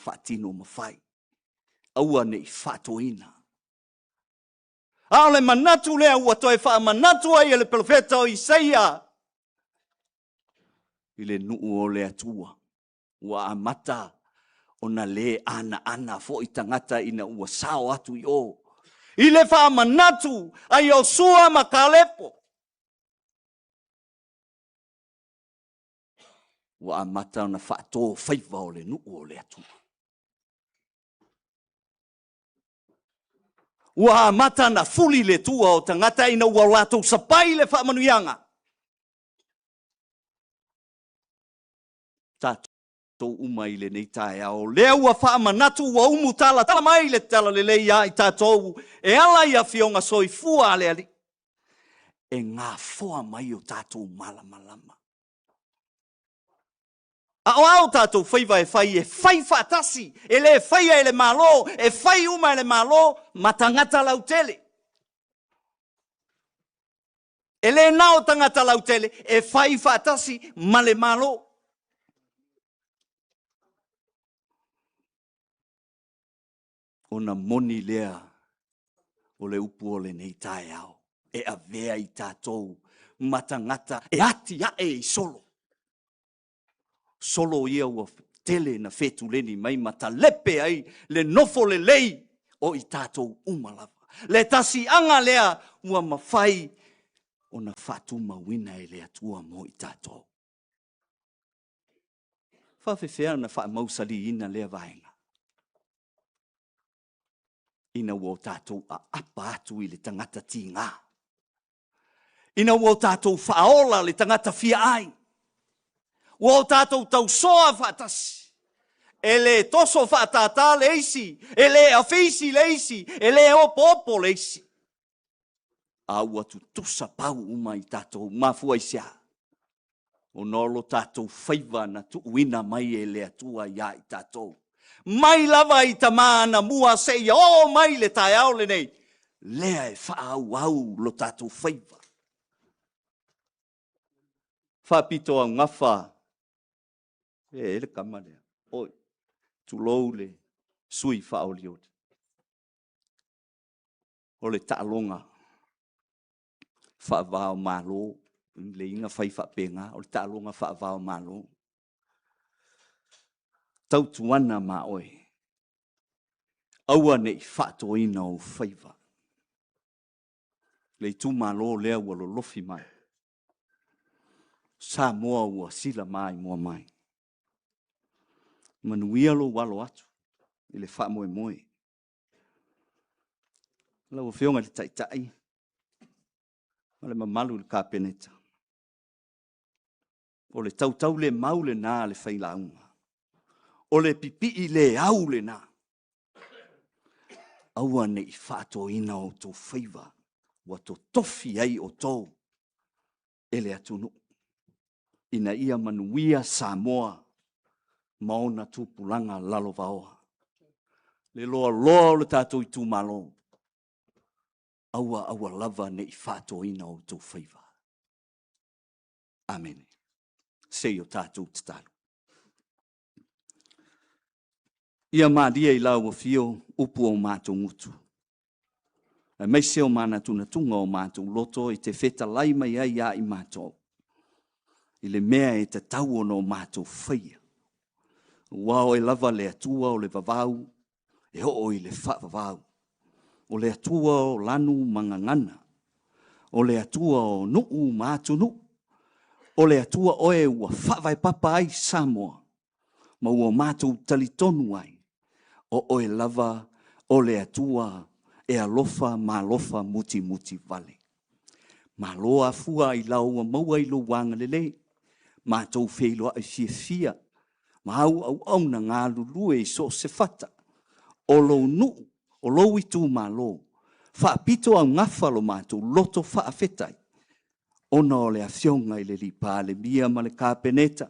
whaatino mawhai. Aua nei whaatoina. Aole manatu lea ua toe wha manatu ai le profeta o Isaia. Ile nuu o le atua. Ua amata ona le ana fo i tangata ina ua sao atu i o. Ile wha manatu ai o sua makalepo. Ua amata ona wha tō whaiva o le nuu o le atua. Ua amata na fuli le tua o tangata ina ua lato sapai le wha manuianga. Tātou umai le nei tae ao. Lea ua wha manatu ua umu tala. Tala mai le tala le leia i tātou. E ala ia fionga soifua ale ali. E ngā foa mai o tātou malamalama. A o au tātou whaiva e whai whaatasi. E le whai e le malo. E whai uma e le malo. Matangata lau tele. E le nao tangata lau tele. E whai whaatasi ma le malo. Ona moni lea o le upu o le nei tae au. E a vea i tātou matangata. E ati ae i solo. Solo ia ua tele na fetu leni mai mata lepe ai le nofo le lei o i tātou umalava. Le tasi anga lea ua mawhai o na whatu mawina e le atua mo i tātou. Whawhewhea na wha mausali ina lea vaenga. Ina ua o tātou a apa atu i le tangata ti ngā. Ina ua o tātou whaola le tangata fia ai. Ua o tātou tau soa whaatasi. E le toso whaatata le isi. E le awhisi le isi. E le opo le isi. A ua tu tusa pau uma i tātou mafua isia. O nolo tātou whaiva na tu uina mai e le atua ia i tātou. Mai lava i tamana mua sei o mai le tae au le nei. Lea e whaau au lo tātou whaiva. Whapito au ngawha. E le kamalea. Oi, tu lou le sui whaau liot. O le taalonga. Whaavao malo. Le inga whai whapenga. O le taalonga whaavao malo. Tau tuana ma oi. Aua nei whato ina o whaiva. Le tu malo lea ua lo lofi mai. Sa moa ua sila mai moa mai. Manuia lo walo atu. Ile wha moe moe. Lau whionga le taitai. Ma le mamalu le kāpeneta. O le tau le maule nā le whailaunga. O le pipi i le au le nā. Aua nei whāto ina o tō whaiva. Wa tō tofi ai o tō. Ele atunu. Ina ia manuia Samoa. Maona tūpulanga lalo vaoa. Le loa o le tātou i tū malo. Aua lava nei whāto ina o tō whaiva. Amen. Sei o tātou tatalu. Ia maadia i lau o fio upu o mātou ngutu. E meise o mana tuna tunga o mātou loto i te wheta laima ia i mātou. I le mea e te tau ono o mātou whaia. Wao e lava le atua o le vavau, e ho i le wha vavau. O le atua o lanu mangangana. O le atua o nuu mātou nu. O le atua oe ua whawai papa ai Samoa. Ma ua mātou talitonu ai. O oe lava o le atua e alofa malofa muti vale. Maloa fua i lau maua i lo wanga lele. Mātou wheiloa i fia. Ma au na ngā lulue i so se fata. O lo nu, o lo i tū malo. Whaapito au ngawhalo mātou loto whaafetai. Ona o le afionga i le lipa le mia ma le kāpeneta.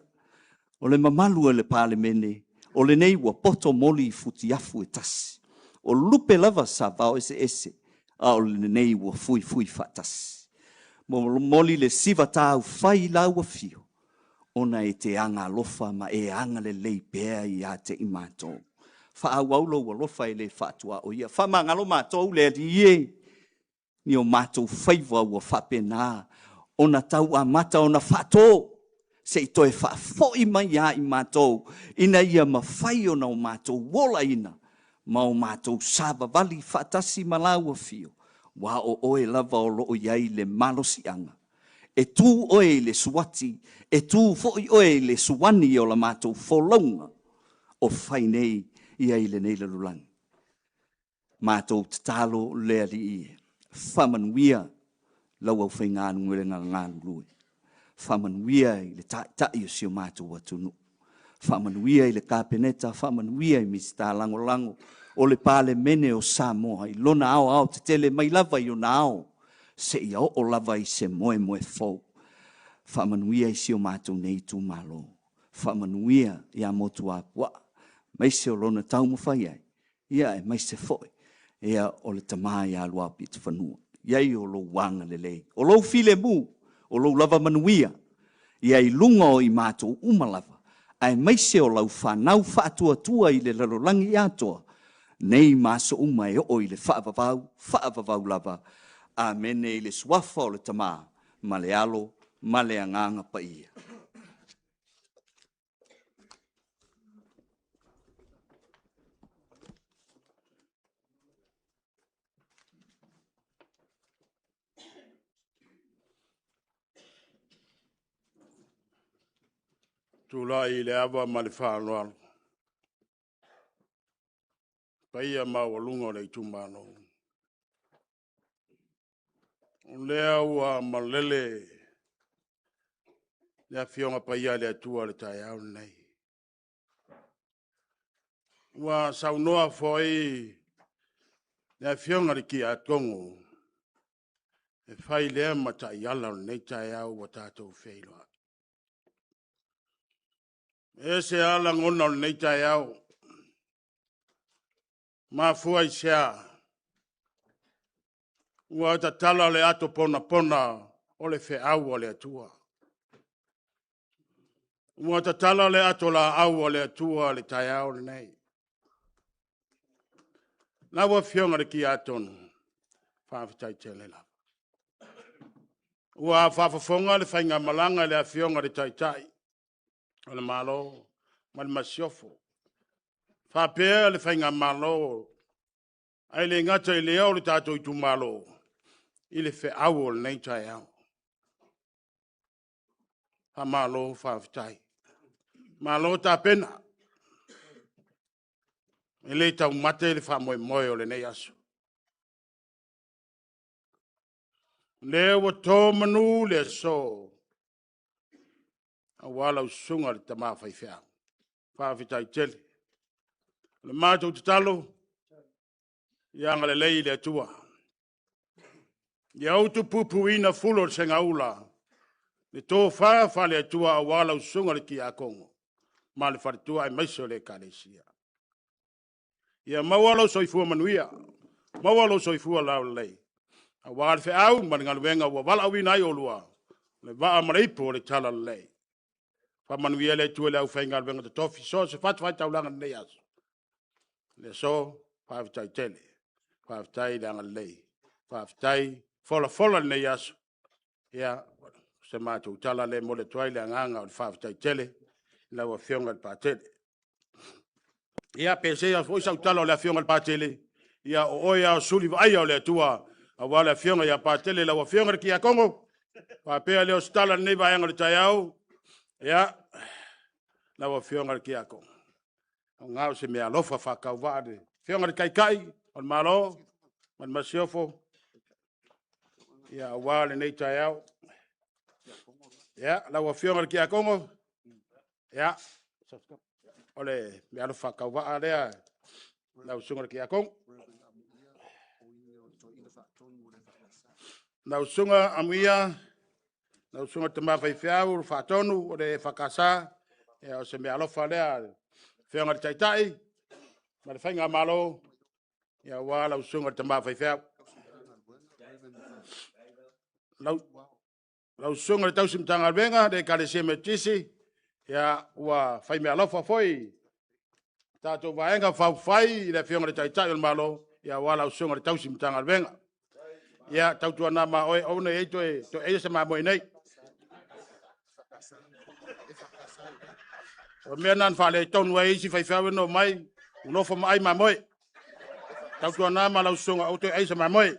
O le mamalu le pale mene. O le nei ua poto moli i futi afu e tasi. O lupe lava sa vao ese. A o le nei ua fui whaatasi. Moli le siva tāu whai lau a fio. Ona e te anga lofa ma e anga le lei pēa i a te imato. whaauaulo wa lofa le whaatua o ia. Whamangalo mātou le rie ni o mātou whaiva ua whapena. Ona tau a mata ona whato. Se i toi whaafoi mai a I mātou. Ina ia mawhai ona o mātou wola ina. Ma o mātou sāba vali whaatasi malau a fio. Wa o oe lava o loo iai le malosianga. E tū oe le suati. E tū foi oe le suwani o la mātou wholonga. O whai nei ia I le nei le lulangi. Mātou tatalo lea li ie. Whamanuia lau au whai ngānu ngere ngānu lui. Whamanuia I le tai o sio mātou atunu. Whamanuia I le kāpeneta, whamanuia I Mr. Lango Lango. O le pāle mene o Samoa. I lona ao te tele mai lava I o na ao. Se I o lava I se moe moe fau. Whamanuia I sio mātou nei tū malo. Whamanuia I a motu a pua. Mai se o lona tau mo whai ai. Ia e mai se foi. Ia o le tamai a lua pita whanua. Iai o lo wanga le lei. O lo file mu. O lo lava manuia. Ia I lunga o I mātou umalava. Ai mai se o lau whanau whaatua tua I le lalolangi atoa. Nei maso uma e o I le whaavavau lava. Amene I le suafa o le tamā. Ma le alo, ma le anganga pa ia. Tula I le awa ma le whānoa. Paia ma walunga le tumano. Lea ua malele. Lea fionga paia le atua le tai au nei. Ua saunoa foi. Lea fionga le ki a tongo. E whai lea ma tai ala nei tai au wa tātou whailoa. E se ala ngona nei tai au. Ma fuai sea. Ua ta tala le ato pona pona o le fe au o le atua. Ua ta tala le ato la au o le atua le tai au le nei. Na wa fionga le ki atonu. Whaafitai tele la. Ua whaafafonga le whainga malanga le a fionga le tai tai. O le malo. Ma le masiofo. Whaapea le whainga malo. Ai le ngata I le au le tātou I tu malo. I le fe au le nei tai au. Ha malo whaafitai. Malo ta pena. I le tau mate le wha moe moe o le nei aso. Le wa tō manu le so. A wala usunga le tamā whaifea. Whaafitai tele. Le mātou te talo. Ianga le lei le atua. Ia autu pupu ina fulo se ngaula. Le tō wha le atua a wala usunga le ki a kongo. Ma le wharitua ai maiso le karesia. Ia mawalo soifua manuia. Mawalo soifua lau lei. A wala fe au ma ngā luenga wa wala awina ai olua. Le waa mareipo le tala lei. Fa manuia le tua le au whainga luenga te tofi so se fatu fai taulanga nei aso. Le so, whaafitai tele. Whaafitai le anga lei. Whaafitai fola nei aso. Ia, se mātou tala le mole tuai le anganga o le whaafitai tele. La wa fionga le pātele. Ia pese a foi sau tala o le fionga le pātele. Ia o oia o suli vai o le tua. A wale fionga ia pātele la wa fionga ki a Kongo. Whapea le o stala nei vai anga le tai au. Ia, la wa fionga ki a Kongo. O ngau se mea lofa whakau vade. Fionga kai kai, on malo, man masiofo. Ia a wale nei tai au. Ia, la wa fionga ki a Kongo. Ia, ole, mea lofa whakau vade. La usunga ki a Kongo. La usunga amuia. La usunga te mawhai whiau, whatonu, o le whakasa. Ia o se mea lofa lea. Whianga te taitai. Ma le whainga malo. Ia wā la usunga te mawhai whiau. La usunga le tausimtanga alwenga. Le kare se me tisi. Ia ua whai mea lofa foi. tātou vaenga whauwhai i le whionga le taitai o le malo, ia wala o sunga le tausi mtanga le venga. Ia tautua nā ma oe au nei to e se ma moe nei. O mea nan whale tonu e isi whaiwhawe no mai, unofo mai ma moe. Tautua nā ma lau sunga o to e se ma moe.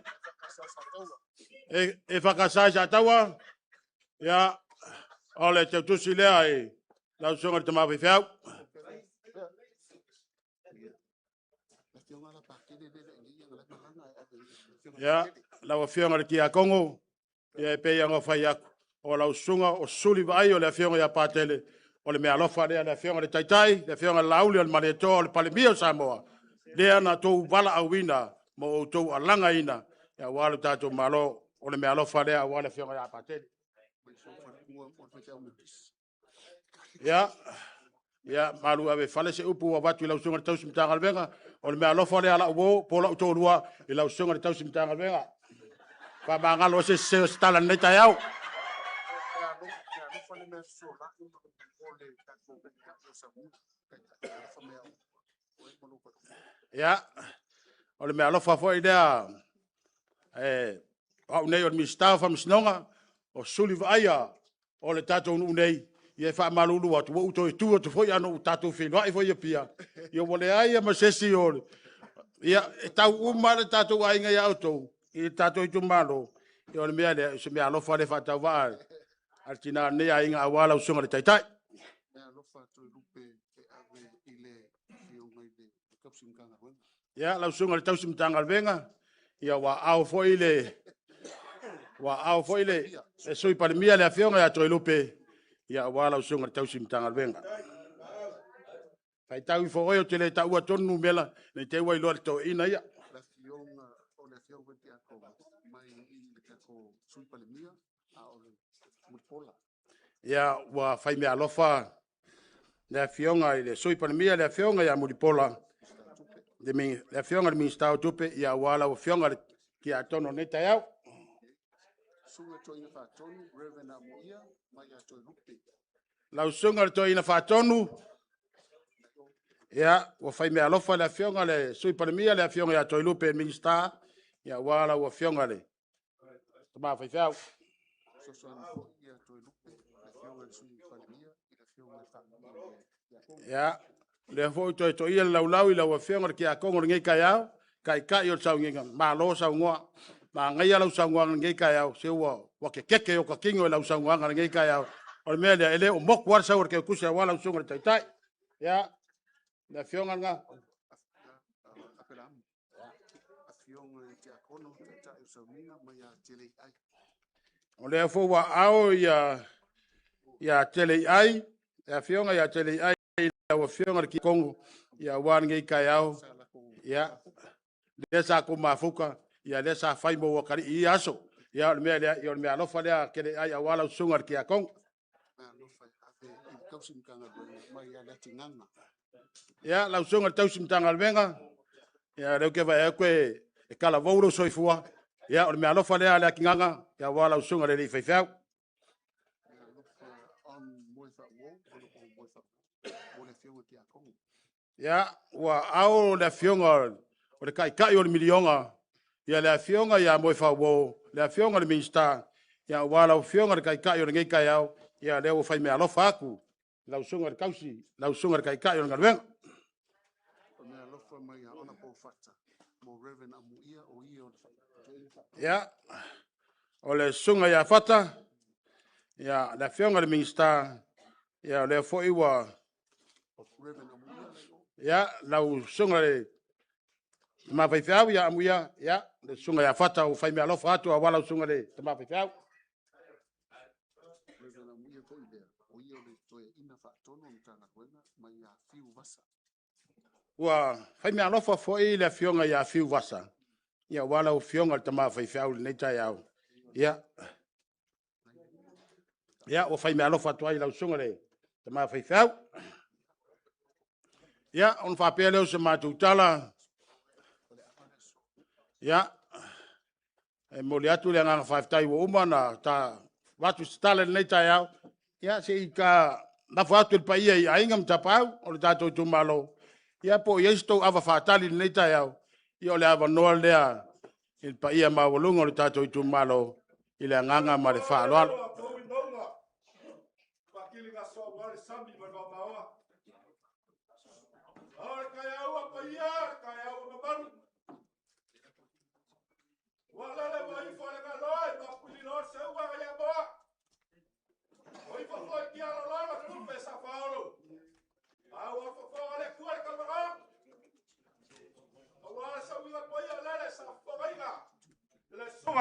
E whakasai sa taua, ia ole tautusi lea e lau sunga le tama whaiwhau. Ya, lau whionga le kia kongo, ia e pei anga whai aku. O lau sunga o suli vai o le whionga ia pātele, o le mea lofa lea le whionga le taitai, le whionga lauli o le maleto o le palemia o Samoa. Lea na tou wala au ina, mo o tou alanga ina, ia walu tātou malo o le mea lofa lea o le whionga ia pātele. Ya, malu ave fale se upu wa watu ila usunga le tausi mtanga le venga, o le mea lofa lea la uo, pola uto lua ila usunga le tausi mtanga le venga. Pa mangalo se stala neta yau. Ya, o le mea lofa fo idea, au nei o le mistau fa misnonga, o suli vaia, o le tatou unei, ia fa malulu atu o to tu to foi ano tatou filo ai foi pia ia wole ai ma sesi o ia tau uma le tatou ai ngai auto i tatou tu malo ia le mea le se mea lo fa le fa tau va altina ne ai nga wala o songa le taitai ia la songa le tau simtanga venga ia wa au foi le e soi pa le mia le afionga ia to lupe ia wala o sunga tau simtanga venga. Pai tau i fo te le tau atonu mela, ne te wai loa to ina ia. Ia wa fai mea alofa, le fionga i le sui panemia le fionga ia muripola. Le fionga le minstau tupe ia wala o fionga ki atono neta iau. Lau sunga le toi ina whatonu. Ia, wa fai mea alofa le fionga le sui panemia le fionga ia toi lupe minsta. Ia wala wa fionga le. Tama fai fiau. Ia, le foi toi ia lau i lau fionga ki a kongo ngai kai au. Kai o sau ngai ma lo sau ngoa. Ma ngai lau sau ngoa ngai kai au. Se wa ke keke o ka kingo lau sau ngoa ngai kai au. O le mea le ele o moku warsa o ke kusia wala usunga le taitai. Ya, le fionga nga. O le fo wa ao ya tele ai. Ya fionga ya tele ai. Ya fionga ki kongo. Ya wan ngai kai au. Ya, le sa ko mafuka. Ya le sa fai mo wakari i aso. Ya le mea lofa lea kele ai a wala usunga ki a kongo. Ya, lau sunga tau simtanga alvenga. Ya, leu ke vai koe e kala vouro soifua. Ya, o me alofa lea lea kinganga. Ya, wa lau sunga le feifeu. Ya, wa au le fionga o le kai o le milionga. Ya, le fionga ya moi fa wo. Le fionga le minsta. Ya, wa lau fionga le kai o le ngai kai au. Ya, leu fai me alofa aku. Lau sunga kausi, lau sunga kai o ngalwenga. Ya, o le sunga ya fata, ya le fionga le minsta, ya le foi wa, ya lau sunga le ma fai fiau ya amuia, ya le sunga ya fata o fai me alofa atu a wala sunga le ma fai fiau. Wa fai me alofa foi le fionga ya fiu vasa. Ya wala o fionga tama fai fiau le neita yau. Ya. Ya o fai me alofa toai la sunga le tama fai fiau. Ya on fa pele o se matu tala. Ya. E moli atu le nganga fai wo uma na ta watu stale le neita yau. Ya se ka na fatu el paia ai ngam tapau o le tato tu malo. Ia po ia sto ava fatali nei tai au. Ia le ava noa lea. Il pa ia mawalunga le tato i tu malo. Ile nganga ma le fa loalo.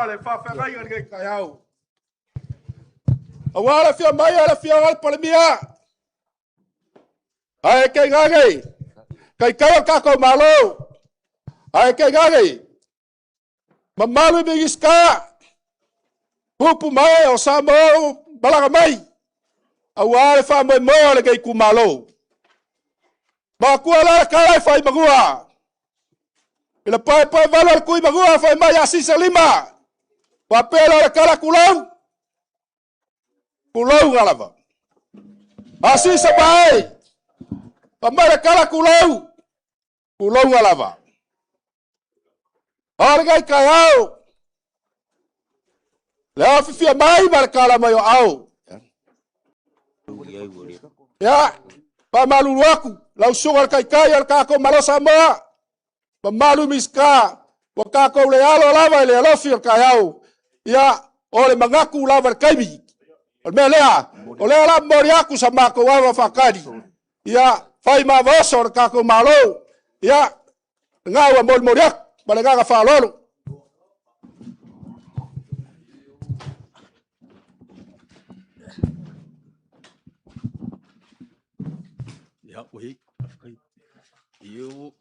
Le fa fa ngai ngai kai au. Awala fia mai ala fia al palemia. Ai kai ngai. Kai kai ka ko malo. Ai kai ngai. Mamalu bigiska. Pupu mai o samo balaga mai. Awala fa mai mo le kai ku malo. Ba ku ala kai fa magua. Ila pai pai valor ku magua fa mai asisa lima. Papel ala kala kulau. Kulau galava. Asisa bai. Pamara kala kulau. Kulau galava. Hargai kayau. Lea fifia mai markala mayo au. Ya. Pamalu aku. Lau sungal kai al kako malosa ma. Pamalu miska. Wakako le alo lava le alofi al kayau. Ya. Ole mangaku lava kaimi. Melea, oleh la moriaku sama ko wawa fakadi. Ya, fai ma vosor kako malo. Ya, ngawa mol moriak, balaga fa lolo. Ya, wei. You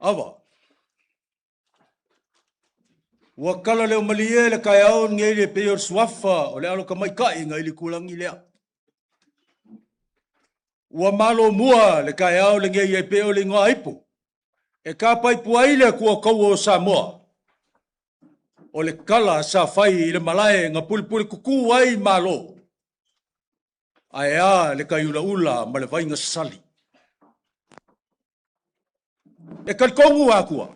Awa. Wakala leo malie le kayao ngai le peor swafa o le alo kamai kai ngai le kulangi lea. Wa malo mua le kayao le ngai e peo le ngā ipo. E ka pai puai le kua kau o Samoa. O le kala sa fai i le malae ngā pulipuli kuku ai malo. Ai a le kai ula ula ma le vai ngā sali. E kalkongu akua.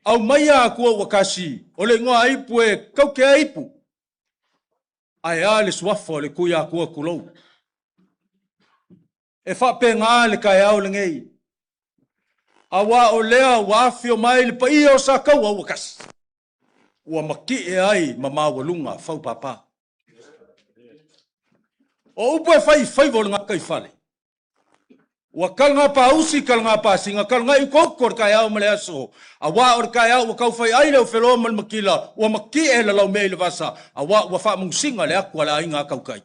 Au mai akua wakasi. O le ngā ipu e kauke ipu. Ai a le swafa le kuia akua kulou. E whape ngā le kai au le ngei. Awa o lea wafio mai le pai o sa kau au wakasi. Ua maki e ai mama walunga fau papa. O upo e fai vole ngā kai fale. Wa kal ngā pa usi kal ngā pa singa kal ngā ukokor kai au male aso. Awa or kai au kau fai ai leo whelo mal makila. Ua maki e la lau mei le vasa. Awa ua wha mungsinga le akua la inga kau kai.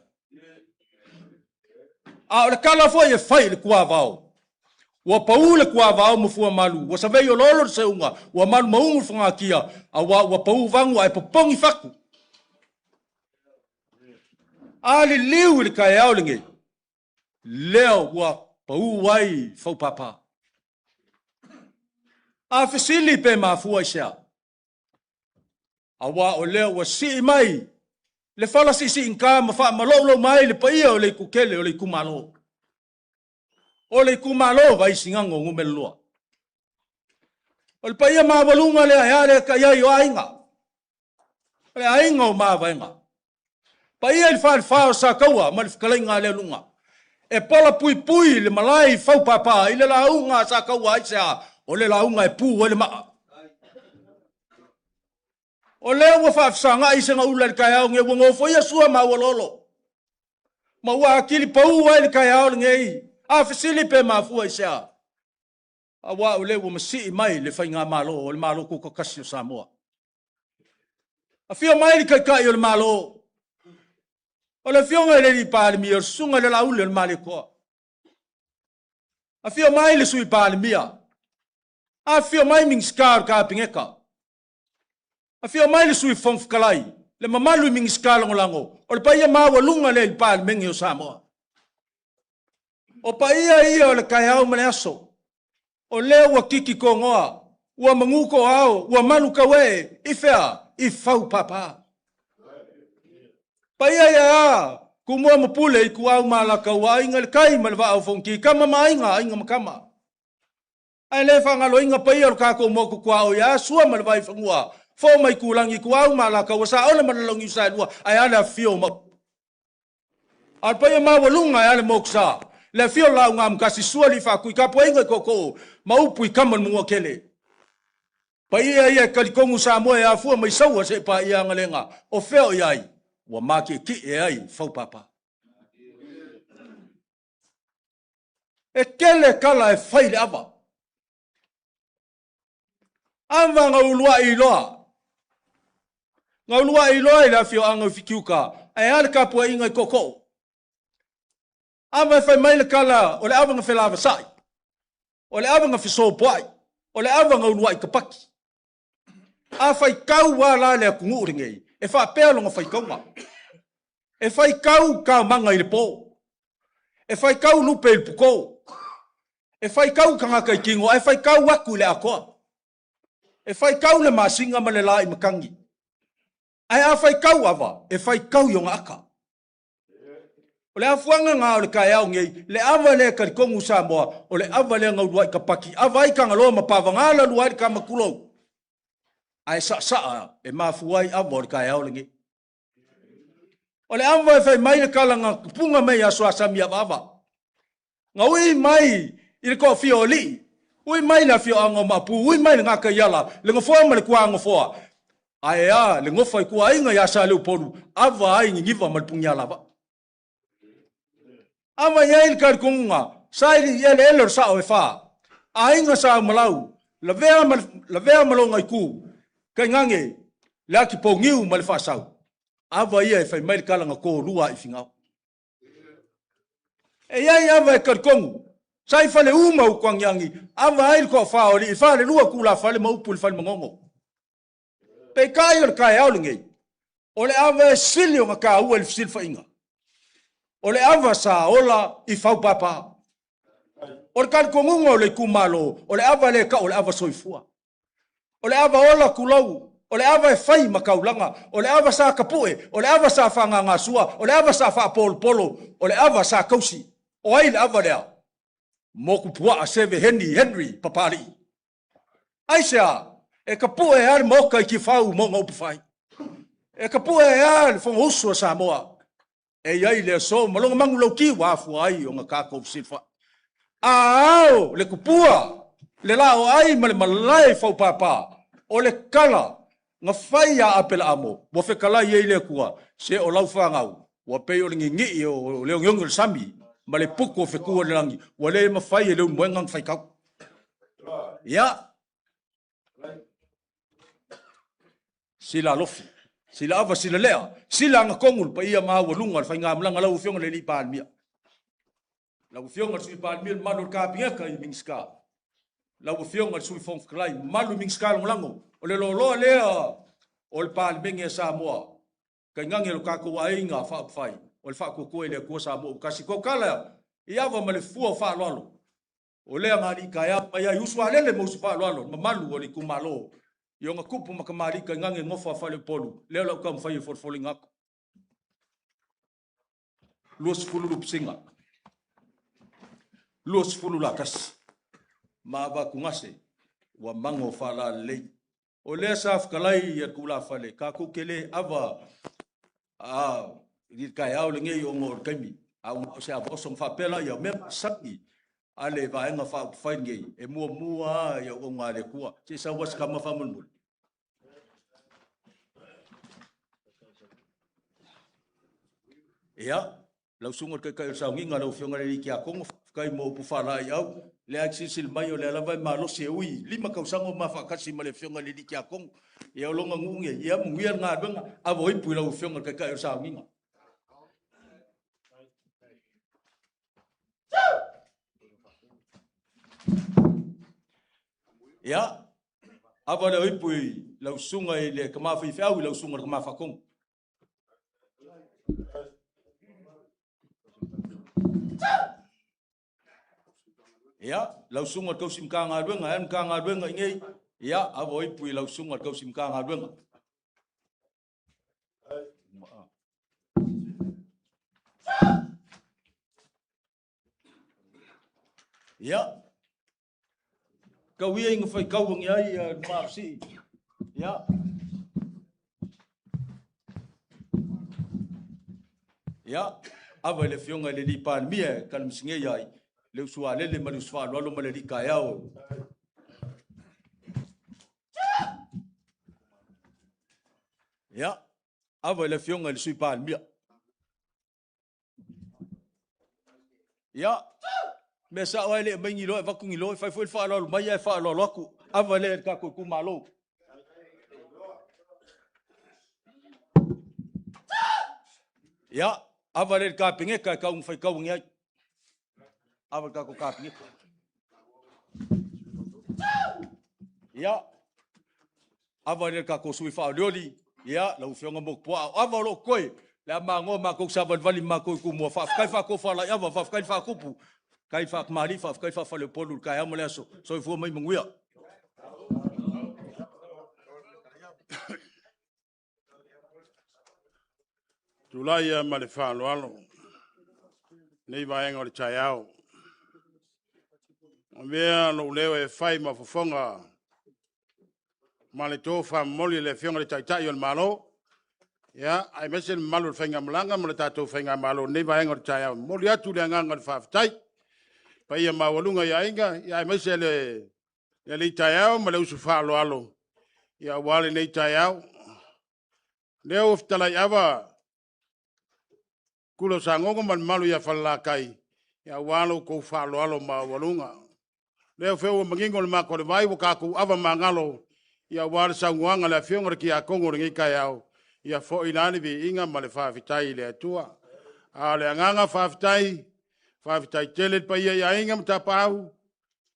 A o le kala foi e fai le kua vau. Ua pau le kua vau mafua malu. Ua savei o lolo se unga. Ua malu maungu whanga kia. Awa ua pau vangu ai popongi faku. A le liu le kai au linge. Leo ua pau wai fau papa. A fesili pe mafua isea. Awa o leo ua si mai. Le fala si inka ma fa malolo mai le paia o le kukele o le kumalo. O le kumalo vai singango ngumelua. O le paia ma walunga le ayare ka ia yo ainga. Le ainga o ma vainga. Paia le fa sa kaua ma le fkalenga le lunga. E pola pui le malai fau papa ile la unga sa kaua isa o le la unga e pu o le ma. O leo wa whaafsanga i senga ula le kai au nge wongo foia sua ma walolo. Ma ua akili pau wai le kai au ngei. A fesili pe ma fua i sea. A wa o leo masi i mai le whainga malo o le malo kuka kasi o Samoa. A fio mai le kai o le malo. O le fionga le li pāle mia o sunga le laule le male koa. A fio mai le sui pāle mia. A fio mai ming skar ka pingeka. A fia mai le sui fonfkalai, le mamalu mingi skala ngolango, o le paia mawa lunga le pal mengi o Samoa. O paia ia o le kai au mane aso, o leo wa kiki ko ngoa, ua manguko ao, ua malu kawe, ifea, ifau papa. Paia ia, kumua mapule i kuau malaka ua inga le kai malwa au fonki, kama mainga, inga makama. Ai le whangalo inga paia o kako moku kuau ia, sua malwa i whangua, fo mai kulangi kuau malaka ua sa ole manalongi sa lua, ai ala fio ma. Al paia mawalunga ai ale moku sa, le fio lau ngam kasi sua li whakui, ka poenga koko, maupu i kaman mua kele. Paia ia kalikongu sa moe a fua mai saua se pa ia ngalenga, o feo iai. Wa make ki e ai fau papa. E kele kala e fai le ava. Ava ngau lua i loa. Ngau lua i loa i la fio anga fikiuka. E ale kapua inga i koko. Ava e fai mai le kala o le ava nga whelava sai. O le ava nga fiso poai. O le ava ngau lua i kapaki. A fai kau wala le akungu ringei. E fai pēlo longa fai kaunga. E fai kau ka manga i le pō. E fai kau lupe il puko. E fai kau kangaka i kingo. E fai kau waku le akoa. E fai kau le masinga ma le la i makangi. Ai a fai kau ava. E fai kau yonga aka. O le afuanga ngā o le kai au ngei. Le ava le karikongu sa moa. O le ava le ngau duai ka paki. Ava i kangaloa ma pavangala luai ka makulou. Ai saa e mafuai ava o le kai au le ngei. O le ava e fai mai le kalanga punga mai a soa sami ava. Nga ui mai i le ko fio li. Ui mai na fio anga mapu. Ui mai le ngaka iala. Le ngofoa ma le kua ngofoa. Ai a le ngofa i kua inga i asa leo poru. Ava ai ngiva ma le pungia lava. Ava iai le karikonga. Sai li ele ele sao e faa. A inga sa malau. La vea malonga i ku. Kai ngange. Le aki po ngiu ma le faa sau. Ava ia e fai mai kalanga ko lua i fingau. E iai ava e karikongu. Sai fale uma u kwangiangi. Ava ai ko fao li. Fale lua kula fale maupu li fale mangongo. Pe kai or kai au lingei. O le ava e sili o nga ka ua li fisilfa inga. O le ava sa ola i fau papa. O le karikongunga o le kumalo. O le ava le ka o le ava soifua. O le ava ola kulau. O le ava e fai makaulanga, o le ava sa kapue, o le ava sa whanga ngā sua, o le ava sa wha polo polo, o le ava sa kausi. O ai le ava lea. Moku pua a seve Henry papari. Ai sea, e kapue e are moka i ki whau mo ngau pawhai. E kapue e are whanga usua sa moa. E iai le so, malonga mangu lau ki wafu ai o ngā kākou silfa. A au, le kupua, le lao ai male malai whau papa, o le kala, nga fai a apela amo, wa whekala i eile kua, se o lau whangau, wa pei o ringi ngi o leo ngiongo le sami, ma le puko o whekua le rangi, wa le ma fai e leo mwengang whai kau. Ia. Sila lofi, sila ava sila lea, sila nga kongul pa ia maa walunga, whai ngā mlanga lau fionga le li paalmia. Lau fionga sui paalmia, manu kāpingaka i mingska. Lau fionga sui fongfkalai, malu mingska lango. O le loloa lea o le pālimengi e Samoa. Kai ngange lo kako wa inga whaapwhai. O le whaakukua lea kua Samoa. Kasi ko kala i awa ma le fua whaalwalo. O lea ngāri kai apa ia i usua lele mo usu whaalwalo. Ma malu o le kumalo. I o ngā kupu makamari kai ngange ngofa whale polu. Lea lau kam whai e forfoli ngako. Luas fulu lupsinga. Luas fulu lakas. Ma awa kungase. Wa mango whala lei. O lea sa whakalai ia kula whale, ka kukele awa i kai au le ngei o ngor kaimi. Au se a bosong whapela ia mea saki a le vaenga whai ngei. E mua ia o ngā le kua. Se sa was kama whamunmul. Ia, lau sungot kai o sa nginga lau whionga le riki a kongo kai mo pufala i au. Le aksisil mai o le alava ma losi e ui. Lima kausango ma whakasi ma le whionga le riki a kongo. E o longa ngunge, ia mungia ngā dunga. Awa ipu i lau whionga kai o sa nginga. Ia, awa le ipu i lau sunga i le kamawhi whiau i lau sunga le kamawha kongo. Ia, lau sunga tau sim ka ngā ruenga, em ka ngā ruenga i ngei, Ia, awo ipu I lau sunga kau simka ngā ruenga. Ia. Kau ia inga whai kau wangi ai maafsi. Ia. Ia. Awa le fionga le li pān mia kana msinge iai. Le usua lele mali usua lalo mali li kai au. Ia. Awa le fionga le sui pān mia. Ia. Me sa wai le mai ngilo va kungilo fa foi fa lo mai ai fa lo loku. Awa le ka ko ku malo. Ia. Awa le ka pinge ka ka un fai ka un ai. Awa ka ko ka pinge. Ia. Awa le ka ko sui fa lioli. Ia, lau fionga mo poa. Awa lo koi. Le mango ma ko sa vali ma ko ku mo fa kai fa ko fa la awa fa kai fa kupu. Kai fa mari fa kai fa le polu kai amo le so fu mai munguia. Tulai ma le whāloalo. Nei vaenga o le tai au. O mea lo leo e whai ma whafonga. Ma le tō whamoli le whionga le taitai o le malo. Ia, ai mese le malo le whainga malanga ma le tātou whainga malo. Nei vaenga o le tai au. Moli atu le anganga le whawhatai. Pa ia mawalunga ia inga. Ia ai mese le tai au ma le usu whāloalo. Ia wale nei tai au. Leo ftalai awa. Kulo sangongo man malu ia whalakai. Ia walo ko whaloalo ma walunga. Leo wheo mangingo le mako le vai wakaku awa mangalo. Ia wale sanguanga le whionga ki a kongo ringi kai au. Ia fo inani vi inga ma le whawhitai le atua. A le anganga whawhitai. Whawhitai telet pa ia inga mtapau.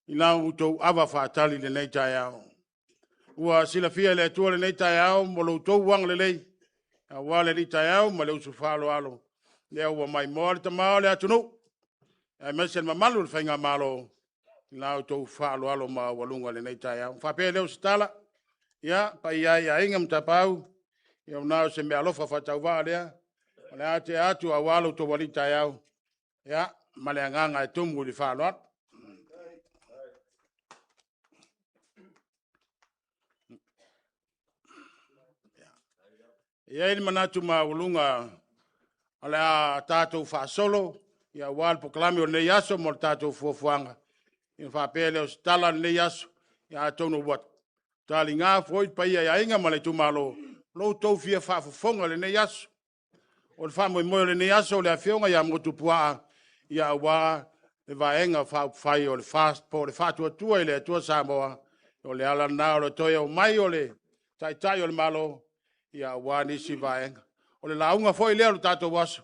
Ina utou awa whaatali le nei tai au. Ua sila fia le atua le nei tai au. Molo utou wang le lei. A wale li tai au ma le usu whaloalo. Lea ua mai moa le tamao le atunu. E mese le mamalu le whainga malo. Nau tau whaaloalo ma walunga le nei tai au. Whapea leo stala. Ia, pa ia inga mtapau. Ia unao se mea lofa whatau waa lea. Le ate atu a walo to wali tai au. Ia, ma le anganga e tumu li whaaloat. Ia ili manatu ma walunga. Ale a tātou whaasolo, ia wāl poklami o nei aso mo tātou fuafuanga. Ia whapele o stala nei aso, ia tono wat. Tali ngā fwoi pa ia inga ma le tumalo, lo tau fia whaafufonga le nei aso. O le whaamoi moe le nei aso, le a whionga ia motu puaa, ia wā, le vaenga whai o le fast po le whātua tua i le atua Samoa, o le ala nā o le toia o mai o le tai o le malo, ia wā nisi vaenga. O le launga foi leo tato waso.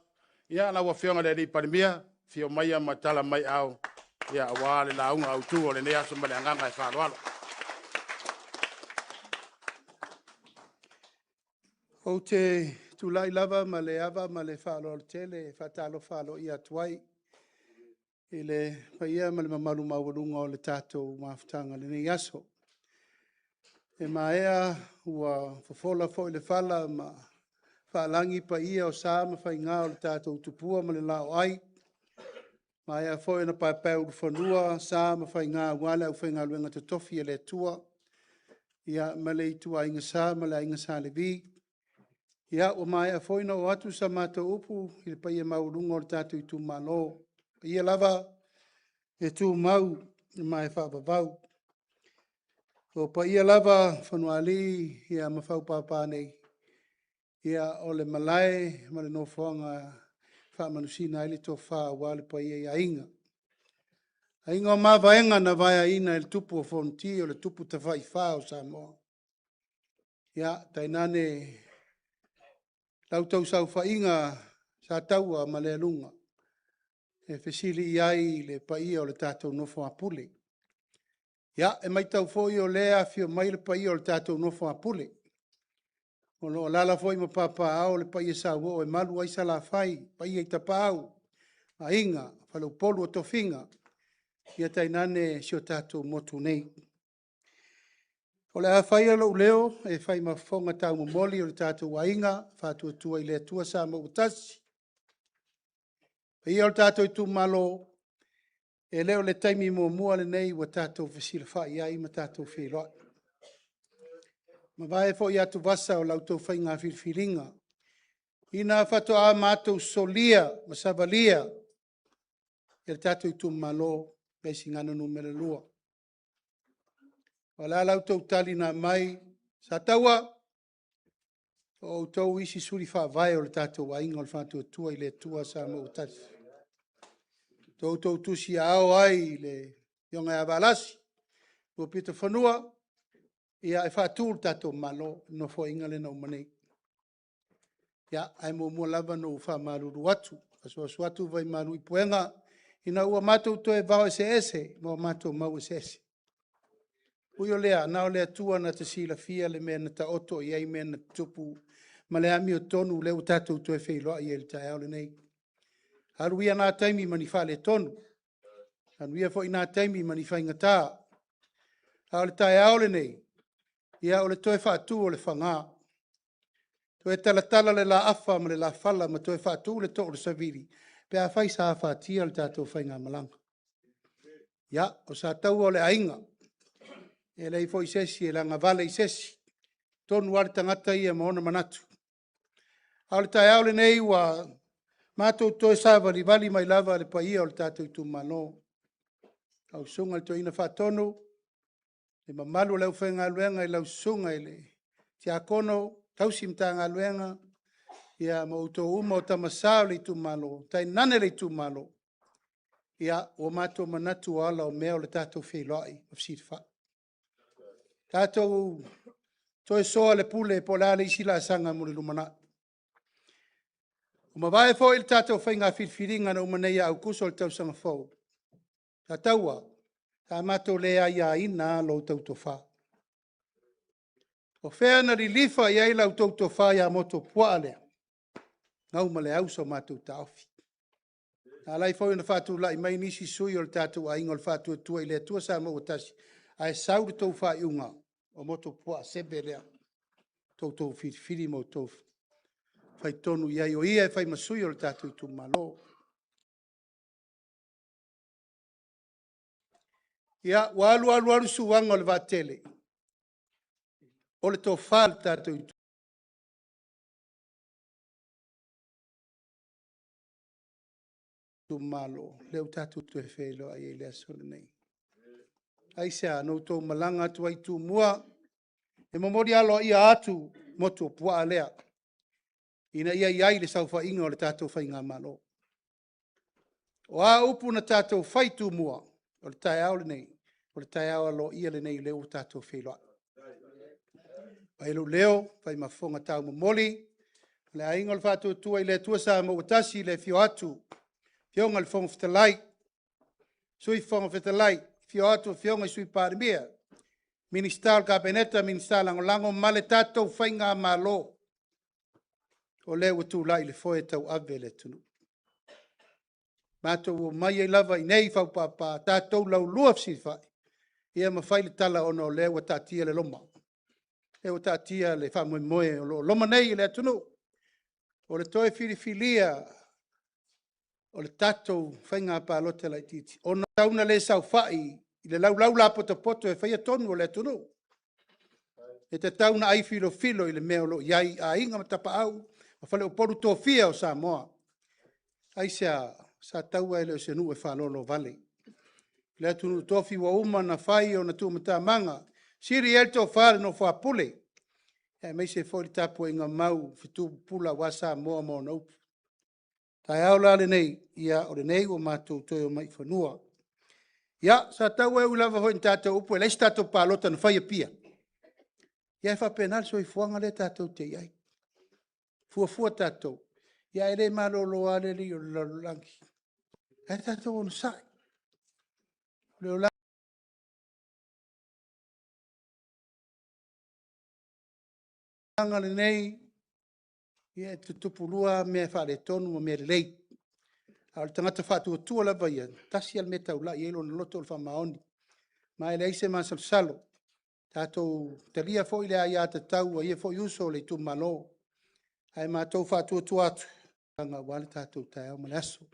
Ia na wa fionga le pandemia, fio mai matala mai au. Ia wa le launga au tu o le nea so male anganga e whaloalo. O te tulai lava ma le ava ma le whaloalo tele, whatalo whalo ia tuai. I le paia ma le mamalu mawarunga o le tato mawhtanga le ne yaso. E maea ua fofola foi le whala ma whaalangi pa ia o sā ma whai ngā o le tātou tupua ma le lao ai. Ma ea whoi na pai pēu du whanua, sā ma whai ngā wale au whai ngā luenga te tofi e le tua. Ia ma le itua inga sā ma le inga sā le vi. Ia o ma ea whoi na o atu sa mātou upu i le pai e maurunga o le tātou i tū malo. Ia lava e tū mau i mai whaapapau. O pa ia lava whanua li ia ma whau pāpā nei. Ia o le malae ma le nofoanga whaamanusina ili tō whaa wale pa ia inga. A inga o mawaenga na vai aina il tupu o fonti o le tupu te whai whaa o Samoa. Ia, tainane lautau sau whainga sa taua ma le alunga. E fesili iai le pa ia o le tātou nofo apule. Ia, e mai tau foi o lea fio mai le pa ia o le tātou nofo apule. O lo lala foi ma papa au le pa ia sa wo e malu ai sa la fai pa ia i tapau a inga falu polu o tofinga ia tainane sio tatou motu nei O le a whaia lo leo, e whai ma whonga tau mamoli o le tātou wainga, whātua tua i le atua sa ma utasi. Ia o le tātou i tu malo, e leo le taimi mua le nei wa tātou whasila whai ai ma tātou whiloa. Ma vai fo i atu wasa o lautou whai ngā whiriwhiringa. Ina whato a mātou solia, ma savalia, e le tātou i tu malo, Vaisigano numere lua. Wala lautou tali na mai, sa taua, o tau isi suri whawai o le tātou wa inga o le whātua tua i le tua sa ma utasi. Tau tusi ao ai le yonga avalasi, ua pita whanua, ia e whātul tātou malo, no fo inga le na umanei. Ia, ai mua lava no uwha maruru atu, aso atu vai maru i puenga, ina ua mātou to e vau ese, mo mātou mau ese. Uyo lea, nao lea tua na te sila fia le mea na ta oto i ei mea na tupu, ma le ami o tonu leo tātou to e whailoa i e le tae au le nei. Haruia nā taimi mani whale tonu, haruia fo i nā taimi mani whaingatā. Au le tae au le nei, ia o le toe whaatu o le whangā. Toe talatala le la afa ma le la fala ma toe whaatu le to o le saviri, pe a whai sa whaatia le tātou whainga malanga. Ia, o sa tau o le ainga, e lei fo i sesi, e langa vale i sesi, tonu wale tangata ia maona manatu. Au le tae au le nei wa mātou toe sa vali mai lava le paia o le tātou i tu malo. Au sunga le toi ina whaatonu, le mamalu leu whainga luenga i lau sunga i le tiakono, tausi mta ngā luenga, ia mautou uma o tamasao le i tu malo, tai nane le i tu malo, ia o mātou manatu ala o mea o le tātou whiloi, of sirwha. Tātou toe soa le pule po la le isi la sanga mo le lumana. O mawai fo il tātou whainga whirwhiringa na umanei au kuso le tau sanga fau. Tā taua, tā mātou lea ia ina lo tau wha. O whea na rilifa ia ila tau wha ia moto puale. Ngau male au so mātou ta ofi. Nā lai fo ina whātou lai mai nisi sui o le tātou a ingo le whātou tua i le tua sa mo otasi. Ai sauri tau wha iunga o moto pua sebe lea. Tau whirwhiri mo tau whai tonu iai o ia e whai masui o le tātou i tu malo. Ia, walu suwanga o le vatele. O le tō whāle tātou i tu malo. Leo tātou tu e whelo ai e lea sole nei. Aisea, no tō malanga atu ai tu mua. E momori alo ia atu moto pua lea. Ina ia iai le sauwha inga o le tātou whai ngā malo. O a upu na tātou whai tu mua. O le tae au le nei. O le tae au alo ia le nei leo tātou wheloa. Wailu leo, whai mawhonga tau mamoli. Le a inga o le whātou tua i le tua sa mo watasi le fio atu. Fionga le whonga whitalai. Sui whonga whitalai. Fio atu fionga i sui pārimia. Ministal kabineta, ministal lango male tātou whai ngā malo. O leo tu lai le foe tau ave le tunu. Mātou o mai e lava i nei whau papa, tātou lau luaf si whai. Ia ma whai le tala ono leo tātia le loma. Leo tātia le whamoe moe o loma nei le tunu. O le toe whiriwhilia, o le tātou whai ngā pālote lai titi. O na tauna le sau whai, i le lau la poto e whai atonu o le tunu. E te tauna ai filo i le mea lo iai a inga matapa au. A whale o poru tō fia o Samoa. Aisea, sa taua ele o se nu e whalolo vale. Le atunu tofi wa uma na whai o na tūmata manga. Siri el tō whare no whapule. E mei se whori tapu e ngā mau fitu pula wa Samoa mo na upu. Tai au la le nei, ia o le nei o mātou toi o mai whanua. Ia, sa taua e ulawa hoi tātou upu e leisi tātou pālota na whai a pia. Ia e whapenal so i fuanga le tātou te iai. Fua tātou. Ia ere malolo ale li o lalangi. E tātou ono sai. Leo langa le nei, ia e tutupulua mea whare tonu o mea lei. Al tangata whātua tua lava ia. Tasi al me tau la i elo na loto o wha maoni. Ma ele ise ma salo. Tātou te lia fo i lea ia te tau, a ia fo i uso le tu malo. Ai mātou whātua tu atu. Anga wale tātou tai au male aso.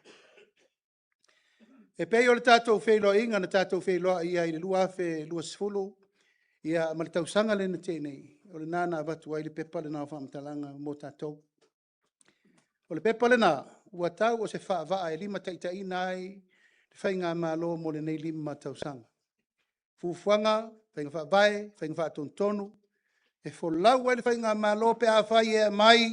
E pei o le tātou whelo inga na tātou whelo ia i le lua fe lua sifulu. Ia male tau sanga le na tēnei. O le nāna watu ai le pepa le nā whamatalanga mō tātou. O le pepa le nā, ua tau o se whaavaa e lima taita ina ai, le whainga mālo mo le nei lima tau sanga. Fufuanga, whainga whaavae, whainga whaatontonu, e wholau ai le whainga mālo pe a whai e mai,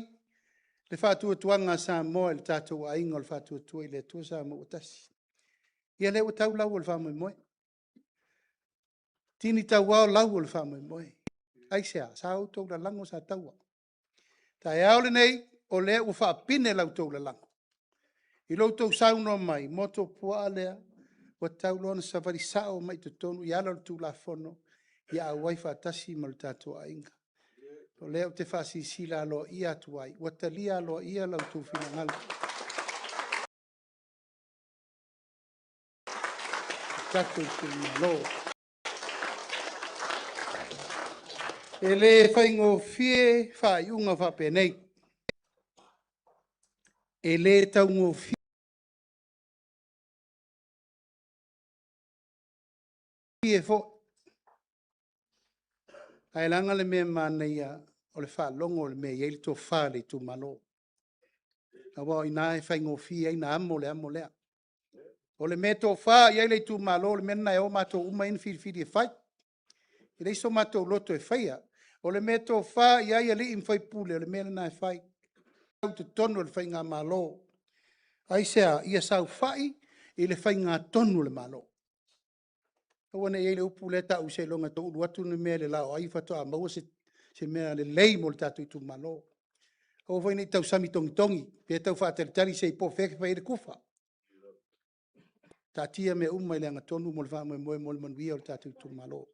le whātua tuanga sa moe le tātou a ingo le whātua tua i le tua sa mo utasi. Ia le ua tau lau o le whamoe moe. Tini tau wao lau o le whamoe moe. Ai sea, sa au tau la lango sa taua. Ta e aole nei, o le ua whaapine lau tau la lango. I lau tau sauno mai, moto pua alea, ua tau lona sa vari sao mai te tonu, i ala tu la fono, i a wai whaatasi ma le tātou a inga. O leo te whasi sila alo ia tuai, ua talia alo ia lau tu whina ngala. Tātou te malo. E le whaingo fie whai unga whape nei. E le taungo fie. Fie fo. Ai langa le mea māneia o le wha longo le mea yeili tō wha le tū malo. Awa i nā e whaingo fie i nā amo lea. O le mea tō wha yeili tū malo le mena e o mātou uma in whiri e whai. I reiso mātou loto e whaia. O le mea tō wha i ai ali in whai pule o le mea na e whai. Au te tonu le whainga malo. Ai sea ia sau whai i le whainga tonu le malo. Awa ne yeili upu le ta use longa tō uru atu ne mea le lao. Ai whatoa maua se mea le lei mo le tātou i tū malo. Awa whaini tau sami tongi. Pea tau whaatari se i po wheke whai le kuwha. Ta tia me umai le anga tonu mo le wha moe mo le manuia o le tātou i tū malo.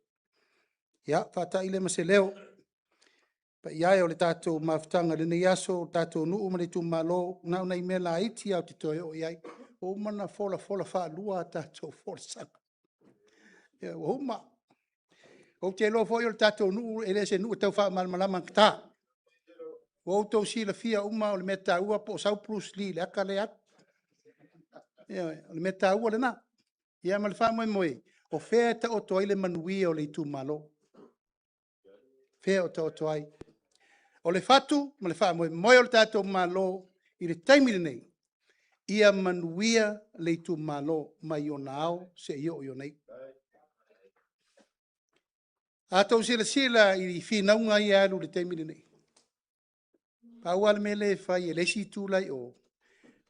Ia, whata ile ma se leo. Pa iai o le tātou mawhtanga le nei aso, tātou nuu ma le tū malo, nau nei me la iti au te toi o iai. O mana fola wha lua tātou fola sanga. Ia, o ma. O te lo fo i o le tātou nuu, ele se nuu tau wha malmalama kata. O tau si la fia uma o le meta ua po sau plus li le aka le atu. Ia, o le meta ua le na. Ia, ma le wha moe moe. O whea ta o toi le manuia o le tū malo. Whea o ta o toi. O le fatu, ma le wha moe moe o le tātou malo, i le taimile nei, ia manuia le tū malo mai o nao se io o nei. A tau sila i whinaunga i alu le taimile nei. Pauale me le whai e lesi tūlai o,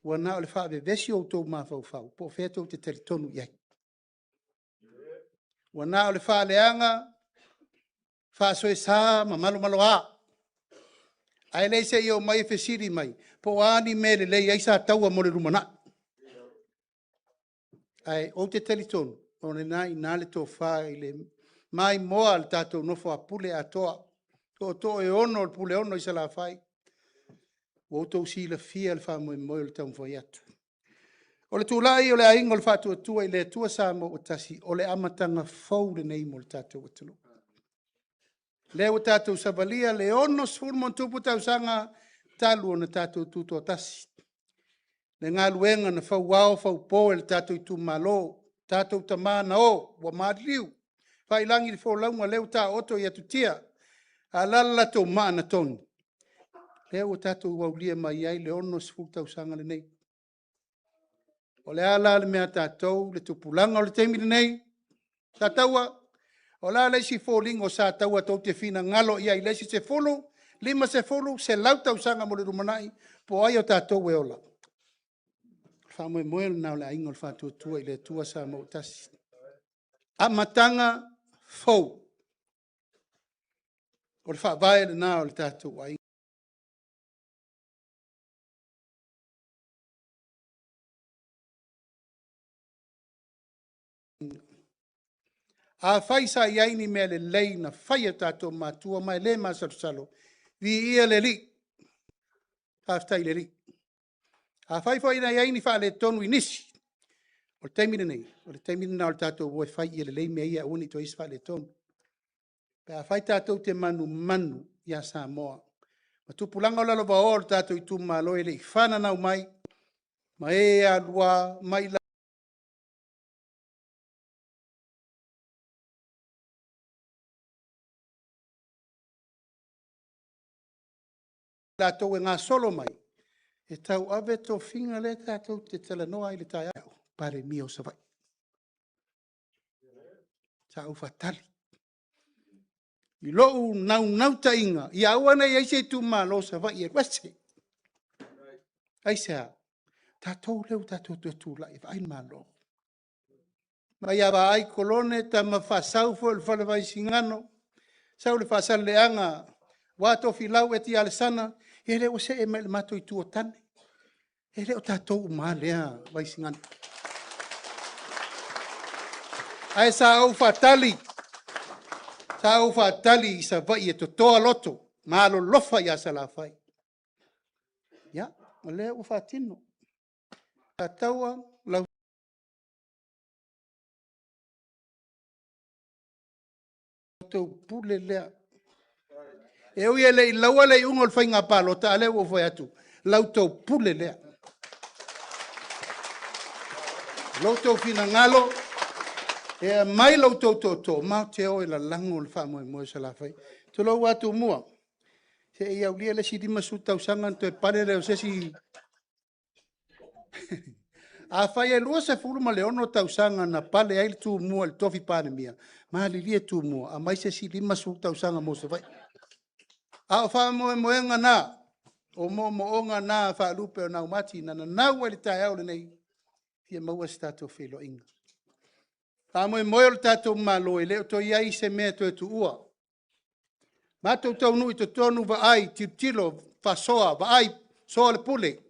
wana o le wha ve vesi o tō mawhau, po whea tō te teritonu iai. Wana o le wha leanga, wha soe sā ma malo a. Ai lei se i o mai whesiri mai, po ani me le lei aisa taua mo le rumana. Ai o te teritonu, o le nai nā le tō wha i le mai moa le tātou nofo a pule a toa. Tō e ono le pule ono i sa la whai. O tō si la fia le wha moe moe le tau mwhai atu. O le tūlai o le aingo le whātua tua i le tua sa mo o tasi, o le amatanga fau le nei mo le tātou atalo. Le o tātou savalia, le ono sfuru mon tupu tau sanga talu o na tātou tuto o tasi. Le ngā luenga na fau wao, fau po e le tātou i tū malo, tātou tamana o, wa maadliu. Whai langi le fōlaunga leo tā oto i atutia, a lala tō maana tonu. Leo o tātou waulia mai ai le ono sfuru tau sanga le nei. O le ala le mea tātou, le tupulanga o le teimile nei, tātaua, o la leisi fōlingo sa taua tau te whina ngalo ia i leisi se fulu, lima se fulu, se lau tau sanga mo le rumanai, po ai o tātou e ola. Whamoe moe le nao le aingo le whātua tua i le tua sa mo tasi. A matanga fau. O le whaavae le nao le tātou aingo. A whaisa i aini mea le lei na whaia tātou mātua mai le māsarusalo. Vi ia le li. Haftai le li. A whaifo ina i aini wha le tonu i nisi. O le taimine nei. O le taimine na o le tātou woe whai ia le lei mea ia uni to isi wha le tonu. Pe a whai tātou te manu ia Samoa. Ma tupulanga o lalo o tātou I tu malo ele I whananau mai, ma e alua mai tātou e ngā solo mai. E tau ave to whinga le tātou te telanoa I le tai au. Pare mio sa vai. Tau whatali. I lou nau tainga. I awana I aise tu malo sa vai e wase. Aise a. Tātou leu tātou tu la I vai malo. Mai ava ai kolone ta mawhasau fo le whale Vaisigano. Sau le whasal leanga. Wato filau e ti alesana. E le o se e mai le mato I tu o tane. E le o tātou ma lea Vaisigano. Ai sa au fatali. Sa au fatali sa vai e to toa loto. Malo lofa ia sa la fai. Ya, o le o fatino. Tataua lau tau pule lea. E ui ele I laua le ungo le whainga palo ta ale o foi atu. Lau tau pule lea. Lau tau fina ngalo. E mai lau tau to. Mau te o la lango le wha moe sa la fai. To lau atu mua. Se e au lia le si di masu tau sangan to e pare leo se si. A fai e lua se furu ma leono tau sanga na pale ai tu mua le tofi pane mia. Ma li lia tu mua. A mai se si di masu tau sanga mo se vai. A o wha moe ngana. O mo o ngana wha lupe o nau mati. Na nau e le tai au le nei. Fia maua se tato whilo inga. A moe o le tato malo e leo to iai se mea to e tu ua. Mato tau nui to tonu va ai tilo fa soa va ai soa le pule.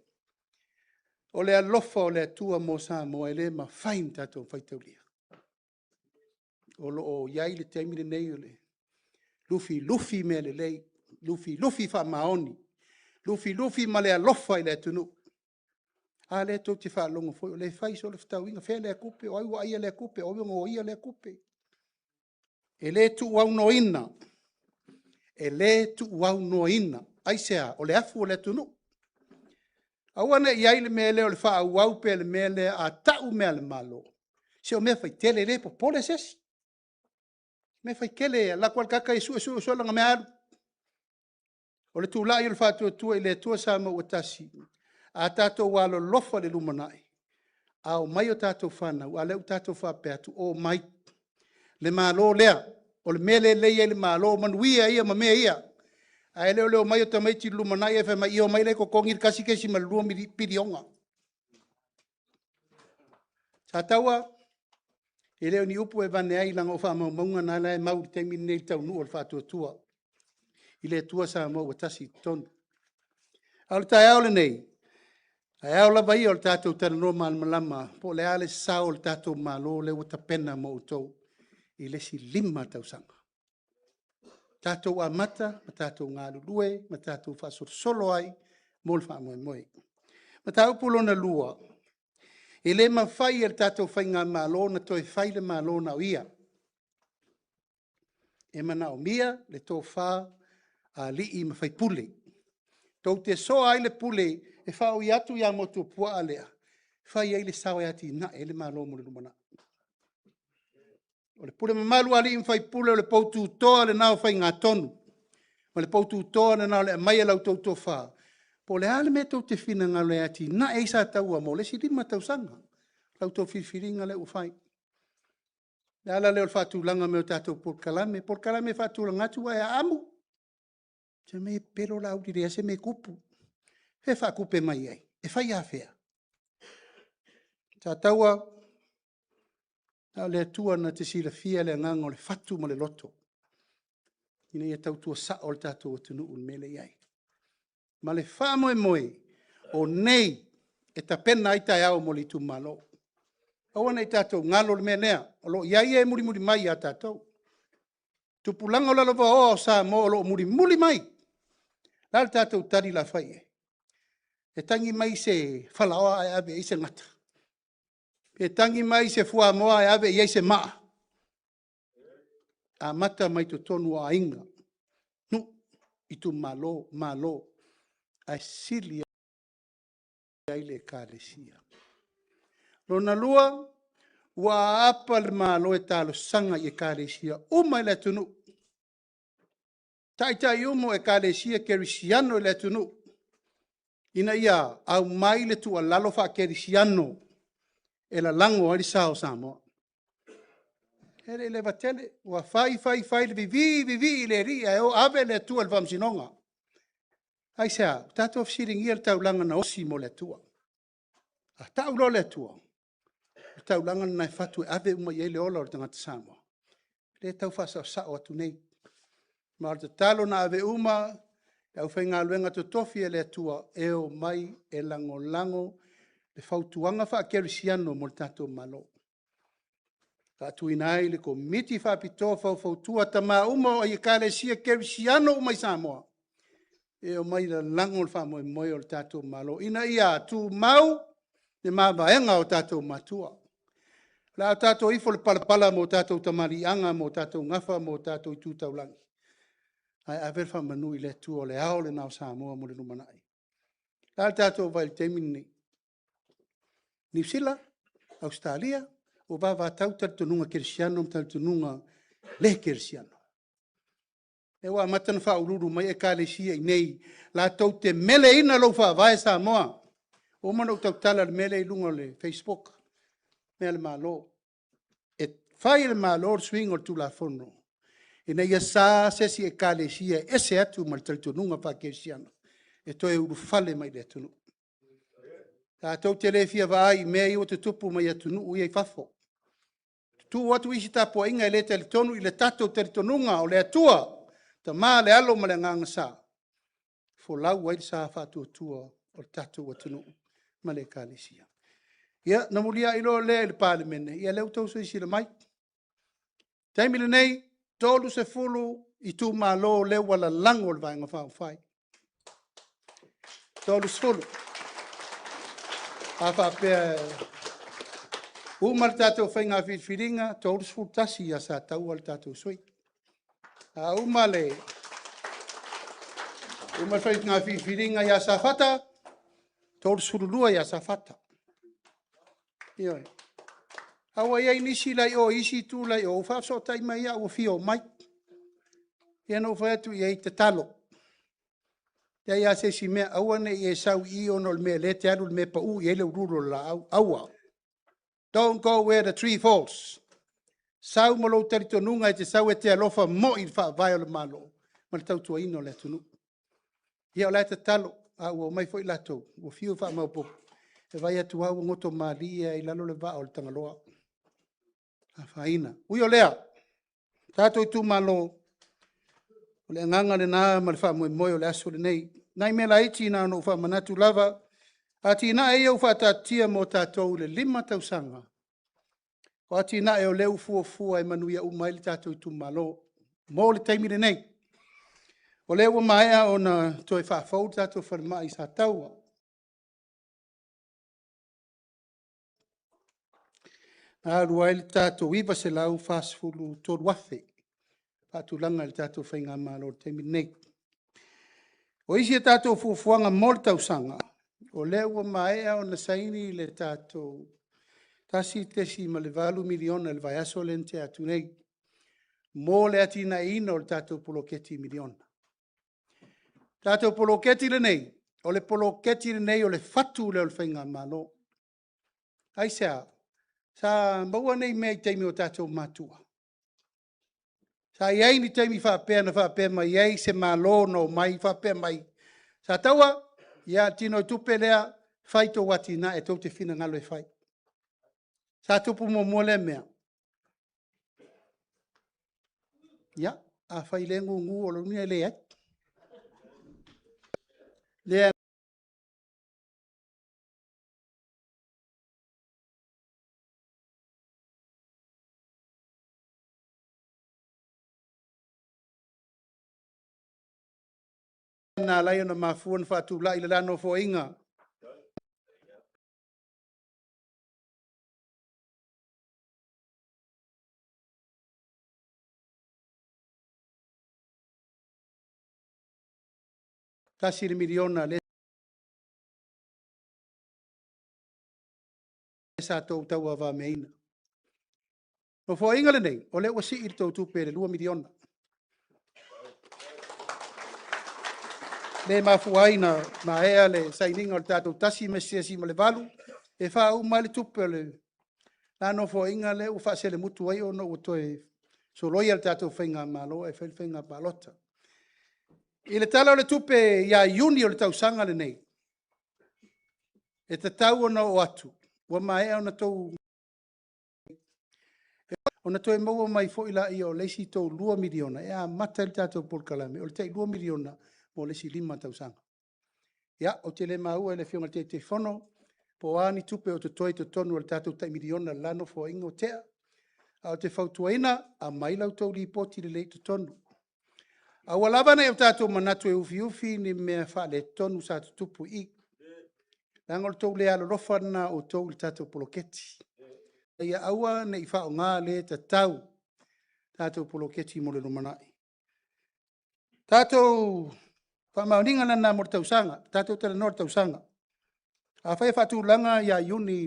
O le alofa o le atua mo sa mo e le ma fain tato faitaulia. O lo o iai le teimile nei o le. Lufi me le lei. Lufi fa maoni. Lufi ma le alofa i le atunu. A le to te fa longo foi. O le fai so le ftauinga. Fea le akupe. O ai ia le akupe. Oiongo o ia le akupe. E le tu wau no ina. E le tu wau no ina. Aisea. O le afu o le atunu. Awana iai le mele o le wha au pe le mele a tau mea le malo. Se o mea fai tele le po pole sesi. Me fai kele la kwal kaka isu langa mea aru. O le tūlai o le whātua tua I le tua sa ma uatasi. A tātou walo lofa le lumanai. A o mai o tātou whanau. A leu tātou whapeatu o mai. Le malo lea. O le mele leia le malo manuia ia ma mea ia. A leo mai o tamaiti lumanai e whai mai i o mai le kokongi kasi kesi ma lua pirionga. Sa taua. E leo ni upu e vane ai langa o wha maunga na la e mau te mi nei tau nu o le whātua tua. I le tua sa mau watasi tonu. Au le tai au le nei. Ai au la vai o le tātou tana no malama. Po le ale sa o le tātou malo le wata pena mo utou. I le si lima tau sanga. Tātou a mata, ma tātou ngā lulue, ma tātou whasor solo ai, mo le wha moe. Ma tātou pulo na lua. E le ma whai e le tātou whai ngā malo na toi whai le malo na o ia. E mana o mia le tō wha a li I ma whai pule. Tau te soa ai le pule e whao I atu ia motu pua a lea. Whai ai le sawa ati na e le malo mo le lumana. O le pule mamalu ali I whai pule o le poutu toa le nao whai ngā tonu. O le poutu toa le nao le mai e lau tau tō wha. Po le ale me tau te whina ngā le ati na e sa taua mo le si lima tau sanga. Lau tau whiwhiringa le u whai. Le ala leo le whātu langa me o tātou porkalame. Porkalame whātu langa atu ai a amu. Se me pero la audi rea se me kupu. He wha kupe mai ai. E whai a whea. Tā taua. Le tua na te sila fia le nganga o le whatu ma le loto. Ina ia tau tua sa o le tātou o tunu un mele iai. Ma le wha moe o nei e ta pena i tai au mo li tu malo. Awana i tātou ngalo le menea. O lo iai e muri mai a tātou. Tupulanga o lalova o sa mo o lo muri mai. La le tātou tari la whai e. E tangi mai se whalaoa ai ave i se ngata. E tangi mai se fua moa e ave i se maa. a mata mai to tonu a inga. Nu, i tu malo, a sili ai le kāresia. Lona lua, wa apa le malo e talo sanga i kāresia, uma le tunu. Tai umo e kāresia kerisiano le tunu. Ina ia, au mai le tua lalo fa kerisiano, e la lango ali sao Samoa. Ele le vatele, wa fai le vivi le ria, e o ave le tua le vamsinonga. Ai sea, tato of sitting here tau langa na osi mo le tua. A tau lo le tua. Tau langa na fatu ave uma ye le ola o tangata Samoa. Le tau fasa sao atu nei. Ma te talo na ave uma, e au whainga luenga to tofi e le tua, e o mai e lango, le fautuanga wha kerisiano mo le tato malo. Ka tuinai le ko miti wha pito fautua tama uma o i kare sia kerisiano umai Samoa. E o mai la lango le wha moe o le tato malo. Ina ia tu mau, ne mawaenga o tato matua. La tato ifo le palapala mo tato tamarianga mo tato ngafa mo tato i tutaulangi. Ai averfa manu i le tu o le ao le nao Samoa mo le numanai. La tato vai le temini. New Zealand, Australia, o va tau tartununga kerisiano, tartununga le kerisiano. E wa matana wha ururu mai e kālesia i nei, la tau te mele ina lo wha vai Samoa. O mana o tau tala le mele i lunga le Facebook. Mea le malo. E whai le malo swing o tu la fono. E nei a sa sesi e kālesia, ese atu mal tartununga wha kerisiano. E toi uru fale mai le tunu. Ta tau te le fia vai mea i o te tupu mai atunu ui ei fafo. Tu watu isi tapo inga i le te tonu i le tato te tonunga o le atua. Ta maa le alo ma le nganga sa. Fo lau wai sa fatu atua o le tato atunu ma le kālesia. Ia, na mulia ilo le le palemene. Ia leu tau so isi le mai. Taimile nei, tolu se fulu i tu maa lo le wala lango le vaenga whao whai. Tolu se fulu. Afa pea umar tatou whainga whiringa, tōru sfutasi a sa tau al tatou sui. Umale, umar whainga whiringa i a sa whata, tōru surulua i a sa whata. Ioi. Awa iai nisi lai o, isi tū lai o, whafso tai mai a o fio mai. Ia no whaetu i ei te talo. Ia ia se si mea awane i e sau i ono le mea le te alu le mea pa u i ele ururo la aua. Don't go where the tree falls. Sau malo teritonunga e te sau e te alofa mo i wha vai o le malo. Ma le tautua ino le tunu. Ia o le te talo, a ua mai fo i lato, ua fiu wha maupo. E vai atu au ngoto maria i lalo le va o le tangaloa. A whaina. Ui o lea, tato i tu malo, o le nganga le nā ma le wha moe o le aso le nei. Nai me la iti nā no wha manatu lava, a ti nā e au wha tatia mo tātou le 5 tausanga. O a ti nā e o leu fua e manuia umai le tātou i tu malo. Mō le taimire nei. O leu o maea o na toi wha fau tātou wharma i sa taua. A rua le tātou iwa se lau whasfulu tōru wafe. Pātulanga le tātou whainga malo le taimire nei. O isi e tātou fuafuanga mō le tausanga. O leu o maea o na saini le tātou tasi tesi ma le 4 miliona le vai aso le nte atu nei. Mō le atina ina o le tātou poloketi miliona. Tātou poloketi le nei, o le poloketi le nei o le fatu le o le whainga malo. Ai sea, sa maua nei mea i teimi o tātou matua. Sa iei ni teimi whapea na whapea mai, iei se malo no mai whapea mai. Sa taua, ia tino tupe lea, whai tō wati na e tau te whina ngalo e whai. Sa tupu mo mole mea. Ia, a whai le ngu o lo nia le ai. Lea na lai ona mafuan whatu la i le lano fo inga. tasi le miliona le sa tau tau ava meina. No fo inga le nei, o le wasi i tau tupe le 2 miliona. Le mafuaina ma ea le saininga o le tātou tasi me siasi ma le valu, e wha au ma le tupe le. Nā no fo inga le u whaase le mutu ai o no utoe so loia le tātou whainga malo e whainga palota. I le tala o le tupe ia iuni o le tau sanga le nei. E te tau o na o atu. Wa mai o na tau o na toe maua mai fo ila i o leisi tau 2 miliona. E a mata le tātou polkalame. O le tei 2 miliona mo leisi 5 tau sanga. Ia, o te le maua le fionga te whono. Po ani tupe o te toi te tonu o le tātou tei miliona lano fo ingo tea. A o te whautuaina a mailau tau li poti le lei te tonu. A walava nei o tātou manatu e ufi ufi ni mea wha le tonu sa te tupu i. Langol tau le alo rofana o tau le tātou poloketi. Ia aua nei wha o ngā le ta tau tātou poloketi mo le rumanai. Tātou wha mauninga nana mo le tausanga, tātou tala nor tausanga. A whai whatu langa ia iuni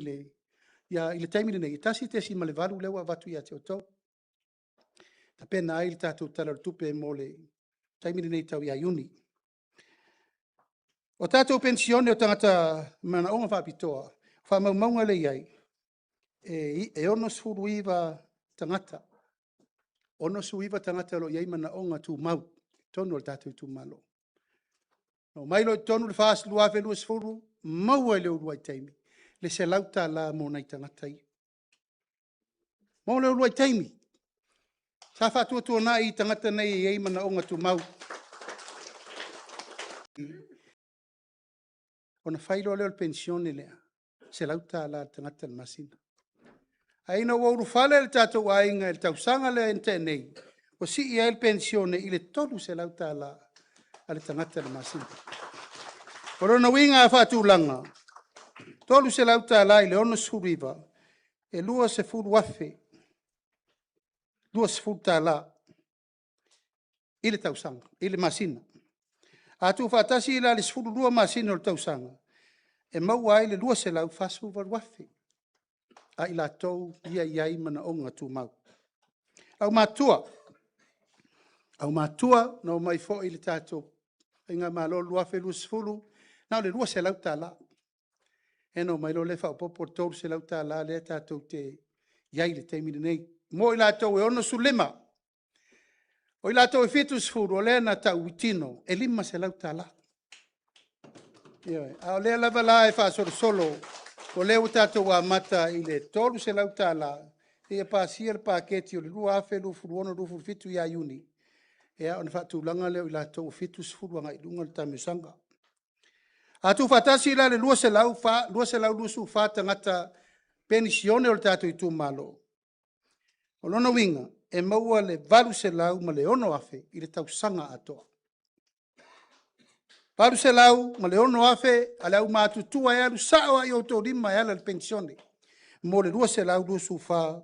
ia ile taimine nei, tasi tesi ma le valu lewa watu ia te o tau. Ta pena ai le tātou tala tupe mo le taimine nei tau ia iuni. O tātou pensione o tangata mana onga whapitoa, wha maunga le iai, e ono sfuru iwa tangata. Ono sfuru iwa tangata lo iai mana onga tu mau, tonu al tātou tu malo. No mailo tonu le whaas lua velu sfuru, maua leo lua i taimi. Le se lauta la mo nei tangata i. Mau leo lua i taimi. Sa whatua tua nā i tangata nei iai mana onga tu mau. Ona whailo leo le pensione lea. Se lauta la tangata le masina. Aina wauru whale le tātou ainga le tausanga le ente nei. O si ia le pensione i le tolu se lauta la le tangata le masina. O rona winga a whatu langa. Tolu se lauta la i le ono suriva. E lua se furu wafe. Lua se furu ta la. I le tausanga. I le masina. A tu whatasi la le sfuru lua masina o le tausanga. E maua ai le lua se lau fasu wafe. A ila tau ia iai mana onga tu mau. Au matua. Au matua no mai fo i le tātou. Inga malo lua fe lua sfuru. Nau le lua se lau ta la. E no mai lo le whao popo tau se lau ta la le tātou te iai le teimine nei. Mo i la tau e ono su lima. O i la tau e fitu sfuru o le na tau witino. E lima se lau ta la. A o le lava la e wha solo. O leo tātou wa mata i le tolu se lau ta la. E pa sia le paketi o le lua afe lu furu ono lu furu fitu ia iuni. E a o ne whatu langa leo i la tau fitu sfuru anga i lunga le tamusanga. A tu fatasi la le lua se lau lusu fa tangata pensione o le tātou i tu malo. O lona winga, e maua le valu se lau ma le ono afe i le tau sanga atoa. Valu se lau ma le ono afe a le au mātutua e alu sawa i o tō lima e ala le pensione. Mo le lua se lau lusu fa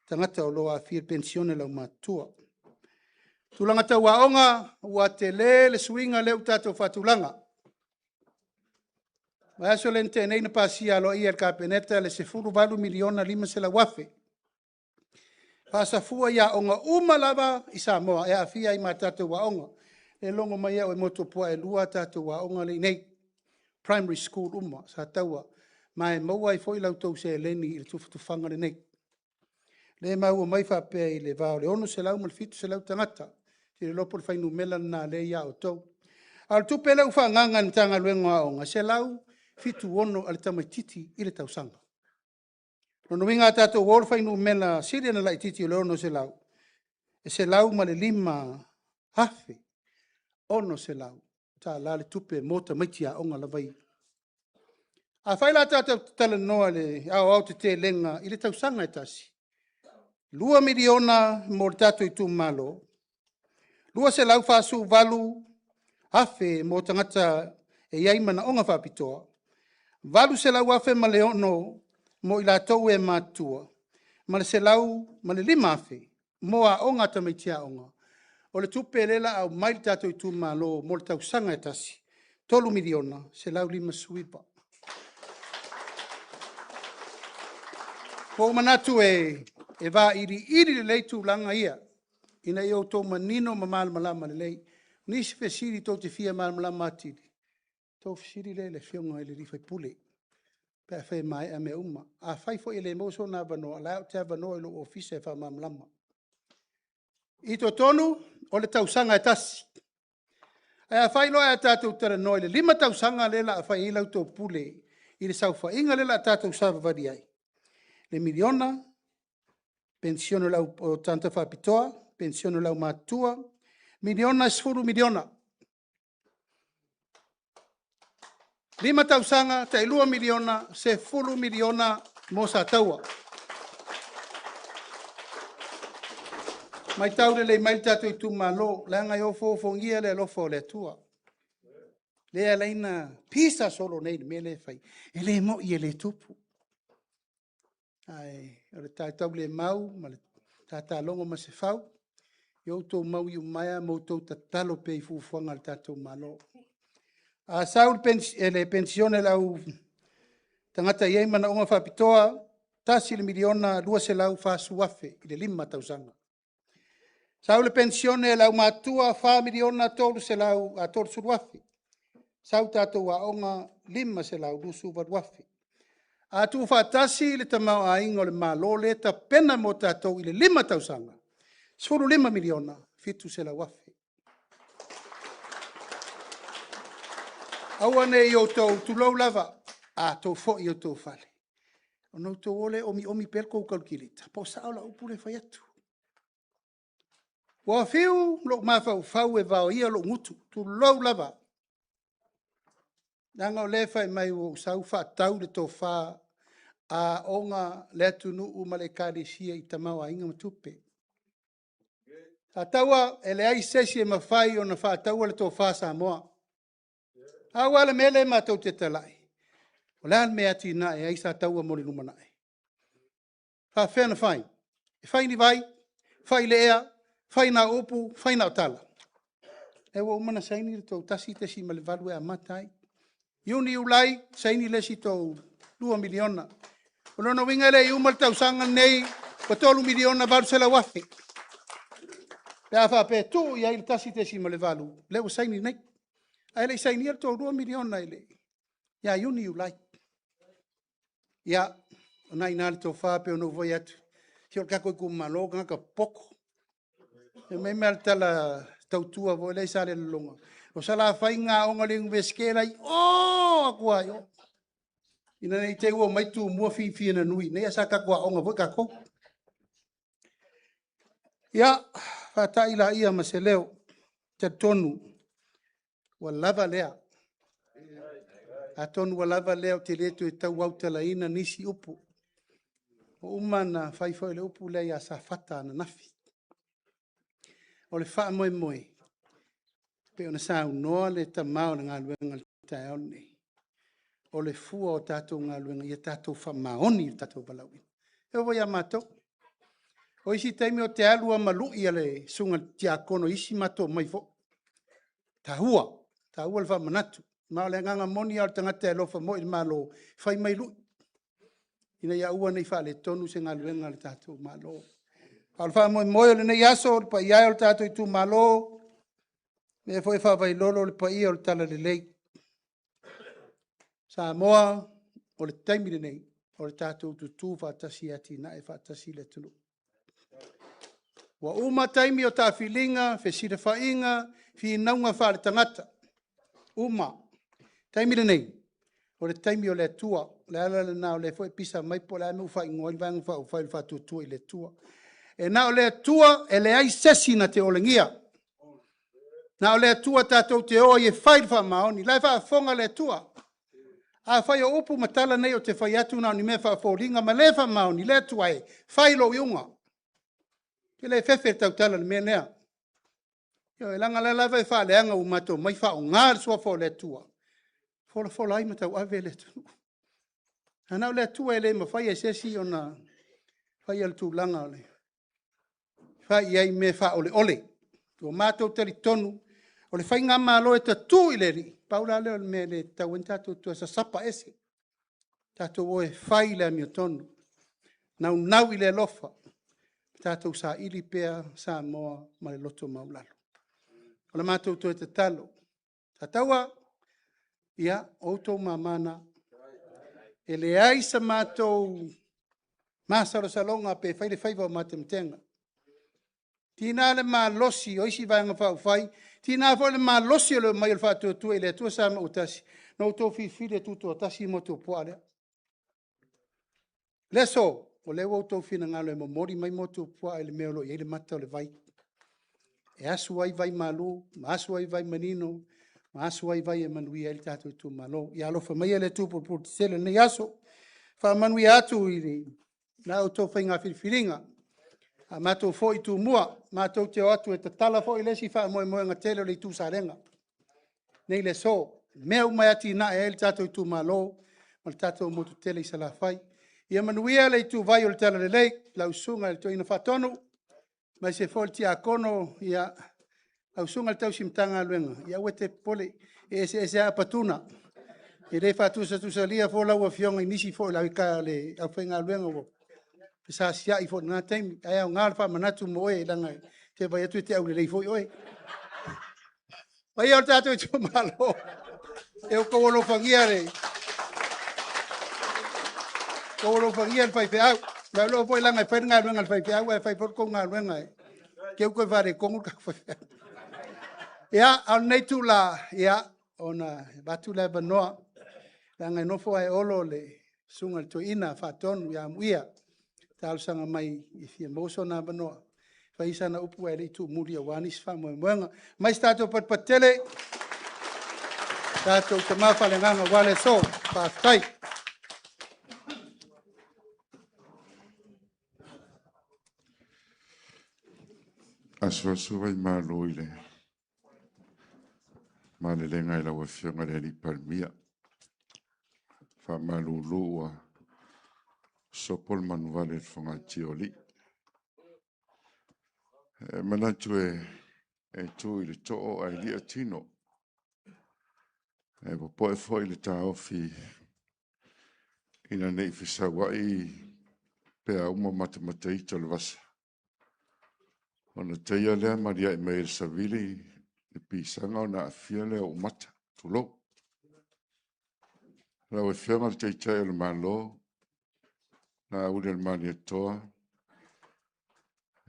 tangata o loa afi le pensione lau mātua. Tulangata wa onga ua te le suinga leu tātou fatulanga. Ma aso le nte nei na pasia lo ia ka peneta le se furu valu miliona lima se la wafe. Pasa fua ia onga lava i Samoa e afia i matatu wa onga. E longo mai au e moto pua e lua tatu wa onga le nei. Primary school sa taua. Ma e maua i foi lau tau se leni i le tufanga le nei. Le maua mai whapea i le vao le ono se lau malfitu se lau tangata. Ti le lopo le whainu mela na le ia o tau. Al tupe lau whanganga ni tanga luenga onga. Se lau fitu ono ale tamaititi i le tausanga. Nono winga tātou wolfai nu mena siria na lai titi o le ono se lau. E se lau ma le lima hafe. Ono se lau. Tā la le tupe mota maitia onga la vai. A whaila tātou tala noa le au te lenga i le tausanga e tasi. 2 miliona mo le tātou i tu malo. 2 se lau whasu valu hafe mo tangata e iai mana onga whapitoa. Valu se lau afe ma le ono mo i la tau e mātua. Ma le se lau ma le lima afe mo a onga tamaitia onga. O le tupe lela au mai tātou i tu malo mo le tausanga e tasi. 3 miliona se lau 5 suipa. Ko manatu e va iri le leitu langa ia. Ina i o tō manino ma malama le lei. Nisi fesiri tō te fia malama atiri. Tō fesiri le fionga ele rifai pule. Pea whai mai a me uma. A whai fo ele moso na vano, a lao te vano ilo ofisa e wha malama. I tō tonu, o le tausanga e tasi. E a whai loa e tātou tara noi le 5 tausanga lela a whai ilau tō pule. I le sauwha inga lela a tātou sawa vari ai. Le miliona, pensione lau o tanta whapitoa, pensione lau matua, miliona sfuru miliona. 5 tausanga, te 2 miliona, se fulu miliona mo sa taua. Mai taure le mai tatu i tu malo, langa i ofo fongia le lofo le tua. Le alaina pisa solo nei me le fai. Ele mo i ele tupu. Ai, o le tātau le mau, ma le tātālongo ma se fau. Iou tō mau i umaya, mou tō tatalo pe i fufuanga le tātou malo. A saul le pensione lau tangata iei mana onga whapitoa, tasi le miliona 2 se lau whasuafe, i le 5 tausanga. Saul le pensione lau matua 4 miliona 3 se lau a 3 suruafe. Sau tātou a onga 5 se lau 2 varuafe. A tu whatasi le tamau a ingo le malo le ta pena mo tātou i le 5 tausanga. Suru 5 miliona, fitu se la wafe. Awane i o tau tulau lava, a tau fo i o tau fale. O nau tau ole omi pelko kalkilita. Po saola upule fai atu. Wa fiu lo mafau fau e vao ia lo ngutu, tulau lava. Nanga o le fai mai o sau fa tau le tau fa a onga le atu nuu ma le kāresia i tamau a inga matupe. A taua e le ai sesi e mawhai o na wha taua le tō wha Samoa. A wala mele ma tau te talai. O le an me ati na e ai sa taua mori lumana e. Wha whena whai. E whai ni vai, whai le ea, whai na upu, whai na otala. E wa umana saini le tō tasi tesi ma le value a matai. Iuni ulai, saini le si tō 2 miliona. O lona winga le i umal tau sanga nei, o 3 miliona varu se la wafe. Pea wha pe tu i aile tasi tesi ma le valu. Leo saini nei. Aile saini al tō 2 miliona ele. Ia iuni ulai. Ia, o nai nāle tō whape o no voi atu. Si o kako i kumalo, ngaka poko. E mei mea tala tautua vo ele sale le longa. O sala whai ngā onga le ngveskela i, akua yo. Ina nei te ua mai tu mua fi na nui. Nei asa kakua onga voi kako. Ia, whata ila ia ma se leo, te tonu, wa lava lea. A tonu wa lava leo te leto e tau au tala ina nisi upu. O umana whaifo le upu lea ia sa whata na nafi. O le wha moe moe. Pe ona sa unoa le tamao na ngā luenga le tae oni. O le fua o tātou ngā luenga ia tātou wha maoni i tātou balawin. E o ia mātou. O isi taimi o te alua malu i ale sunga tia kono isi mato mai fo. Tahua le wha manatu. Ma le nganga moni al tangata e lofa mo i malo whai mai lu. Ina ia ua nei wha le tonu se ngā luenga le tātou malo. Al wha mo i le nei aso le pa iai o le tātou i tu malo. Me fo e wha vai lolo le pa ia o le tala le lei. Sa moa o le taimi le nei. O le tātou tutu whatasi ati na e whatasi le tunu. Wa uma taimi o tā whilinga, whesira whainga, whi naunga whare tangata. Uma, taimi le nei, o le taimi o le tua, le ala le nao le fo e pisa mai po le anu wha ingoa i vanga wha o whai wha tutua i le tua. E nao le tua e le ai sesi na te olengia. Nao le tua tātou te oa i e whai wha maoni, lai wha fonga le tua. A whai o upu matala nei o te whai atu nao ni me wha fōringa, ma le wha maoni, le tua e, whai lo iunga. Ke le fefe tau tala le mea lea. Yo, e langa le lawa e wha le anga umato, mai wha o ngār sua fo le tua. Fola ai matau ave le tunu. Hanau le tua e le ma whai e sesi o na whai al tu langa ole. Whai ai me wha ole ole. O mātou tari tonu, o le whai ngā malo e ta tū i le ri. paula le me le tauan tātou tua sa sapa ese. Tātou oe whai le mi o tonu. Nau i le lofa. Tātou sa ili pea sa moa ma le loto maulalo. O le mātou toi te talo. Tātaua, ia, outou mamana, e le ai sa mātou masaro salonga pe whaile whaiva o matemtenga. Tina le mā losi, o isi vanga whau whai, tina fo le mā losi o le mai o le whātua tua i le tua sa ma utasi, na outou whiwhire tutu o tasi mo tu poale. Leso, o le outou whina ngalo e mo mori mai mo tu poale le meolo i le mata o le vai. E asu ai vai malu, ma asu ai vai manino, ma asu ai vai e manui e le tātou tu malo. I alofa mai e le tupu puti sele nei aso, wha manui atu i le, na outou whainga whiriwhiringa. A mātou fo i tu mua, mātou te o atu e te tala fo i lesi wha moe moe ngā tele o le tu sarenga. Nei le so, mea umai ati na e le tātou i tu malo, ma le tātou motu tele i sala whai. Ia manuia le i tu vai o le tala le lei, lau sunga le toina whatonu, mai se fo le tia kono ia au sunga le tau simtanga luenga. Ia ue te pole e se a patuna. E re whatusa tusa lia fo lau a fionga i nisi fo i lau i ka le au whainga luenga wo. Sa sia i fo na time ai au ngal fa manatu mo e langa te vai atu te au le fo oi vai au tatu tu malo e o ko lo fangia re ko lo fangia fai fe au la lo foi langa fa ngal ngal fai fe au fai por ko ngal ngai ke ko vare ko ka fa ya al nei tu la ya ona batu la banoa langa no fo ai olo le sunga to ina fa ton ya muia tal sanga mai i fia moso na banoa. Faisa na upu e tu muri a wanis fa mo moenga. Mai stato pat patele. Stato te mafa le nganga wale so. Pa tai. Aso vai malo ile. Male le ngai la wafionga le li palmia. Fa malo lua. Sopol manuale fonga tioli. Manatu e tu ile to ai li atino. E po foi le ta ofi ina nei fisa wai pe a uma matematai to le vasa. Ona teia lea maria e meir savili le pisanga ona afia lea o mata tulo. La o fianga le teitai le malo na ule le mani atoa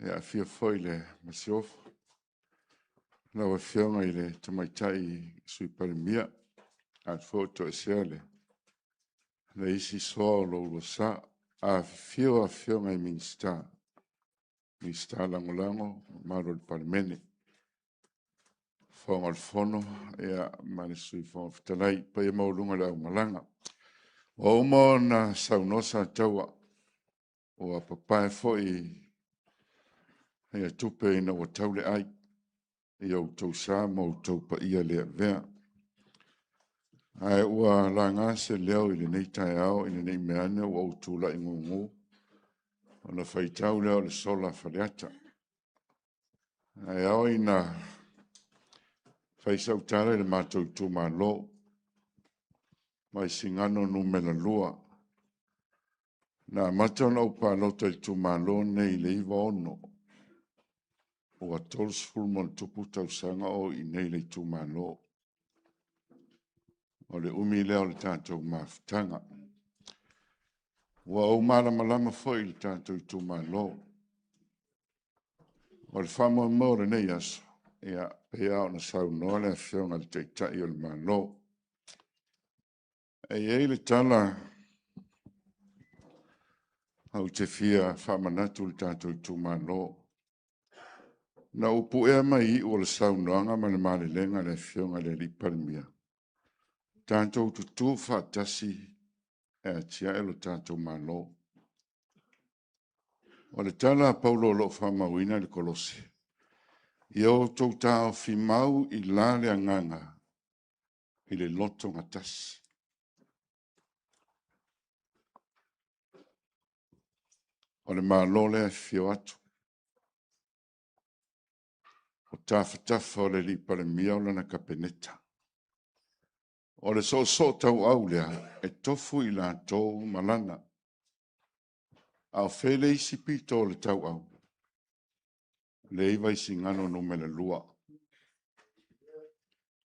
e afia foi le masiofu. La o fianga i le tamaitai sui parimia a foto e seale. Le isi soa lo lo sa a fianga i minsta. Minsta lango maro le parimene. Fonga al fono e a mani sui fonga fitalai pa e maulunga le au malanga. O mo na saunosa taua o a papae foi e a tupe ina o taule ai e au tau sa mo tau pa ia lea vea. Ai ua la ngase leo ili nei tai au ili nei meane o au tula ingungu o na faitau leo le sola fariata. Ai au ina faisau tala le mātou tu malo mai singano numela lua. Na matau na upa lota i tu malo nei le iwa ono. O a tols fulmon tupu tau sanga o i nei le tu malo. O le umi leo le tātou mafutanga. Ua au malama foi le tātou i tu malo. O le whamo mōre nei aso. Ia pea o na sau noa le a whionga le teitai o le malo. E le tala au te fia whamanatu le tātou i tu malo. Na upu ea mai i o le saunoanga ma le male lenga le whionga le li parimia. Tātou tutu whatasi e atia e lo tātou malo. O le tala paulo lo whamawina le kolosi. I o tau tāo fi mau i lale anganga i le loto ngatasi. O le malo le fio atu. O tawhatafa o le li parimia o lana kapeneta. O le so tau au lea, e tofu I la tō malana. Au whele isi pito le tau au. Le iwa isi ngano no me le lua.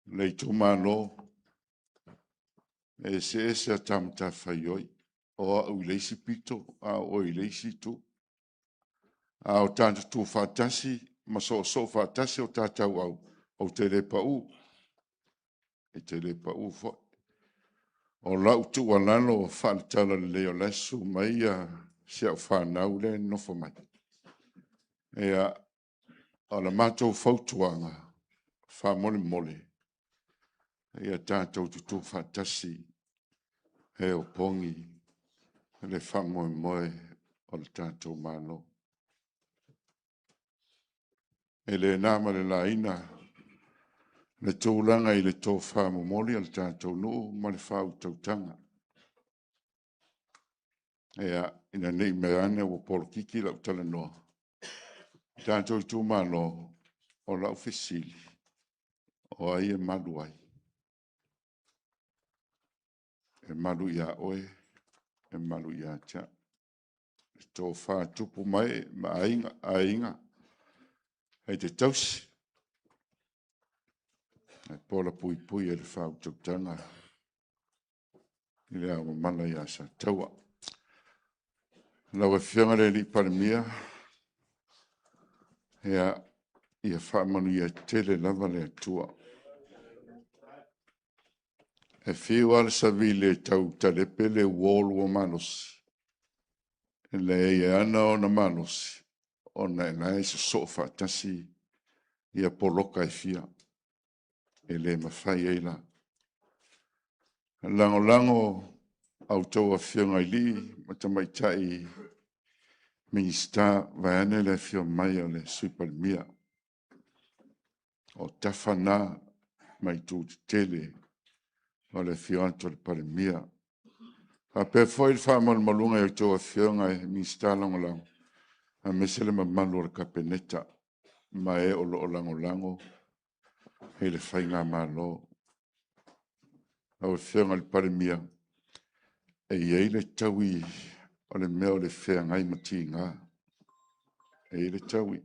Le tu malo. E se a tamta whaioi. O au le isi pito, a o I le isi tu. A o tanto tu whatasi, ma so whatasi o tātau au. O te le pau. E te le pau fo. O lau tu walano o whanatala leo lesu mai a sia o whanau le nofo mai. E a la mātou whautuanga whamole mole. E a tātou tutu whatasi he o pongi le whamoe moe o le tātou mālo. E le nāma le laina le tōlanga I le tō whamo mole o le tātou nuu ma le whau tautanga. E a ina nei me ane o polo kiki lau tala noa. Tātou tu mālo o lau whisili o ai e malu ai. E malu ia oe, e malu ia tia. E tō whātupu mai, ma ainga. E te tausi. E pola pui e le whau tautanga. I le au mana ia sa taua. Lau e whianga le li paramia. Ia whamanu ia tele lava le atua. E whiu ala savi le tau talepe le wolu o manosi. E le e ana o na manosi. O na e se sofa tasi ia poloka e fia. E le mawhai eila. Lango au tau a whianga I li, matamaitai minista vane le fio mai o le suipalmia. O tafana mai tu tele o le fio anto le palmia. A pe foi il famal malunga o tau a whianga e minista lango. A mesele mamalu o kapeneta. Ma e o lo lango. He le whainga malo. Au whianga le palmia. E iei le taui o le mea o le whea ngai mati ngā. E le taui.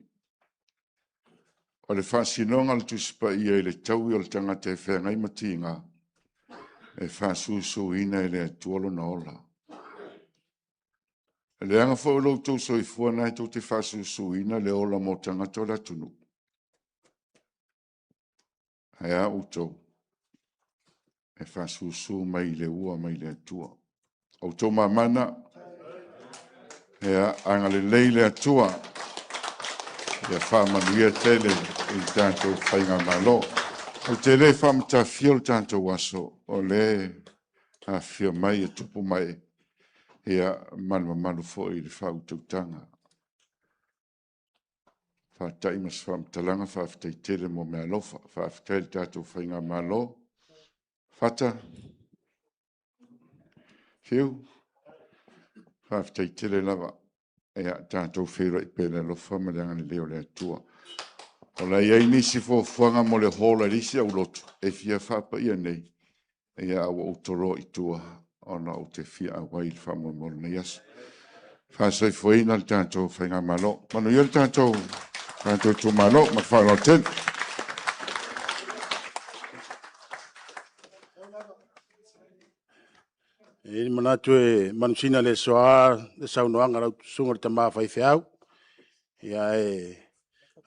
O le whasinonga le tuspa i le taui o le tangata e whea ngai mati ngā. E whasusu ina e le atuolo na ola. E le anga fo lo tau so I fuana e tau te whasusu ina le ola mo tangata o la tunu. Hea utou. E whasusu mai le ua mai le atua. O tō mamana, ea anga le leile atua, ea whamanuia tele I tātou whainga malo. O te le whamata fio tātou waso, o le a fio mai e tupu mai, ea manu fo I le whautautanga. Whatai mas whamatalanga, whaftai tele mo mea lofa, whaftai tātou whainga malo. Whata, Fiu, whaftai tele lava, ea tātou whira I pēle lofa mareanga ni leo le atua. O la iei nisi fo fuanga mo le hola risi au lotu, e fia whapa ia nei, ea au outoro I tua, ona o te fia a wail whamo mo le yasu. Whasai fuina le tātou whainga malo, manu ia le tātou tu malo, ma whaino ten. E manatu e manusina le soa le saunoanga rau sunga le tama whai whiau. Ia e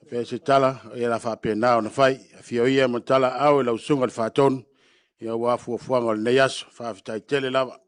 whea se tala, ia la whapena o na whai. Whio ia mo tala au e lau sunga le whaton. Ia wafu o fuanga le neiaso, whawhitai tele lava.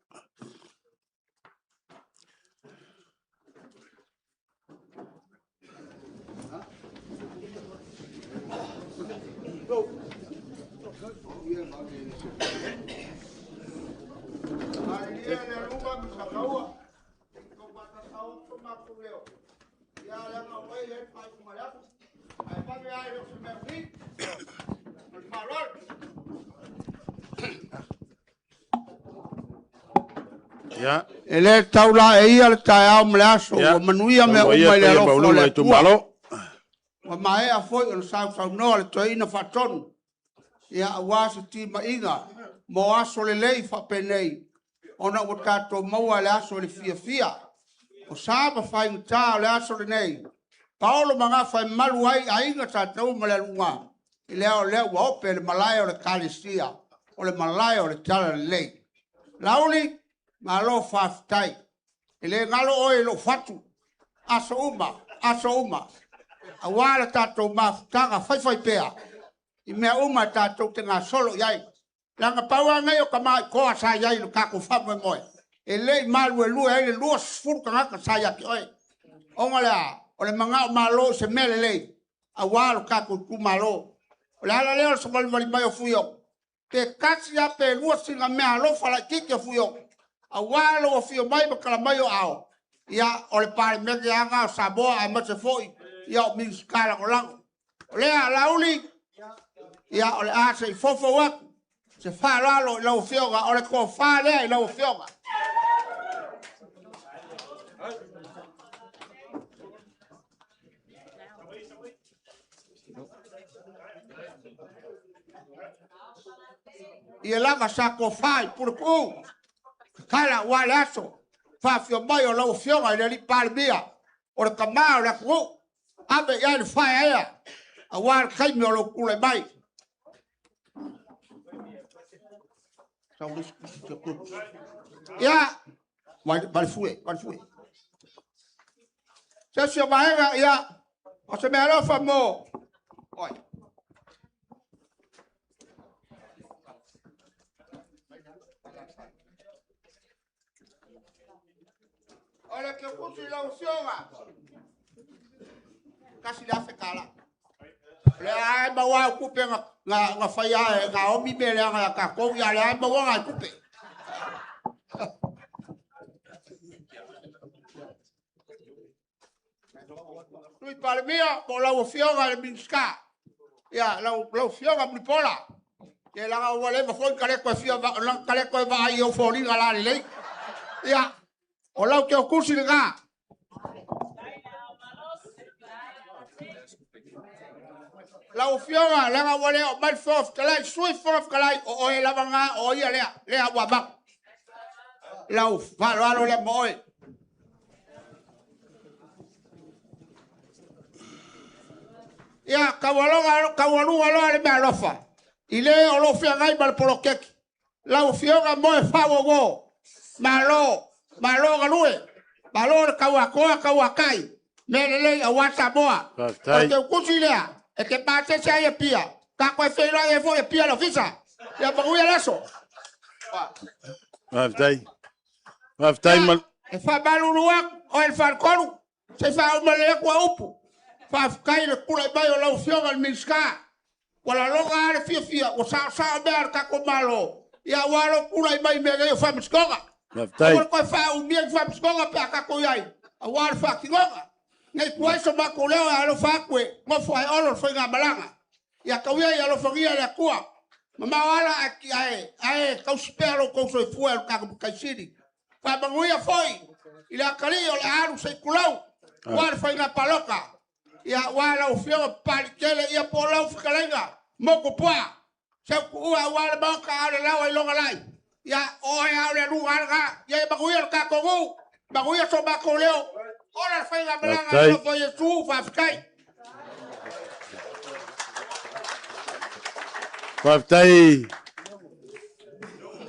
Ele taula e ia le tae au mle aso, o manuia me o mai le alofo le tua. Wa mae a foi o sau noa le toi ina whatonu. Ia awasi ti ma inga. mo aso le lei whapenei. Ona o tato maua le aso le fia. O sāma whai ngā le aso le nei. Paolo mga whai malu ai a inga tātou ma le lunga. I leo wa ope le malaya o le kalisia. O le malaya o le tala le lei. Lauli, ma lo whaftai. I le ngalo oe lo whatu. Aso uma. A wala tātou mawhutanga whai pēa. I mea uma tātou te ngā solo iai. Langa paua ngai o ka mai koa sa iai no kako whamu e moe. E lei malu e lua e le lua sfuru ka ngaka sa iaki oe. Onga lea, o le mga o malo se mele lei. A walo kako ku malo. O le ala leo sa mali mai o fuyo. Te kasi ape lua singa mea lo fala kiki o fuyo. A walo o fuyo mai makala mai o ao. Ia o le pare meke anga o saboa a mase foi. Ia o minskala o lango. O lea lauli. Ia o le asa i fofo waku. Se fa lalo lau fioga, o le ko fa lea i lau fioga. Ia lava sa ko fa i purku. Kala wale aso. Fa fio mai o lau fioga i le li palmia. O le kamao le ku. Abe ia le fa ea. A wale kaimi o lau kule mai. Ya, vai fue. Se vai ya, o se me alo famo. Oi. Olha que eu consigo lá o senhor. Casi la fe kala. Le ai ba wa ku pe nga fa ya nga o mi be le nga ka ko ya le ai ba wa nga ku pe. Lui par mia po la fioga le minska. Ya la fioga mi pola. Ke la ga wale ba fo kale ko fioga la kale ko ba io fo li la le. Ya o la ke ku si ga. La ufioga la wale o mal fof kala sui fof kala o la banga o ia le wa ba la uf va lo le moy ya kawalo le me alofa ile o lo fia ngai bal polo kek la ufioga moy fa go malo galue malo kawakai me a wata boa o te kusilea e che parte sei e pia. Cacco e filo e voi e pia la fissa. Ya pa lui adesso. Maftai mal. E fa balu luak o el falconu. Se fa un male qua upu. Fa kai le kula mai o la ufioga al minska. Wala longa ale fia o sa ber cacco malo. Ya walo kula mai me ge fa miskoga. Maftai. Ko fa un mie fa miskoga pe cacco yai. A wal fa kinga. Nei kuaiso makuleo alo fakwe mo foi olo foi ngabalanga ya kawia ya lo fogia la kua mama wala aki ai kauspero ko so fuel ka kaisiri fa banguia foi ila kali o aru se kulau wal foi na paloka ya wala o fio palikele ya polau fikalenga moko poa se ku wala banka ale lawa longa lai ya o ya le lugar ya banguia ka kogu banguia so makuleo. Ora fai la belanga lo foi su fa sky. Maftai.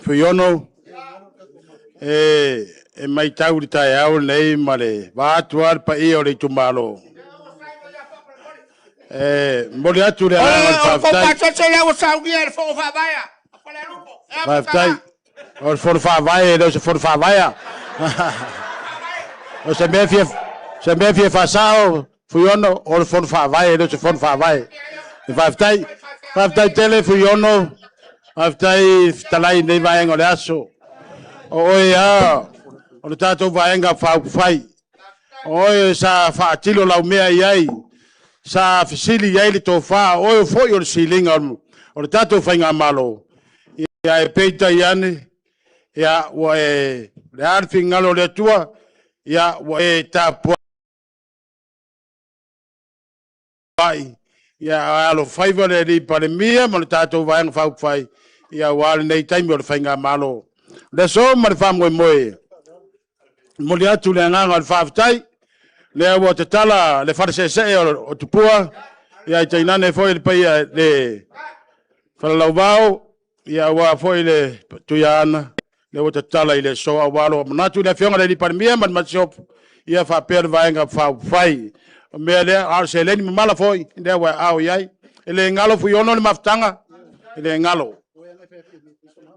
Fuyono. E mai tau ta au nei male. Va tuar pa io le tumalo. Mole atu le ala fa fa se le o saugier fo fa vaya. Maftai. O for fa vaya, do se for fa vaya. O se me fie fasao fuyono o fon fa vai do se fon fa vai vai tele fuyono vai talai nei vai ngole aso o ia o tato vai nga fa fai o sa fa tilo la mea iai sa fisili iai le to fa o foi o silinga o tato fa nga malo ia e peita iane ia o e le arfi ngalo le tua ya we tapu ai ya alo faiva le ri para mia mo tato vai fai ia wale nei taimi o le whainga malo. Le so ma le whamoe moe. Moli atu le nganga o le whaafitai. Le awa te tala le wharesese o tupua. Ia i tainane foi le paia le whalalau vau. Ia wa foi le tuiana. Le awa te tala i le so a walo. Manatu le whionga le li parimia man matsopu. Ia whapea le vaenga whai. Mea le a se leni mamala foi. Le awa au iai. Ele ngalo fu yono le maftanga. Ele ngalo.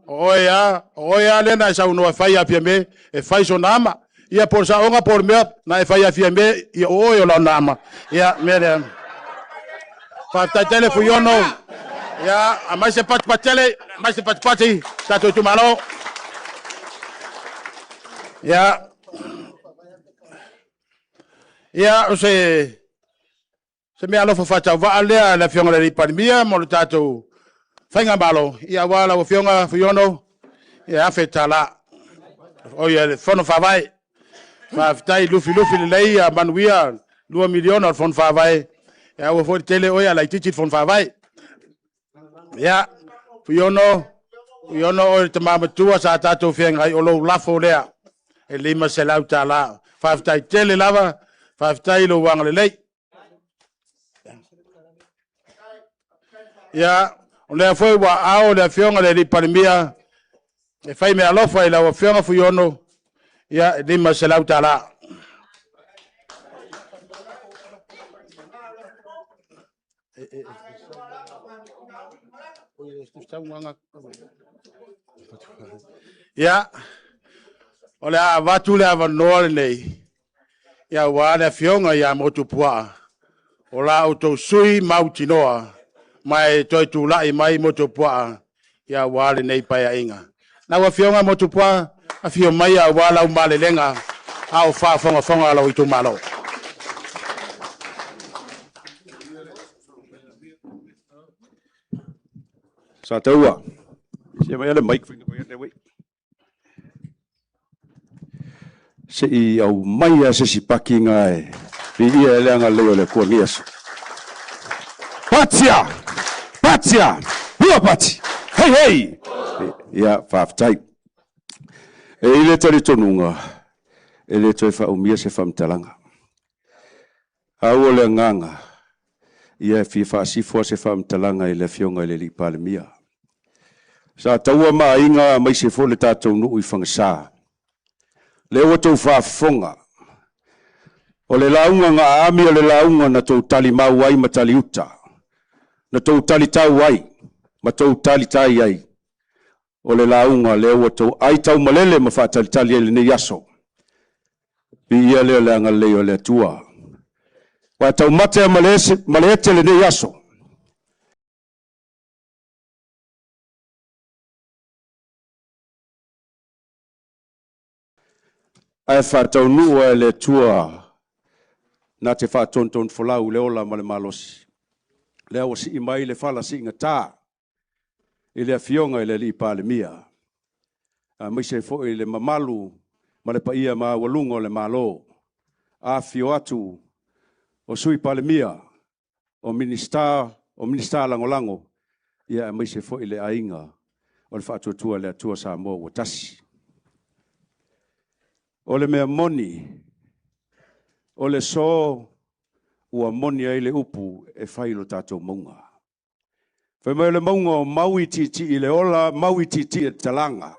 Oia le na sa uno fai a piame e fai so nama. Ia por sa onga por me na e fai a piame ia oio la nama. Ia mere. Fa ta tele fu yono. Ia a mai se pat patele, mai se pat pati sa tu malo. Ia o se me alo fa fa va ale la fiona le pandemia mo tato. Whainga malo, ia wala o whionga whiono, ia awhetala. O ia le whono whawai. Whawhitai lufi le lei a manuia, 2 miliona o whono whawai. Ia o whori tele oia lai titit whono whawai. Ia, whiono o te mamatua sa tātou whengai o lou lafo lea. E lima se lau tā la. Whawhitai tele lava, whawhitai lo wanga le lei. Ia, o lea foi wa ao lea whionga le li parimia. E whai mea lofa i la wa whionga whiono. Ia, e lima se lau tā la. Ia, o lea watu lea wanoa nei. Ia, wa lea whionga ia motu pua. O la auto sui mautinoa. Mai toi tu lai mai moto pua ia wale nei pai inga na wa fionga moto pua a fio mai a wala umale lenga au fa fonga lo itu malo sa taua se mai le mic finger mai we se I au mai a se si pakinga e ia lenga leo le ko nias Patia, hua pati, hei, ia whaftai. E ile tari tonunga, e le toi whaumia se whamtalanga. Au le nganga, ia fi whaasifua se whamtalanga I le fionga I le li palemia. Sa taua maa inga mai se fo le tātou nuu I whangasā. Le watou whaafonga. O le launga ngā ami o le launga na tau tali mau ai matali uta. Na tau tali tau ai, ma tau tali tai ai. O le launga leo wa tau ai tau malele ma wha tali tali ele ne yaso. Pi ia leo le anga leo le tua. Wa tau mate malete le ne yaso. Ai wha tau nua le tua na te wha tonton folau leo la male malosi. Lea o si I mai le whala si inga tā. I le fionga I le li palemia. Mai se fo I le mamalu, ma le paia ma walungo le malo. A fio atu, o sui palemia, o minister langolango. Ia mai se fo I le ainga, o le whaatua le atua sa mo watasi. O le mea moni, o le so, ua moni ai le upu e whailo tātou maunga. Whai mai le maunga o maui titi I le ola, maui titi e talanga.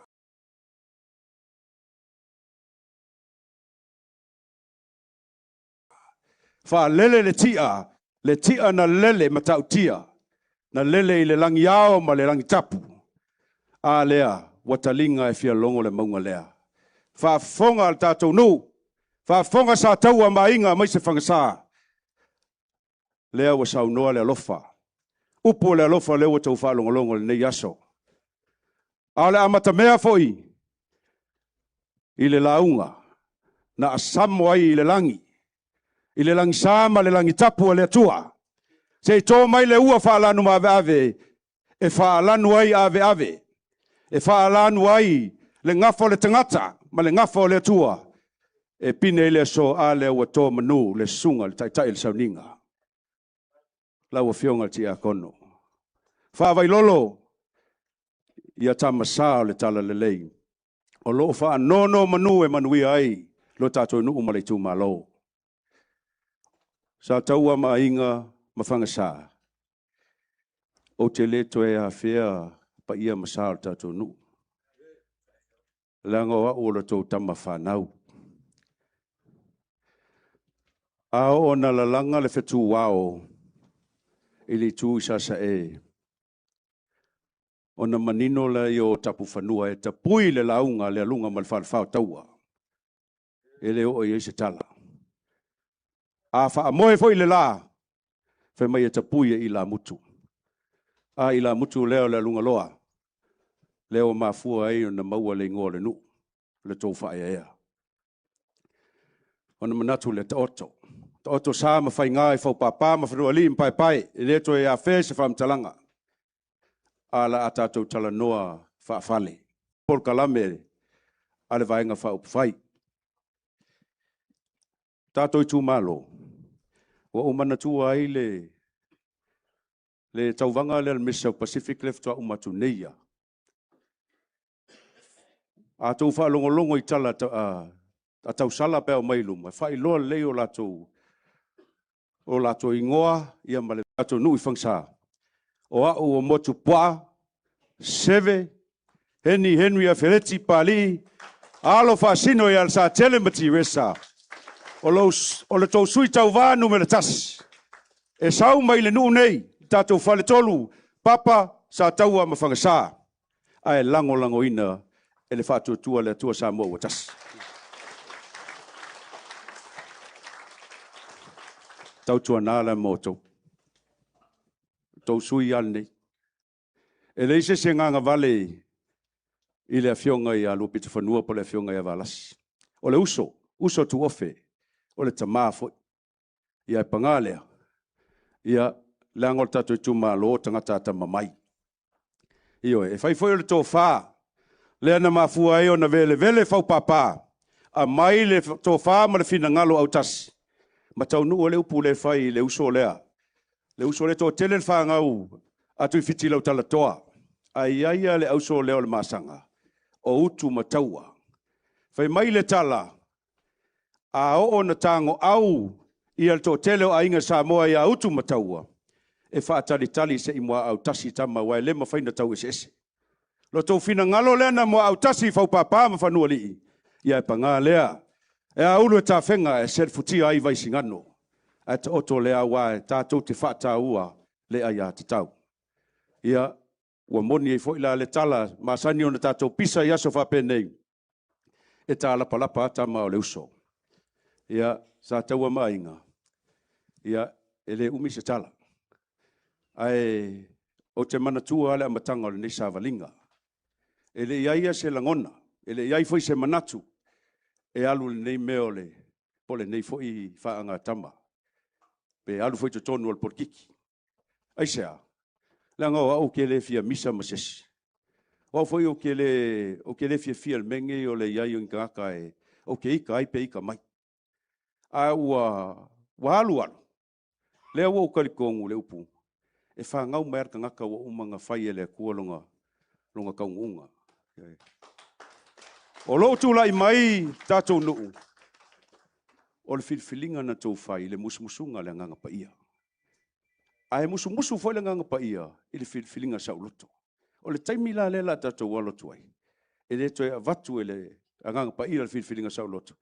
Wha lele le tia na lele matau tia, na lele I le langi ao ma le langi tapu. A lea, watalinga e fia longo le maunga lea. Wha fonga al tātou nu, wha fonga sa taua mainga mai se whangasā. Lea wa sau noa le alofa. Upo le alofa leo tau whaalongolongo le nei aso. Ale amata mea foi. I le launga. Na asamo ai I le langi. I le langi sama le langi tapu le atua. Se tō mai le ua whaalanu ma ave. E whaalanu ai ave. E whaalanu ai le ngafo le tangata. Ma le ngafo le atua. E pine le so a le ua tō manu le sunga le taitai le sauninga. La wa fionga ti a kono. Whawai lolo. ia tamasa o le tala lelei. O loo wha nono manu e manui ai lo tātou nuu ma le tūmalo. Sa taua ma inga mawhanga sa. O te le toe a whea pa ia masa o tātou nuu. Langa o o le tō tama whanau. A o na lalanga le whetu wao ili tū isa sa e. O na manino la i o tapu whanua e tapui le launga le alunga ma le whaalwhao taua. E le o i se tala. A wha moe fo i le la. Whai mai e tapui e i la mutu. A i la mutu leo le alunga loa. Leo mafua ai o na maua le ingoa le nu. Le tō wha ea. O na manatu le taoto. Taoto sa ma whai ngā i whau pāpā ma whanua li mpai pai. E le to e a whē se whamtalanga. Ala a tātou tala noa whaafale. Paul Kalame, ale vaenga whaupwhai. Tātou i tū malo. Wa umana tua ai le tauwanga le Missau Pacific Left wa umatu neia. A tau whaalongolongo i tala a tau sala pe o mailuma. Whai loa leo o lato ingoa ia male lato nui whangsa. O au o motu pua, seve, Henry a Fereti Pali, alo whaasino i al sa telemati resa. O le tau sui tau vānu me le tas. E sau mai le nuu nei, tātou whale tolu, papa sa taua ma whangasa. Ai lango ina, e le whātua tua le tua sa mua ua tas. Tau tua nāla moto. Tau sui al nei. E le ise se nganga vale i le afionga i a lupita whanua po le afionga i a valasi. O le uso tu ofe, o le tamā foi. Ia e pangalea. Ia le angol tatu i tuma lo tangata tama mai. Io e fai foi o le tō whā. Le ana mafua e o na vele fau pāpā. A mai le tō whā ma le fina ngalo au tasi. Ma tau nu o le upu le fai le uso lea. Le uso le tō tele le whāngau atu i fiti lau tala toa. Ai aia le auso leo le masanga. O utu mataua. Fai mai le tala. A o na tango au i al tō tele o ainga Samoa i a utu mataua. E whaatali se i mua au tasi tama wai le ma whaina tau ese. Lo tō fina ngalo lea na mua au tasi fau pāpā ma whanua lii. Ia e pangā lea. E a ulu e tā whenga e ser futia ai Vaisigano. E ta oto lea wae tātou te whata ua le ai a te tau. Ia ua moni e foila le tala masani ona tātou pisa i aso whapenei. E tā lapa atama o le uso. Ia sa taua mainga. Ia e le umi se tala. Ai o te manatua ale amatanga o le nisa valinga. E le iaia se langona. E le iai foi se manatu. E alu le nei meo le pole nei foi whaanga tama. Pe alu foi te tonu al porkiki. Ai sea. Langa o au ke le fia misa masesi. O foi o ke le fia le menge o le iai o ngaka e o ke ika ai pe ika mai. A ua alu. Le ua ukarikongu le upu. E whangau mai arka ngaka wa umanga whai e le kua longa kaungunga. O lo tu lai mai tātou nuu. O le filfilinga na tau whai le musumusunga le nganga pa ia. Ai musumusu foi le nganga pa ia i le filfilinga sa uloto. O le taimi la lela tātou walotu ai. E le toi avatu e le nganga pa ia le filfilinga sa uloto.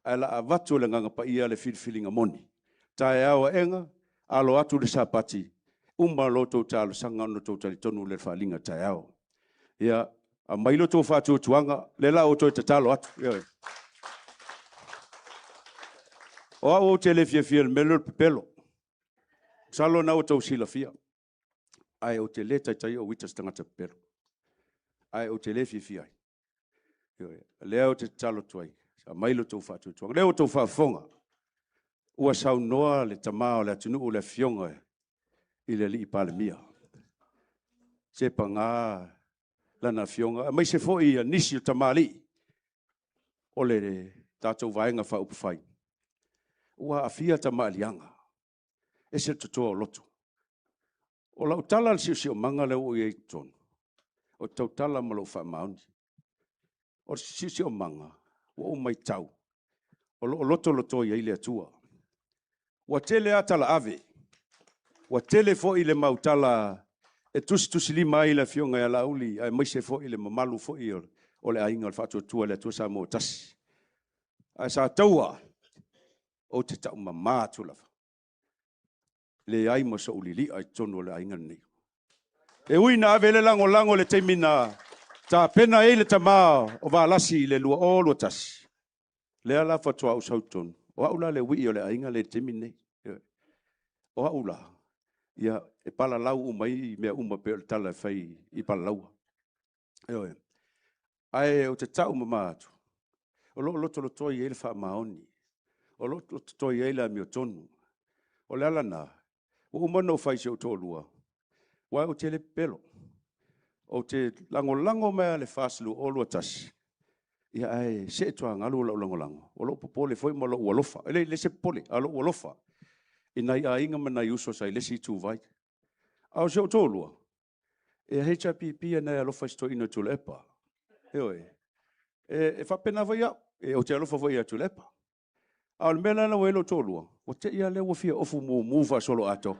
Ai la avatu le nganga pa ia le filfilinga moni. Tae awa enga, alo atu le sapati. Umba loto talo sanga no tau tali tonu le whalinga tae awa. Ia a mailo tō whātua tuanga, le la o toi te talo atu. O au te le fia le melo pepelo. Salo na o tau sila fia. Ai o te le taitai o witas tangata pepelo. Ai o te le fia. Le o te talo tuai. A mailo tō whātua tuanga. Le o tō whaafonga. Ua sau noa le tamao le atunu o le fionga i le li pale mia. Se panga lana fionga. Mai se foi a nisi o tamali. O le tātou vaenga wha upawhai. Ua a fia tamalianga. E se tutoa o loto. O lau tala si o manga le o i tonu. o tautala ma lo whaamauni. O sisi o manga, o mai tau, o loto ia ile atua. Wa tele atala ave, wa tele fo ile mautala, e tusi lima ile fionga ya lauli, ai maise fo ile mamalu fo ile, o le ainga le whātua tua le atua sa mo tasi. Ai sa taua, o te tau mamātu lawa. Le ai ma so ulili ai tonu le ainga nei. E ui na ave le lango le teimina, ta pena e le tamā o wālasi le lua o lua tasi. Le ala whatua au sautonu. O aula le ui o le ainga le teimine. O aula. Ia e pala lau umai mea pe o le tala e whai i pala laua. Ai o te tau mamātu. O loto toi e le wha maoni. O loto toi e le mi o tonu. O le ala nā. O umano whai se o tōlua. Wai o te le pelo. O te lango mea le whāslu o lua tasi. Ia ai se tua ngalu o lango. O lo popole foi mo lo ualofa. Le se pole, a lo ualofa. Ina ia inga mana iuso sai le si tu vai. Au se o tōlua. E HPP na alofa sto ina tu lepa. E whapena vai au. E o te alofa vai a tu lepa. Au mena na welo tōlua. O te ia le wafia ofu muva solo ato.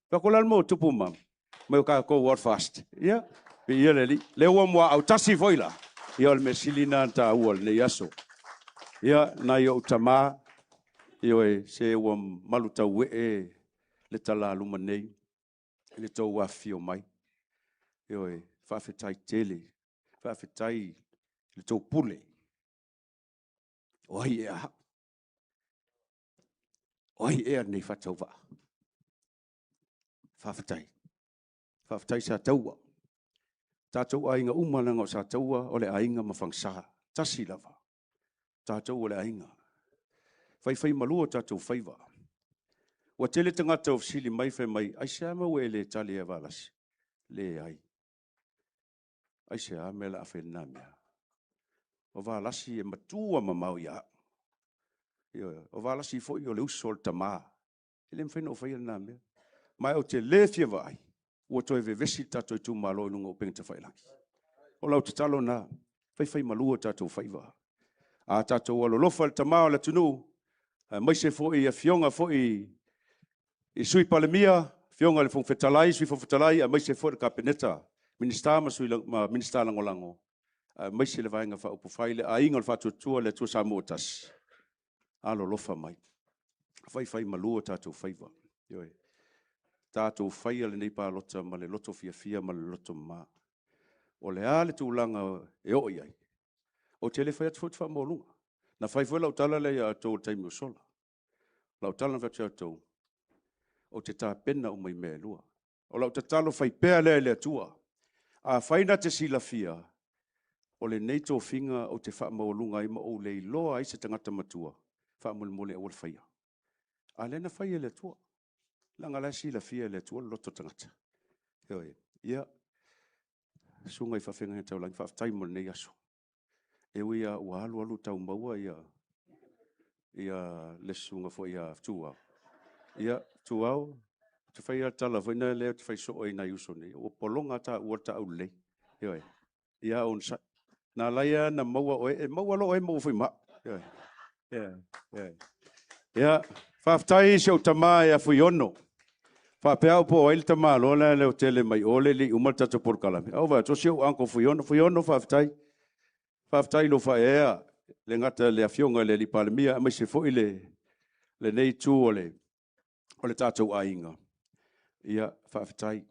Pakolal mo tupu mam. Mai ka ko war fast. Ia. Pe ia le wa mo au tasi voila. Ia le mesilina ta uol ne yaso. Ia na yo tama. Ia se wa maluta we le tala luma nei. Le tau wa fio mai. Ia fa fetai tele. Fa fetai le tau pule. Oi ia. Oi ia nei fa tau va. Fa fetai sa taua. Tātou ainga umananga o sa taua o le ainga mawhangsa. Tasi lava. Tātou o le ainga. Whai malua tātou whaiva. Wa tele tangata o sili mai whai mai. Aise ama ue le tali e walasi. Le ai. Aise ama la awhena mea. O walasi e matua mamau ia. O walasi fo i o le usol tamaa. Ele mwhena o whaina mea. Mai o te lefia vai. Ua toi vevesi tātou i tū malo i nunga o pengta whailangi. O lau te talo nā, whai malua tātou whaiva. A tātou alolofa le tamao le tunu, maise fo i a fionga fo i sui palemia, fionga le fongfetalai, sui fongfetalai, a maise fo i kapeneta, minister ma minister langolango. Maise le vaenga wha upu whaile, a inga le whatutua le tua sa motas. Alolofa mai. Whai malua tātou whaiva. Ioi. Tātou whaia le nei pālota ma le loto fia ma le loto mā. O le ale tūlanga e o iai. O te le whai atu wha mōlunga. Na whai whai lau tala le a tō taimi o sola. Lau tala na whai tau. O te tā pena o mai mea lua. O lau te talo whai pēa le atua. A whaina te sila fia. O le nei tō whinga o te wha mōlunga ima o le iloa i se tangata matua. Wha mole o le whaia. A lena whaia le atua. Langa la sila fia le tua loto tangata. Ia. Sunga i whawhenga he tau langi whawhtai mo nei aso. E wia ua alu tau maua ia. Ia le sunga fo ia tuau. Ia tuau. Te whaia tala whaina leo te whai so i nai uso nei. O polonga ta ua ta au lei. Ia on sa. Nā laia na maua oe. E maua lo oe maua whai ma. Ia. Whawhtai se o tamā e a whi ono. Whapeau po o ilta malo la leo tele mai ole li umal tata por kalame. Au va to sio anko fui ono whaftai. Whaftai lo whaea le ngata le afionga le li palemia mai se fo ile le nei tu ole tātou ainga. Ia whaftai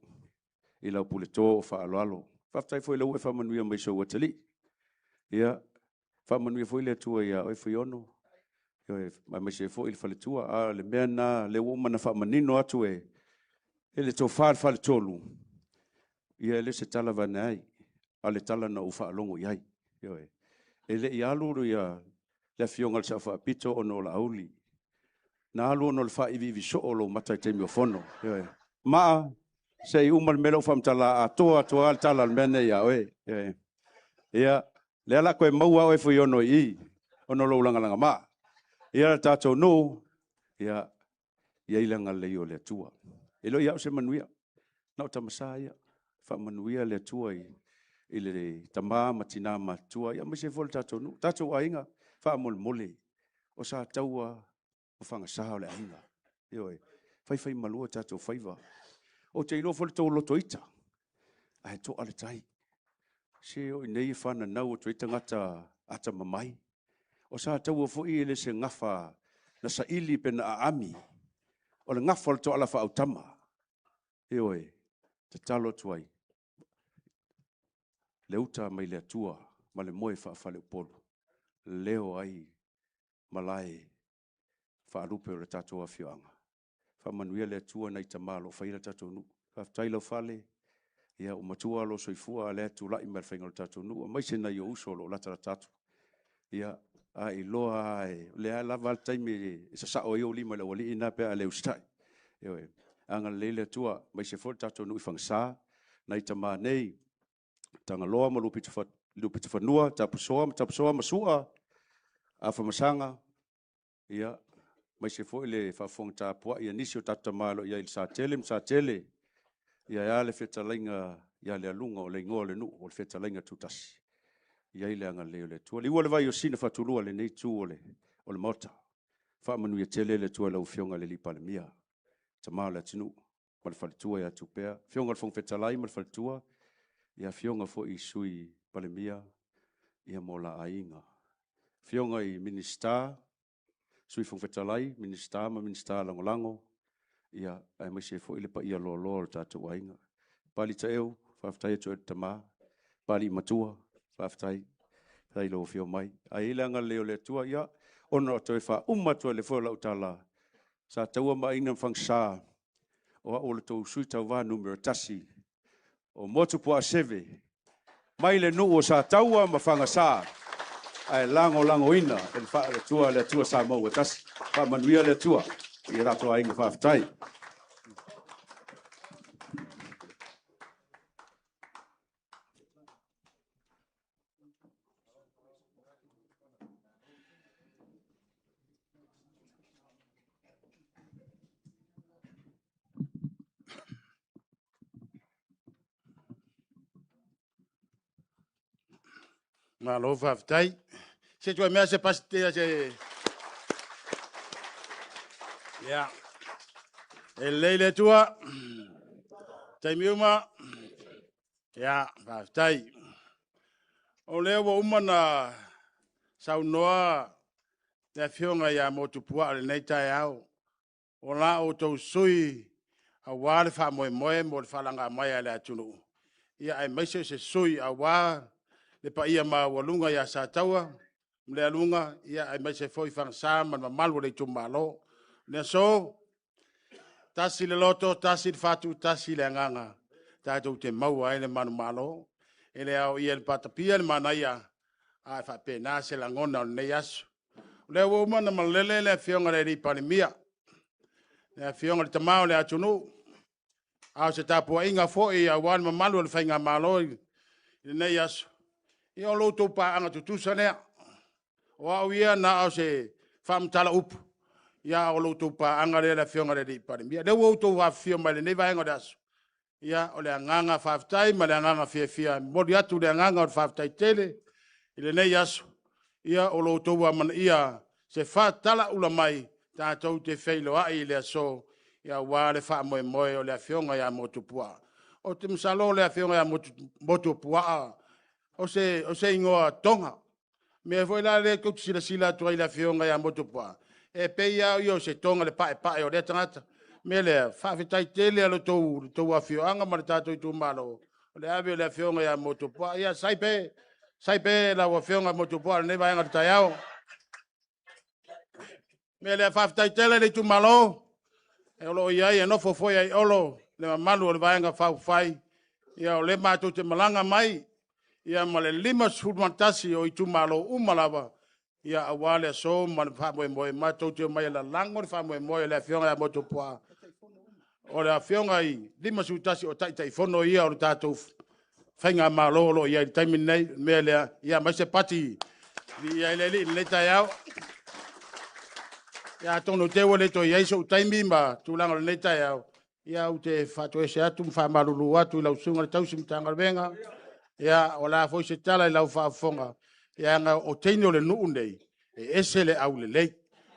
i lau pule tō whaaloalo. Whaftai fo ile ue whamanuia mai so watali. Ia whamanuia fo ile tua ia oi fui ono. Mai se fo ile whale tua a le mea na le umana whamanino atu e. Ele tō whāwhale tōlu. Ia ele se tala vanai. A le tala na uwha alongo iai. Ele i aluru ia le fionga le sa whaapito o no la auli. Na alu o no le wha iwi so o lo matai te mio fono. Maa, se i umal melo whamtala a toa al tala al mene ia oe. Ia, le ala koe maua oe fui ono i. Ono lo ulanga maa. Ia le tātou no. Ia ilanga le o le tua. Elo ia se manuia. Nau tamasaya. Fa manuia le tua i. i le tamā ma tina matua ia mai se fol tatou nu tatou ainga fa mole o sa taua o fanga o le ainga io e fai malua tatou faiva o te ilo fol tau loto ita ai to ale tai se o nei fana nau o te tangata ata mamai o sa taua fo i le se ngafa na sa ili pe na ami o le ngafa to ala fa utama io e te talo tuai le uta mai le atua ma le moe whaafale upolo. Leo ai malai whaarupe o le tātou a whioanga. Whamanuia le atua nei ta malo whaira tātou nu. Whaftaila whale, ia o matua lo soifua le atu lai mai whainga o tātou nu. Mai se na i o uso lo latara tātou. Ia a i loa e le a lava al taimi e sa sao i o lima le wali ina pe a le ustai. Ia e anga le le atua mai se fol tātou nu i whangsā nei ta maa nei tanga loa ma lupi te whanua, tapusoa masua, a whamasanga, ia, mai se fo le whawhonga tāpua, ia nisi o tata malo, ia il sa tele, ia le whetalainga, ia le alunga o le ingoa le nu, o le whetalainga tutasi. Ia le anga leo le tua. Liwa le vai o sina whatulua le nei tu o le mota. Whamanu ia tele le tua lau whionga le lipa le mia. Tamao le tinu, ma le whalitua ia tupea. Whionga le whong whetalai ma le whalitua, ia fionga fo i sui palemia ia mola ainga. Fionga i minister, sui fongfetalai, minister ma minister langolango, ia ai mai se fo i le pa ia lo tātou ainga. Pali ta eo, whaftai atu e tama, pali matua, whaftai, tai lo fio mai. Ai ilanga leo le tua, ia, ono ato e wha umatua le fo lau tala, sa taua ma ina whangsa, o a ole tau sui tau wā numero tasi, o motu po a seve, mai le nuu o sa taua ma whanga sa, ai lango ina, le tua sa mau e tasi, wha manuia le tua, i rato a inga whaftai. Malo whaftai. Se tua mea se pastea se... Ia. E leile tua. Taimiuma. Ia, whaftai. O leo wa umana saunoa te fionga ia motupua ale nei tai au. O la o tau sui a wale wha moe mo le whalanga mai ale atunu. Ia ai maise se sui a wā le pa ia ma walunga ia sa taua. Le alunga ia ai maise foi whangsa man ma malu le tumalo. Le so tasi le loto, tasi le fatu, tasi le nganga. Tātou te maua ai le manu malo. Ele au ia le patapia le manaia. Ai wha pēnā se la ngona o nei asu. Le wo mana malele le fionga le ripanemia. Le fionga le tamao le atunu. Au se tapua inga fo i a wan mamalu le whainga malo i nei asu. I o loto pa anga tutusa nea. O au ia na au se whamtala upu. Ia o loto pa anga le fionga le ripanemia. Le wo to wa fio mai le nei vaenga de asu. Ia o le anganga whaftai ma le anganga fia. Mori atu le anganga o whaftai tele. I le nei asu. Ia o lo toua man ia se fa tala ula mai tātou te whailo ai lea so ia wāre wha moe o lea whionga ia motupua. O te msalo lea whionga ia motupua o se ingoa tonga. Mea foi la lea koutu sila tua i lea whionga ia motupua. E pei au i o se tonga le pae o lea tangata. Mea lea whawhitai tele alo tou a whioanga ma le tātou i tu malo. O lea ave o lea whionga ia motupua. Ia saipe la wa fionga motupua ne vai ngata taiao. Me le whaftai tele le tu malo. E olo ia no fofo ia olo le malu le vai nga fai. Ia o le mato te malanga mai. Ia male lima sfumantasi o itu malo umalava. Ia awale so man fa moe mato te mai la lango fa moe le fionga motupua. O le fionga i lima sfumantasi o tai fono ia o tatou whainga malolo ia i taimi nei mea lea ia mai se pati ia le tai au ia tono te wale to ia iso taimi ma tūlanga le tai au ia u te whato e se atu mwha malulu atu i lau sunga le tausi mtanga venga ia o la foi se tala i lau whaafonga ia nga o teine o le nuu nei e ese le au le lei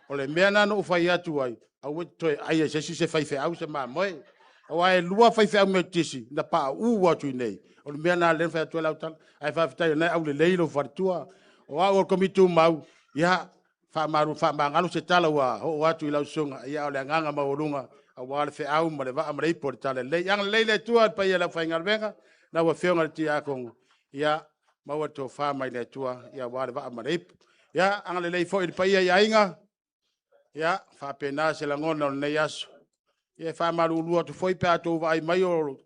o le mea nana o whai atu ai au e toi ai e sesi se whai au se maa moe o ai lua whai au me tisi na pa u atu i nei o le mea nana le whai atu e lau tala ai whaafitai o nei au le lei lo wharitua o au o komitu mau ia whaamangalo se tala ua o atu i lau sunga ia o le anganga maurunga a wale fe au ma le va ma le por tale le yang le le tua pa ia la fa ngalvenga na wa fe ngal ti a kong ia ma wa to fa mai le tua ia wale va ma le ia ang le fo il pa ia inga ia fa pena se la ngona ne yas ia fa ma lu lu to foi pa to vai mai o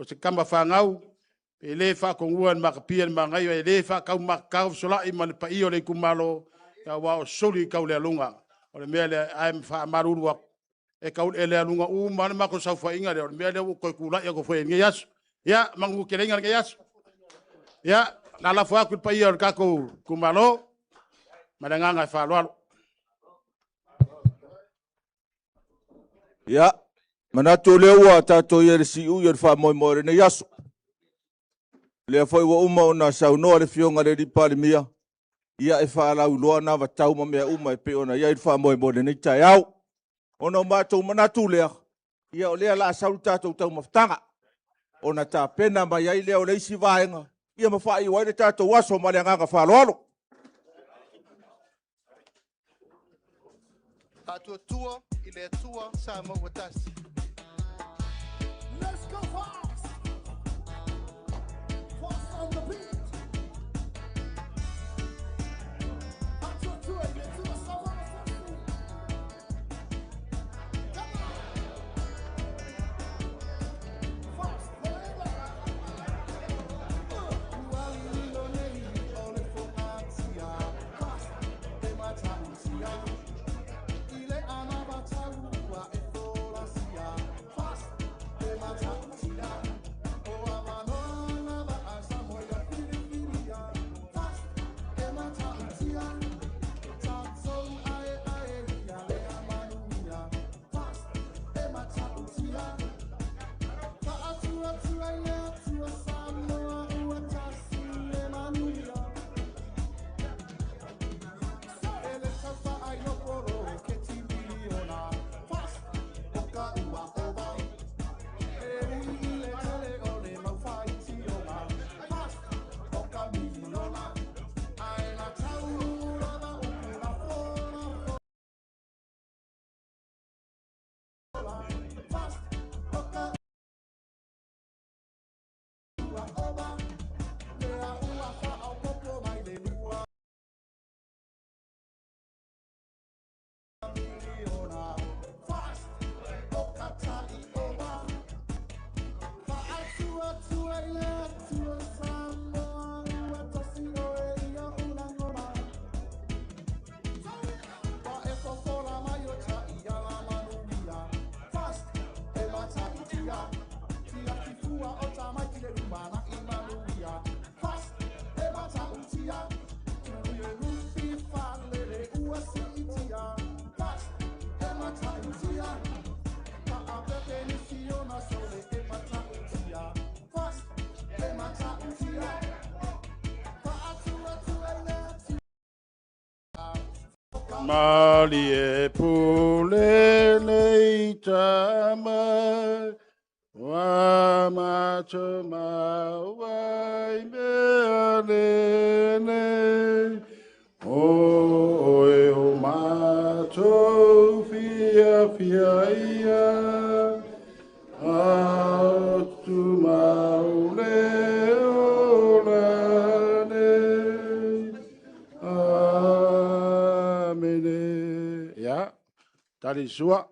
se kamba fa ngau e le fa kong uan ma kapien ma ngai e le fa kau ma kau sola i ma le pa io le kumalo ia wa o soli kau le lunga o le mele ai fa ma lu e kau ele alunga mana mako sa fa inga le me le ko kula ya ko foi ngi yas ya mangu kelenga ngi yas ya la fa ku pa yor ka ko kumalo madanga nga fa lo ya mana to le wa ta to yer si u yer fa mo mo ne yas le foi wa uma na sa no le fionga le di palimia ya e fa la lo na va tau ma me uma pe ona ya fa mo mo ne ta yau ono matou manatu lea ia o lea la saulu tatou tau mafutaga ona tapena mai ai lea o le isi vaega ia mafaiua ai le tatou aso ma le agaga faloalo Tatuatua i le atua sa maua tasi. Let's go fast! Fast on the beat! Tatuatua i le atua sa maua tasi. Mali e pule nei tama wa macho ma wai me ne o e macho fia fia ia a tu maule Tari sua.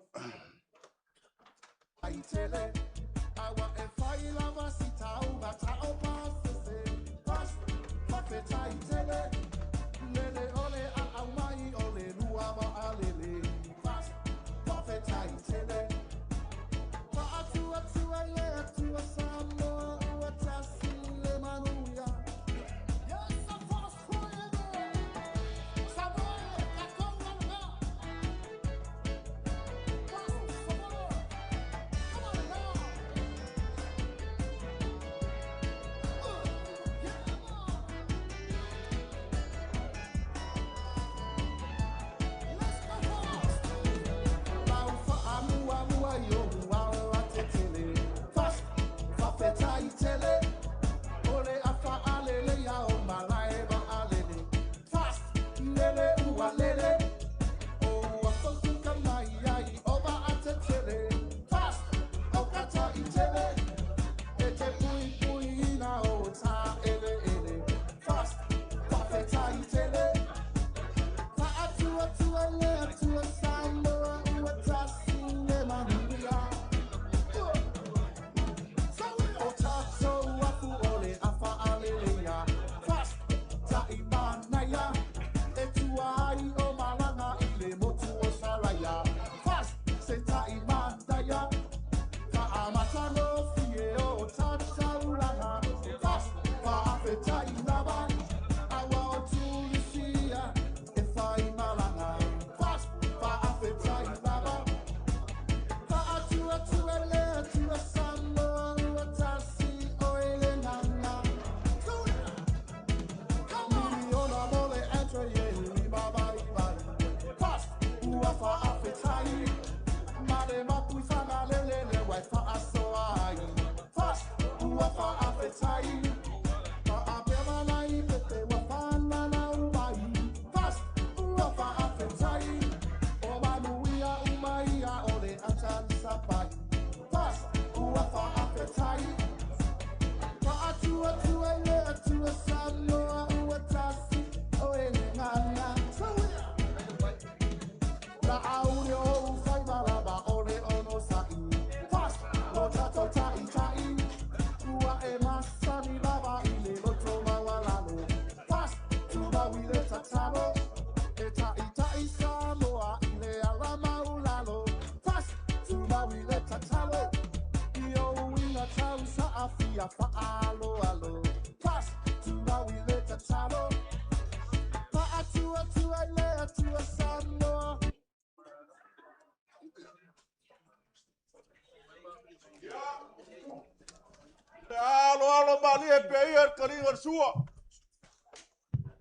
Alo mali e pe ia karinga sua.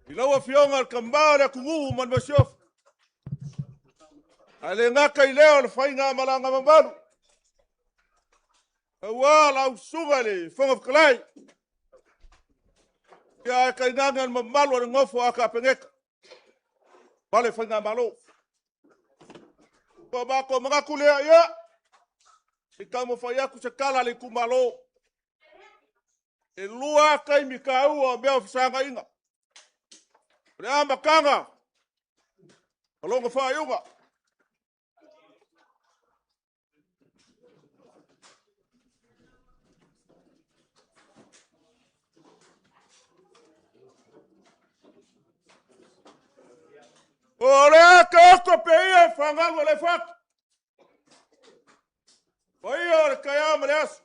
Ilawa fionga kambara kungu man masiof. Ale ngaka ileo le fainga malanga mambalu. Wala usugale fonga klai. Ya kainanga mamalu ngofo aka pengeka. Vale fainga malo. Ko ba ko mga kulea ya. Ikaw mo faya ku sekala le kumalo. E lua kai mikau o bea fisanga inga. Rea makanga. Alonga fa yunga. Ora ka pe ia fangal le fak. Oia kaya mres.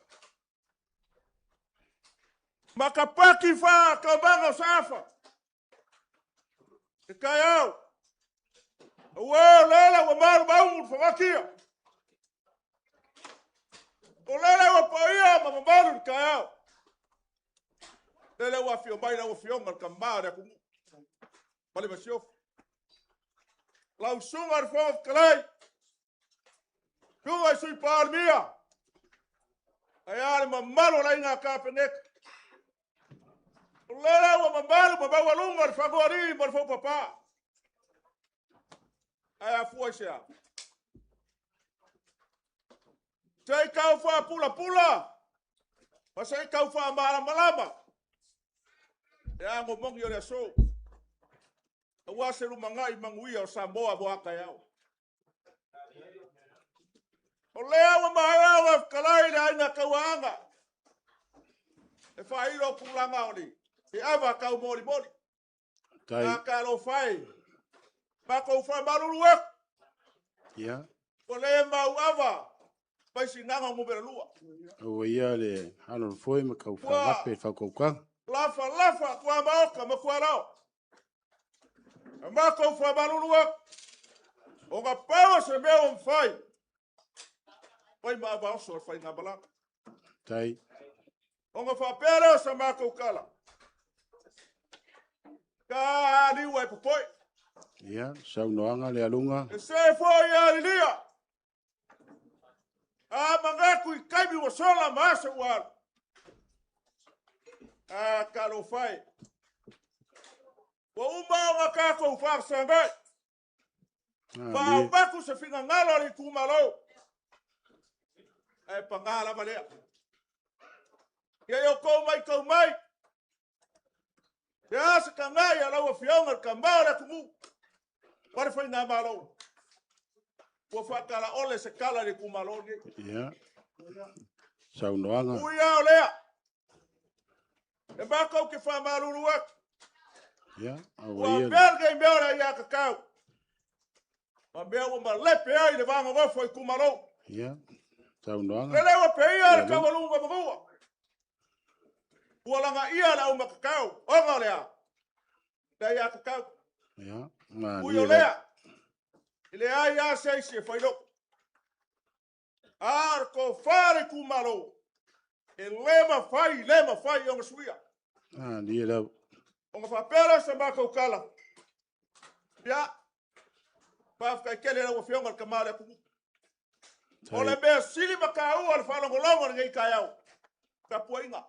Makapaki fa kabanga safa. Kaya. Wa lela wa mar baum famakia. Olela wa paia mamabaru kaya. Lela wa fio baila wa fio mal kambara ku. Vale basio. Lau sungar fof klai. Kunga sui parmia. Ayale mamalo la inga kapenek. Lela wa mamalo mabawa lungar fagori morfo papa. Aya fuasia. Sei kau fa pula. Pasai kau fa malama. Ya ngomong yo so. Awase lumangai manguia o Samoa boaka yao. Olea wa mahaya wa kalai na ina kawanga. E whairo pulanga oli. E awa kau mori. Na karo whai. Mako whai marurua. Ya. Olea mau awa. Paisi nganga ngubera lua. O ia le hano foi ma kau fa lape fa kokang. Lafa kwa maoka makuarao. Mako whai marurua. O ka pawa se meo mwhai. Pai ma ba so fai na bala. Tai. Onga fa pera sa ma ko kala. Ka ni wai poi. Ya, sau noanga le alunga. E se fo ya lia. A manga ku kai bi sola ma se wa. A kalo fai. Wa uma ma ka ko fa sanga. Ba ku se finga ngalo ri ku malo. E pangala balea. Yo ko mai. Ya se kangai ala wa fionga kambara kumu. Wale foi na malo. Wo fakala ole se kala ri ku malo ni. Ya. Sau noanga. Uya olea. E ba ko ke fa marurua. Ya, Wa awa ia. berga imbora ya kakao. Ma beo ma lepe ai le vanga go foi ku malo. Ya. Sau noanga. Lele wa peia ka walunga magua. Walanga ia la uma kakao. Onga lea. Da ya kakao. Ya. Ma Uyo lea. Ile ai ya se failo. Arco fare ku malo. E lema fai onga suia. Ah, dia la. Onga fa pera sa ba ko kala. Ya. Pa ka kele la wa fionga kamala ku. Ole be sili makau al fa longo ngai kayau. Ka puinga.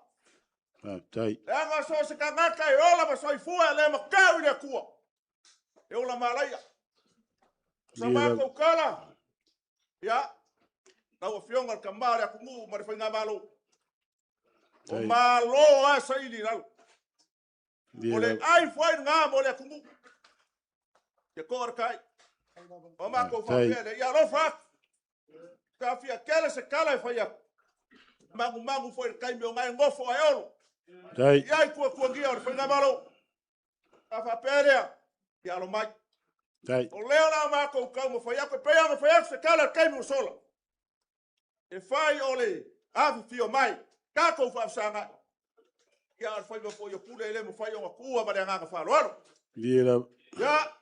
Ah, tai. Anga so se kangaka e ola ma soi fua le makau ile kua. E ola malaya. Samako kala. Ya. Na wa fionga kamala ku mu ma fa ngabalo. O malo a saili ral. Ole ai foi nga mole ku mu. Ke kor kai. O ma ko fa pele ya lo fa. Ka fia kele se kala e faia. Mangu foi kai meu ngai ngofo aiolo. Tai. Ia ku ngia o foi ngabalo. Ka fa pele ya lo mai. Tai. O leo la ma ko mo faia ko peia mo faia se kala kai mo sola. E fai ole a fio mai. Ka ko fa sanga. Ya foi mo foi o pule ele mo fai o kua ma nga fa lo. Dia la. Ya.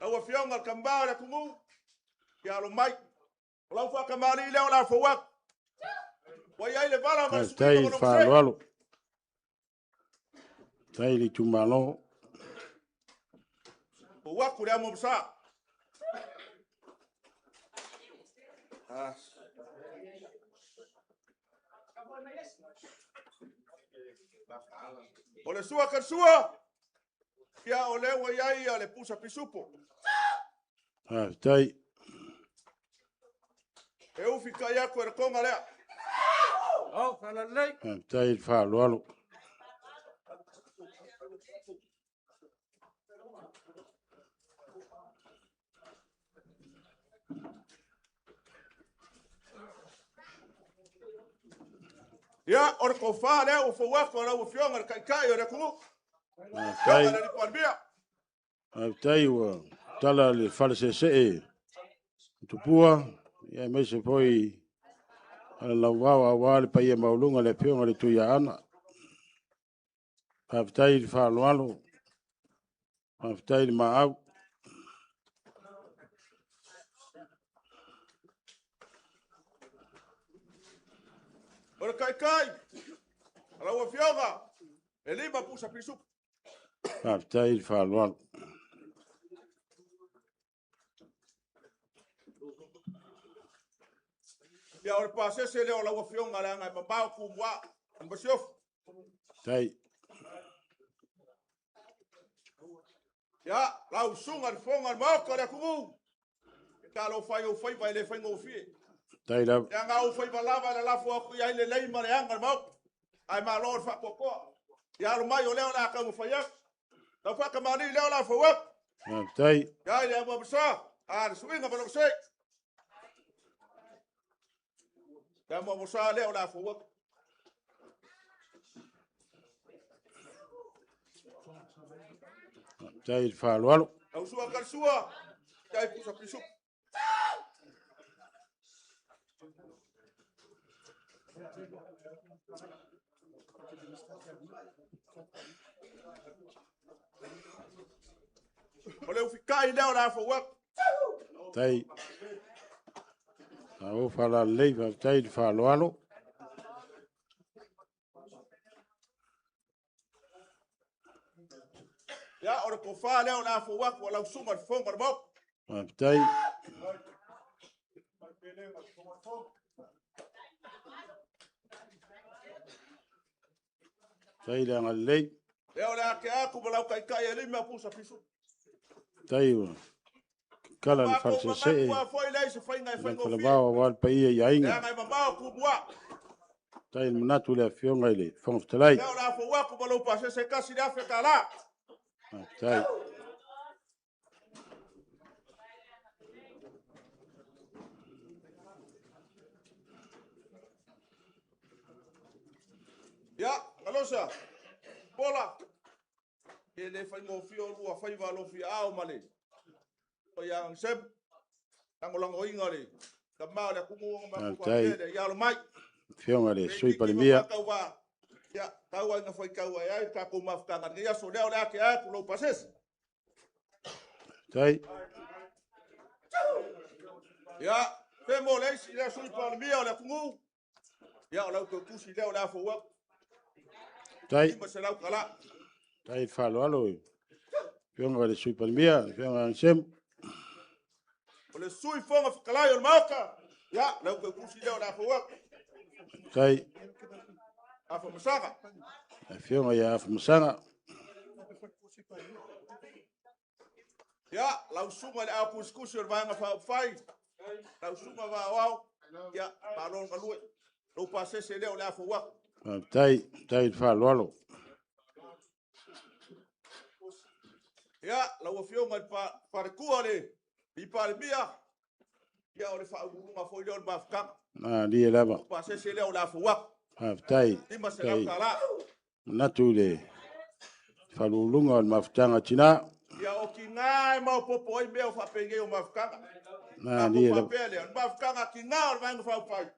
Lau fionga kambao le kumu. Kia lo mai. Lau fa kamari leo la fowak. Wa yai le vala ma sui Tai ko fa lo. Tai li tumalo. Fowak ku le mo sa. O le sua ka sua. Kia o le wa yai a le pusa pisupo. Tai. E ufi ka ya ko konga lea. Oh, fala lei. Tai fa lo. Ya, or ko fa le o fowak ko la o fionga kai o le kumu. Tai. Le parbia. Tai wa tala le false se tupua ya me se foi la wa le pa ia maulunga le pionga le tuia ana. Tai fa lo. Tai ma au. Or kai. Ala o fionga. E lima pusa pisupo. Tai fa lo. Ya or pase se le o la o fionga la ngai mabao ku wa. Mbashof. Tai. Ya, la usunga le fonga ma ko le kumu. Ka lo fai o fai vai le fai ngo fie. Tai la. Ya nga o fai balava la fo ku ya le lei ma le anga ma. Ai ma lor fa ko. Ya lo mai o le la ka mo fai ya. La fa ka mani le la fo wa. Tai. Ya le mo bsa. Ah, swinga ba lo sei. Ya mo bsa le la fo wa. Tai fa lo. Au sua ka sua. Kai pusa pisu. Ole u fikai le la fo wa. Tai. Au fa la lei va tai fa lo. Ya ora ko fa le la fo wa ko la suma fonga mo. Tai. Tai la lei. Le ora ke a ku la kai le me pusa pisu. Tai wa. Kala le false se. Wa foi le se fai ngai fai Le ngo kala fi. ba wa pa ia Ya inga. ngai mabao ku bua. Tai na tu le fionga ile. Fong talai. Le ora fo wa ku lo pase se kasi da fe kala. Tai. Ya, alosa. Bola. E le fai ngo fi o lua fai va lo fi ao male. O ya sep. Tango lango inga le. Ka ma le ku mo ma ku le ya lo mai. Fionga le sui pa mia. Ya, tau ai nga foi kau ai ka ko mafkanga ni ya so le ora ke a ku lo pases. Tai. Ya, pe mo le si le sui pa mia le ku. Ya, o la ko ku si le ora fo wa. Tai. Ima se la kala. Tai fa lo. Fionga le sui pa mia. Fionga sem. O le sui fonga kala yo maka. Ya, la ko ku si le ora fo wa. Tai. Afa masaka. Fionga ya fa masanga. Ya, la usunga le a kuskusi o vanga fa fai. La usunga va wa. Ya, pa lo ngalue. Lo pases le ora fo wa. Tai. Tai fa lo. Ya, la wafionga pa kuale. I pa bia. Ya o le fa unga fo le ma fka. Na dia lava. Pa se se le o la fo wa. Tai. Ima se la Tai. kala. Na tu le. Fa lunga o maftanga tina. Ya o ki ngai ma popo i me o fa penge o ma fka. Na dia lava. Pele, ma fka ki nga o vanga fa fa.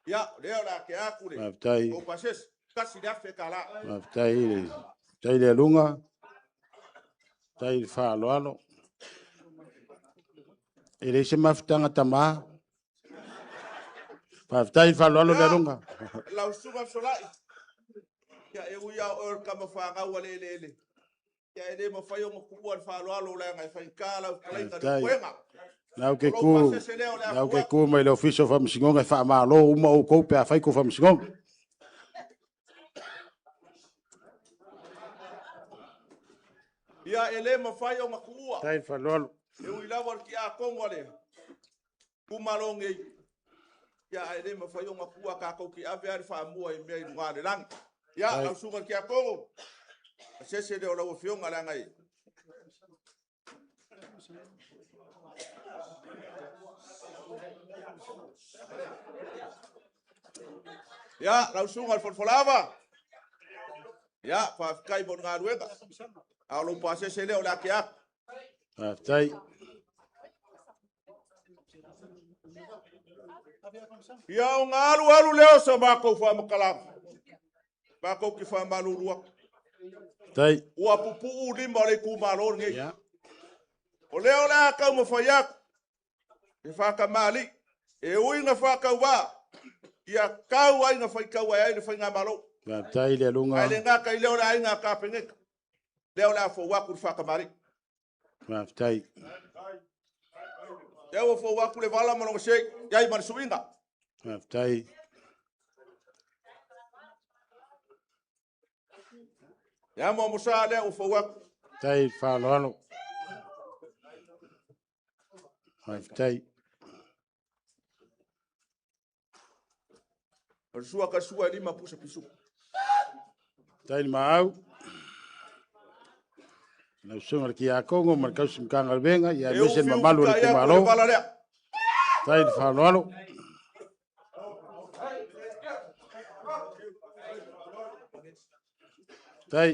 Ya, le o la ke akule. Tai. O pa se kasi da fe kala. Tai le. Tai le lunga. Tai fa lo. E le se mafutanga tama. Whaftai whalolo le runga. Lau sunga solai. Kia e uia o kama whangau ale ele. Kia e le mawhai o makua al whaloalo le ngai whaikala u kalenga ni kuenga. Nau ke ku mai le ofiso whamsingonga e whaamalo uma o koupe a whaiko whamsingonga. Ia e le mawhai o makua. Tai whalolo. E ui lawa ki a kongo le. Kumalonge. Ia e le mawhai o makua kako ki ave ari whaamua i mea i runga le rangi. Ia au sunga ki a kongo. Sese le o lau fionga le ngai. Ya, lau sunga al folfolava. Ya, fa kai bon nga ruega. Au lo pase se leo la kia. Whaftai. Ya o nga alu leo sa mako fa makalam. Mako ki fa malurua. Tai. Ua pupu u lima le ku malor ngi. Ya. O leo la ka mo fa yak. E fa ka mali. E ui nga fa ka wa. Ia kau ai nga fai kau ai le fai nga malo. Whaftai le lunga. Ai le nga kai leo la ai nga ka pengek. Leo la fo wa ku fa ka mari. Whaftai. Leo fo wa ku le vala mo se yai man suinga. Whaftai. Ya mo musa leo fo wa. Tai whalolo. Whaftai. Sua ka sua lima pusa pisu. Tai mau. Nau sunga ki a kongo markau simkanga albenga ia mesen mamalu le kumalo. Tai whalolo. Tai.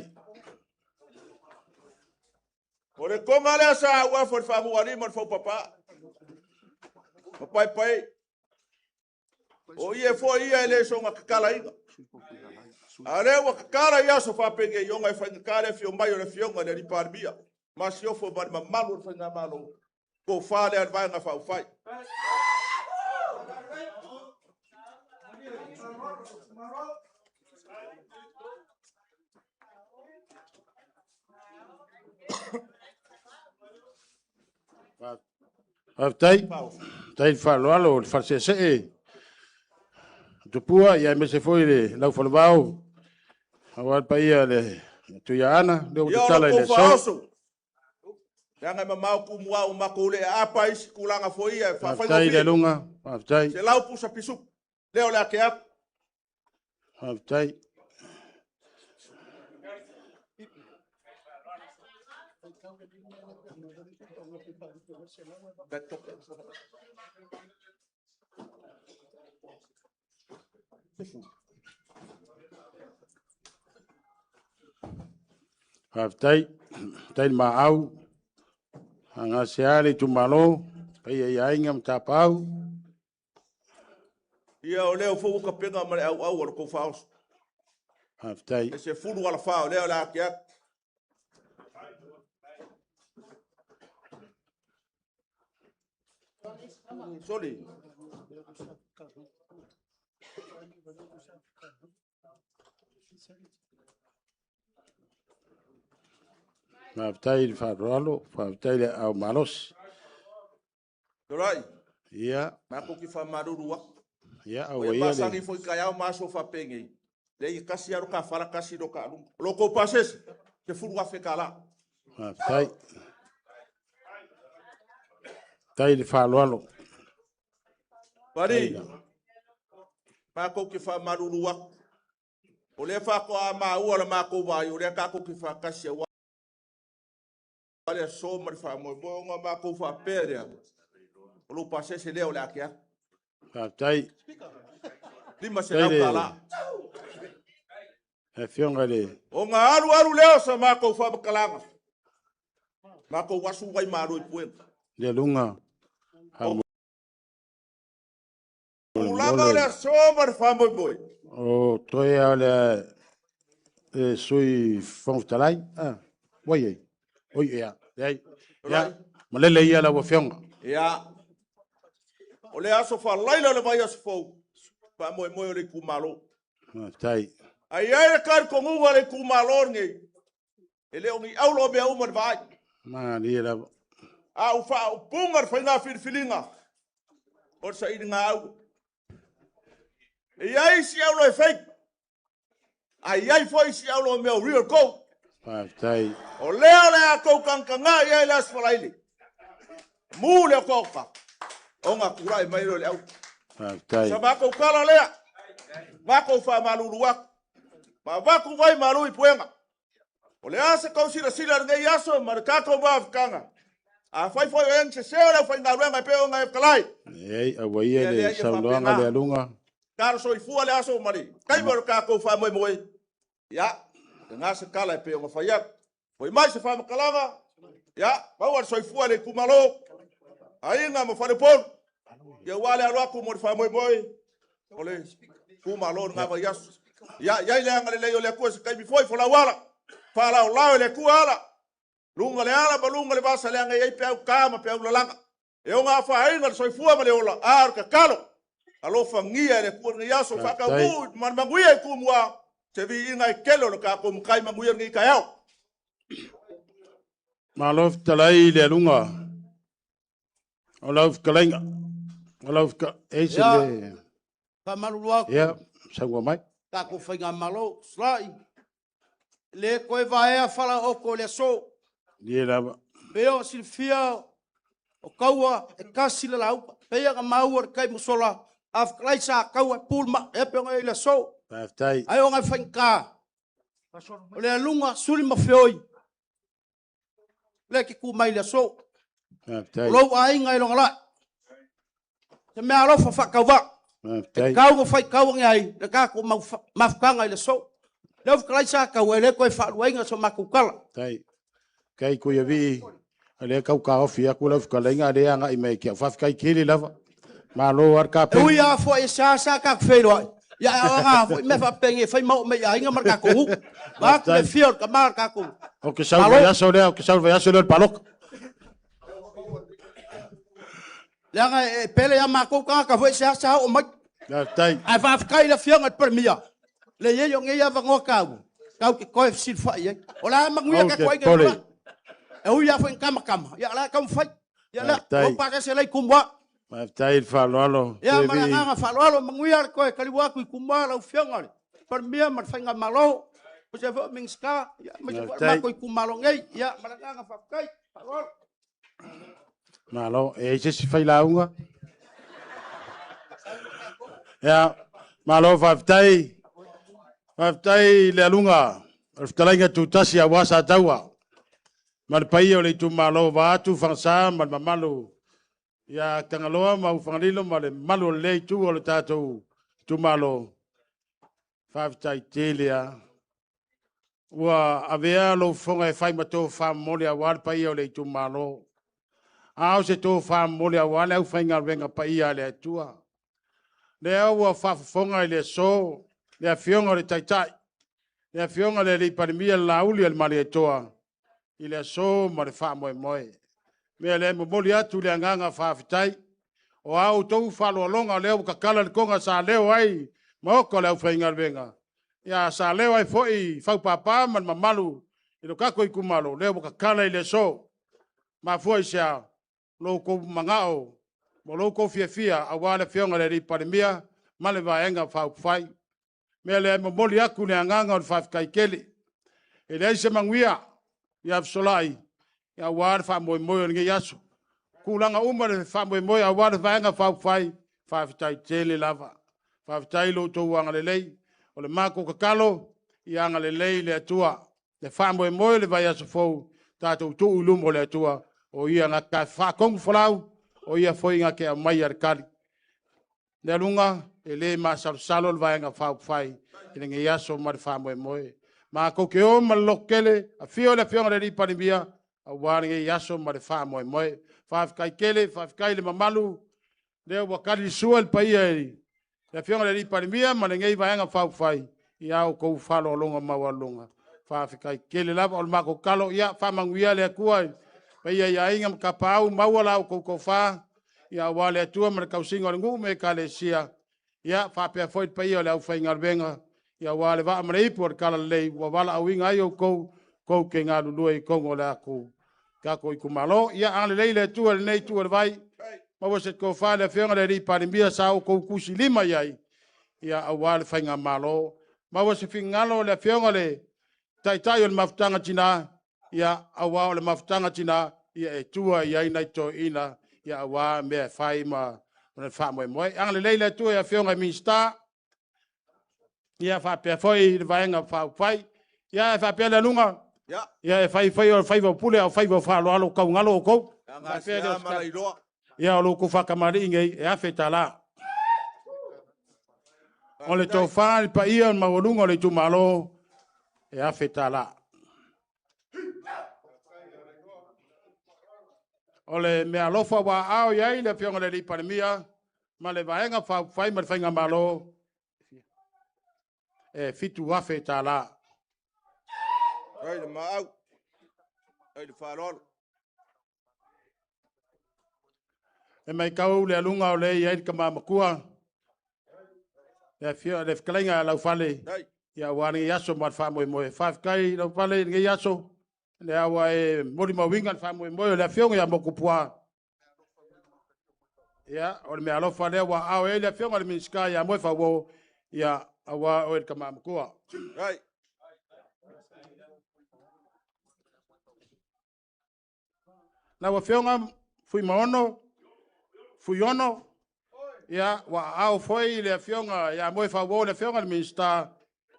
Ore konga le sa wa for fa mu ali mon fo papa. Papai pai. O ie fo ia ele so nga kala inga. Ale wa kala ia so fa penge yonga e fa kala fio mai o le fio nga le parbia. Mas yo fo ba malu fa nga malo. Ko fa le va nga fa fai. Whaftai. Tai whalolo le whasese e. Tupua ia me se foi le lau whalabau. Awal pa ia le tuia ana. Leo te tala i le so. Nga mamau ku mua o makule apa isi kulanga foi ia fa fa. Whaftai le lunga. Whaftai. Se lau pusa pisu. Leo la ke ap. Whaftai. Whaftai. Tai maau. Anga seare tu malo. Pai ia inga mtapau. Ia o leo fo ka penga mare au au ko faus. Whaftai. E se furu wala fa leo la ke ap. Sorry. Whaftai le wharolo. Whaftai le au malos. Dorai. Ia. Mako ki fa marurua. Ia au O ia pasa le. ni foi kaya maso fa penge. Le kasi aru ka fala kasi do ka. Loko pases. Ke furu wa fe kala. Whaftai. Tai le whalolo. Pari. Mako ki fa marurua. O le fa ko a ma o le mako wa o le ka ko ki fa kasi wa. Olha só, mas fa mo bonga mako fa pere. O lo pases le o la kia. Whaftai. Lima se na kala. E fionga le. O nga aru leo sa mako fa kalanga. Mako wasu wai maru i puen. Le lunga. Ulanga le sober fa mo boy. O toia le sui fonftalai. Ah, oye. Oye ya. Ya. Malele ia la fionga. Ia. O le aso fa laila le vai aso fou. Pa moe moe o le kumalo. Tai. Ai ai kar ko ngunga le kumalo ngi. Ele o ngi aulo be umar vai. Ma ni la. A u fa u pungar fa nga filinga. O sa i nga au. E ai si aulo e fake. Ai foi si aulo me o real go. Tai. O lea lea kou kankanga ia i las falaili. Mu lea koka. O ngā kurai mai lo leo. Tai. Sa mako kala lea. Mako wha maluru wak. Ma waku vai malu i puenga. O lea se kou sila sila ngai aso ma kako wafkanga. A fai foi o se seo leo fai ngā ruenga peo ngai kalai. Ei, a wai ele saunoanga le alunga. Karo so i fua le aso mari. Kai maro kako wha moi moi. Ya. Ngā se kala e peo ngā whaiak. Foi mai se wha makalanga. Ya. Mauar so i fua le kumalo. Ainga mo whare pon. Ia wale aroaku mo wha moi moi. Ole. Kumalo ngā wa yasu. Ya. Iai le anga le leo le kua se kai mi foi fola wala. Whala o lao le kua ala. Lunga le ala pa lunga le basa le anga iai peau kama peau lalanga. E o ngā wha ainga so i fua ma le ola. Arka kalo. Alofa ngia le kua ngi yaso. Whaka uu. Man manguia i kumua. Te vi inga i kelo no ka ko mkai manguia ngi ka yao. Malof talai le alunga. Olof kalenga. Olof ka eise le. Pa maluluak. Ya, sangwa mai. Ka ko whainga malo. Slai. Le koe vaea whala oko le so. Ie lava. Peo silfia. O kaua e kasi le lau. Pea ka maua kai musola. Af klai sa kaua pulma. E peo ngai le so. Tai. Ai o ngai whainga. O le alunga suri mawhioi. Le ki ku mai le so. Tai. Lou ai ngai longa la. Te mea alofa whakauwa. Tai. Kau ngo whai kau ngai. Le ka ko mawhukanga i le so. Leo klai sa kau e le koe whaaluainga so makukala. Tai. Kai ko ia vi. Ale kau ka ofi aku la kalenga le anga i mai ki fa kai kili lava. Malo ar ka pe. E ui a fo e sa ka whelo ai. Ya nga fo me fa penge fai mau me ai nga marka ko. Ba ke fior ka marka ko. O que salva ya so le, o que salva ya so le palok. Langa e pele ya mako ka fo e sa o mai. Tai. Ai fa kai la fior ngat permia. Le ye yo nge ya va ngo kau. Kau ki koe sil fa ye. Ola manguia ka koe ngai. E ui a fo en kama. Ya la kam fai. Ya la o pa ka se lai kumwa. Ma tai fa lolo. Ya nga fa lolo manguia koe kaliwa ku kumwa la fior. Permia mar fainga malo. O se fo mingska. Ya ma koe kumalo ngai. Ya nga fa kai. Malo e se si fai la unga. Ya malo fa tai. Aftai le alunga. Aftalinga tu tasi a wasa taua. Mal pai o le tu malo va tu fansa mal mamalu. Ya tangaloa ma ufangalilo mal malo le tu o le tatou tu malo. Aftai telia. Wa avea lo fonga e fai mato fa mole a wal pai o le tu malo. Au se to fa mole a wal au fainga venga pai a le tua. Le au fa fonga le so. Le fionga le taitai. Le fionga le parimia lauli al mali toa. Ile so ma le fa moe moe. Me le mo moli atu le nganga fa fitai. O au tou fa lo longa le ka kala le konga sa leo ai. Mo ko le fainga venga. Ya sa leo ai foi fa papa man mamalu. Ilo ka ko ikumalo le ka kala ile so. Ma foi sia lo ko mangao. Mo lo ko fia awale fionga le parimia male vaenga fa fai. Me le moli aku le nganga o fa kai kele. E le se manguia ia solai. Ya war fa moi moi ngi yaso. Kulanga uma le fa moi moi a war vaenga fa fai fa tai tele lava. Fa tai lo to wanga le lei. O le mako kakalo ia nga le lei le tua. Le fa moi moi le vai aso fo tato tu lumo le tua. O ia nga ka fa kong flau. O ia foi nga ke mai ar kali. Le lunga ele ma salo vai nga fa fai ele nge yaso mar fa moe ma ko ke o ma lokele a fio le ri panibia a war nge yaso mar fa moe fa kai le mamalu le wa kali suel pai ai le fio ri panibia ma nge vai nga fa fai ia o ko fa lo longa ma wa longa fa kai kele la o ma ko kalo ia fa manguia le kuai Pai ia inga kapau mawala o kofa ia wale atua ma kausinga ngu me kalesia ia fa pe foi pai ole au fainga venga ia wale va mrei por kala lei wa wala awinga ai ko ke nga lu i kongo la ku ka ko ku malo ia ale lei le tu nei tu vai ma wo se ko fa le fenga le ri pa mbia sa ko kusi lima ia ia awale fainga malo ma wo se fingalo le fenga le tai o le maftanga tina ia awa o le maftanga tina ia e tua ia ina to ina ia awa me fai ma na fa mo mo ang le leile tua ia fionga minsta ia fa pe foi le vaenga fa fai ia fa pe le lunga ia e fai o fai o pule o fai o fa lo ka ngalo ko ia lo ku fa kamari ngai e afeta la o le to fa pa ia ma lunga le tu malo e afeta la ole me alofa wa au ia le fionga le pandemia ma le vaenga fa fai ma fainga malo e fitu wafe tala ai le mau ai le farol e mai kau le lunga o le ia ka mamakua e fio le fkainga la fale ia wani yaso ma fa mo fa kai la fale nge yaso le awa e mori ma winga fa mo le fionga ya mokupua ia o me alofa le wa au e le fionga le minska ya mo fa wo ia awa o ka mamakua ai na wa fionga fui maono fui ono ia wa au foi le fionga ya mo fa wo le fionga le minsta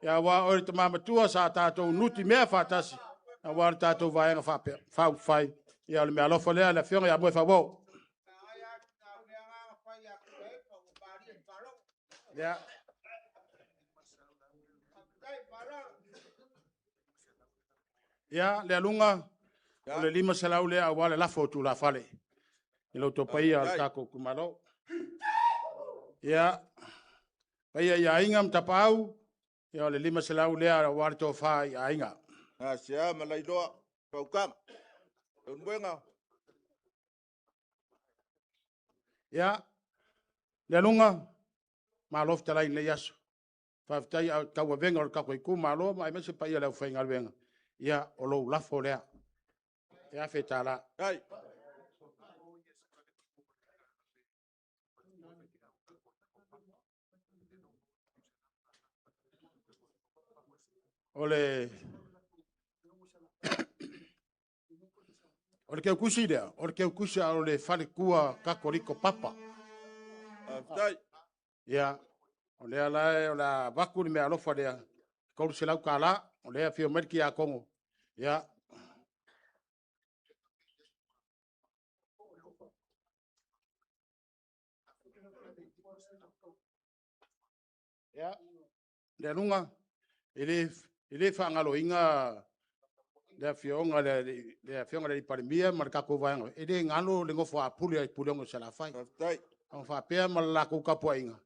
ia wa o te mamatua sa tato nuti me fa tasi a wa tato vai nga fa fai ia le me alofa le fionga ya mo fa wo ia ia le lunga o le lima selau le awa le lafo tu la fale i lo to pai al kako kumalo ia pai ia inga mtapau ia le lima selau le awa to fa ia inga a sia malai doa paukam un buenga ia le lunga malof talai le yaso fa tai ka wa venga o ka ku malo mai me se pai le fa inga venga ia o lo lafo le ia fetala ai ole ke kusi dia ke kusi ole fale kua ka koriko papa ai ia ole ala ola vaku ni me alofa dia ko se lau kala ole fio merki a kongo ia ia le lunga ele fa ngalo inga le fionga le fionga le parimia marka ko va ele ngalo le ngofo a puli ai pulongo se la fai ai on fa pe mal la ko kapo inga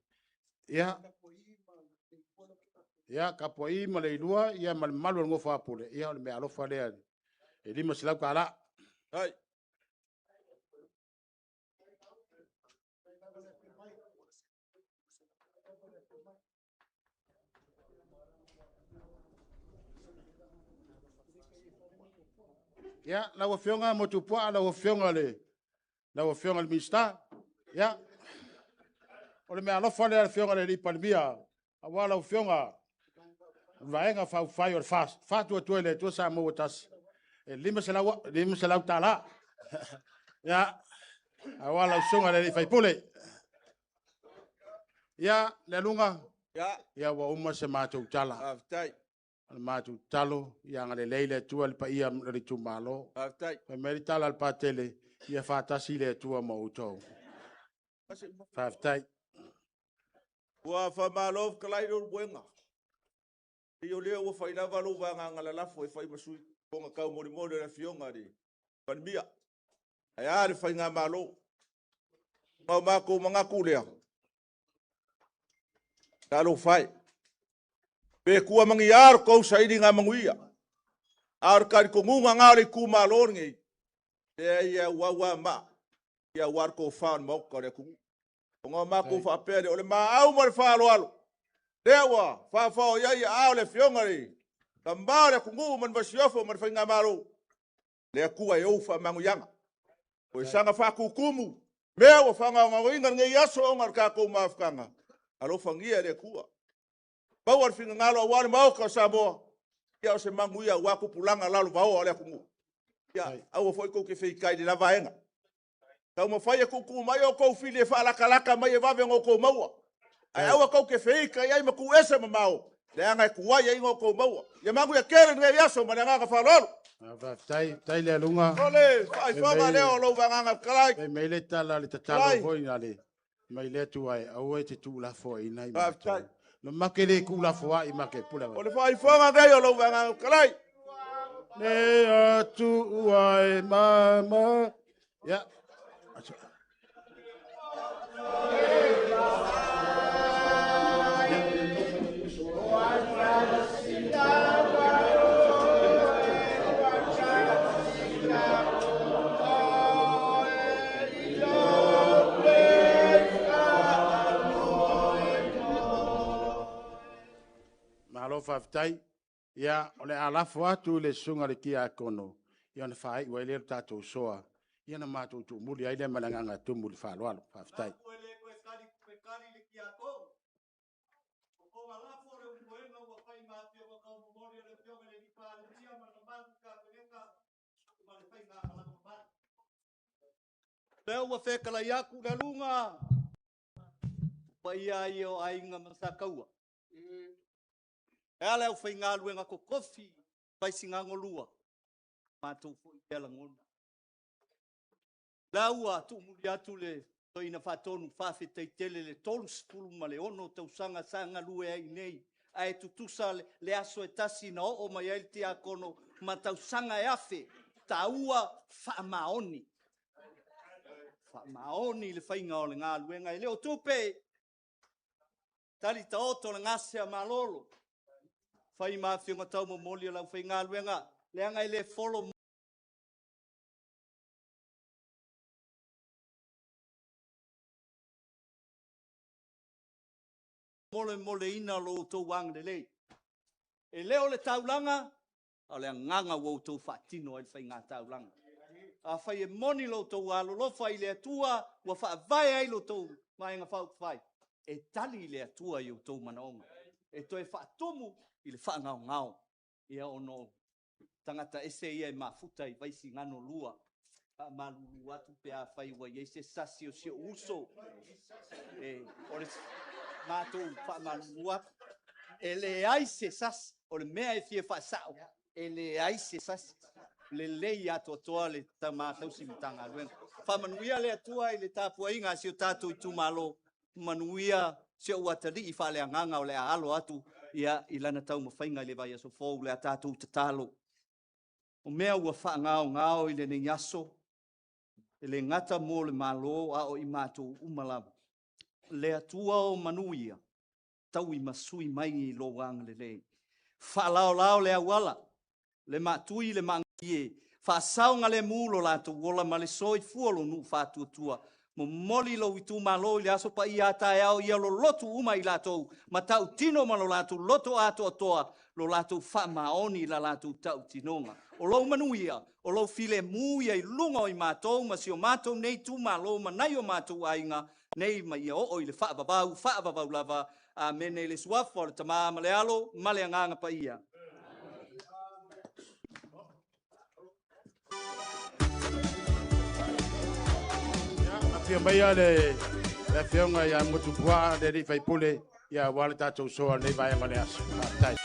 ia kapo ma le lua ia mal malo ngofo a pule ia le me alo fa le ele mo se la kala ai ia la fionga mo tu poa la fionga le mista ia ole me alo fa le fionga le parimia a wala fionga vaenga fa fai or fast fa tu le tu sa mo tas e lima se la tala ya a wala songa le fai pule ya le lunga ya wa umma se ma tu tala ai al ma tu talo ya ngale leile tu al pa ia le tu malo ai pe meritala al patele ya fa tasi le tu mo uto fa tai wa fa malov kalai do buenga io le o fai lava lo va ngala la foi fai masui ponga ka mo mo le fionga di pan bia ai ar fai nga malo ma ko manga kulea talo fai pe ku mangi ar ko sai di nga manguia ar kar ko ngunga ngale ku malo ngi ia wawa ma ia war ko fan mo ko re ku ngo ma ko fa pele ole ma au mo fa lo dewa fa ia au le fiongari tambare ku ngu man basiofo man fa ngamaro le ku ai o fa mangu yanga ko sanga fa ku kumu mewa fa ngo inga nge yaso ngar ka ko mafkanga alo fangia le ku bawar finga ngalo war mau ka sabo ia se mangu ia wa ku pulanga lalu bawo le ku ngu ya au foi ko ke fei kai de la vaenga tau mo fai ko ku mai o ko fili fa la kalaka mai va vengo ko maua ai au ko ke fei kai ai ma ku ese ma mau le anga ku wa ia ngo ko maua ya mangu ya kere nge yaso ma nga ka fa lolo va tai le lunga ole fai fa ma le o lo vanga kalai pe me le tala le tatalo foi ale mai le tu ai au e te tu la foi nai ma no makele ku la foi ma ke pula ole fai fa ma ga yo lo vanga kalai ne atu ai mama ya malo faftai ya ole alafu atu le sunga le kia kono ya na fai wa le tato soa ya na matu tu muli ai le malanga tu muli fa lo faftai leo wa fekala yaku na lunga paia io ainga masakaua ela o foi ngalu nga ko kofi vai singa ngolua matu foi ela ngona laua tu muri atu le to ina fatonu fa fete tele le tolu skulu male ono te usanga sanga lue ai nei ai tutusa le aso etasi na o mai ai tia kono mata usanga e afe taua fa maoni le fainga o le ngalu nga le o tupe tali taoto le ngase malolo fai mafio ngatau mo moli la fai ngaluenga le anga ile follow mole ina lo to wang de le e leo le taulanga o le nganga wo to fatino e fai ngataulanga a fai moni lo to alo lo fai le tua wa fa vai ai lo to mai nga fai e tali le tua yo to manonga e to e fa tomu ile fa ngao ia ono tangata ese ia mafuta i Vaisigano lua malu atu pe a fai wa ese sasio se uso e ore mato fa malu ele ai se sas ore mea e fie fa sao ele ai se sas le lei ato toale tamata simtanga luen fa manuia le atua ile tapu inga se tatu tu malo manuia se watali i fa le nganga o le alo atu ia ilana tau mafainga le vai aso fou le atatu tatalo o mea ua ngao i le yaso ele ngata mo le malo a o i matou umala le atua o manuia tau i masui mai i lo wang le whalao le awala le matui le mangie whasaunga le mulo lato wola ma le soi fuolo nu whatuatua mo moli lo i tu malo le aso pa ia tae au ia lo lotu uma i lato ma tau tino ma lo lato loto ato atoa lo lato wha maoni la lato tau tinonga o lo manuia o lo file muia i lunga i matou ma si o matou nei tu malo ma nai o matou ainga nei ma ia o i le wha babau lava a mene le suafo le tama ma le alo ma le anganga pa ia Fia mai ale la fianga ya motu bua de ri fai pule ya wala tatou soa nei vai ngale as tai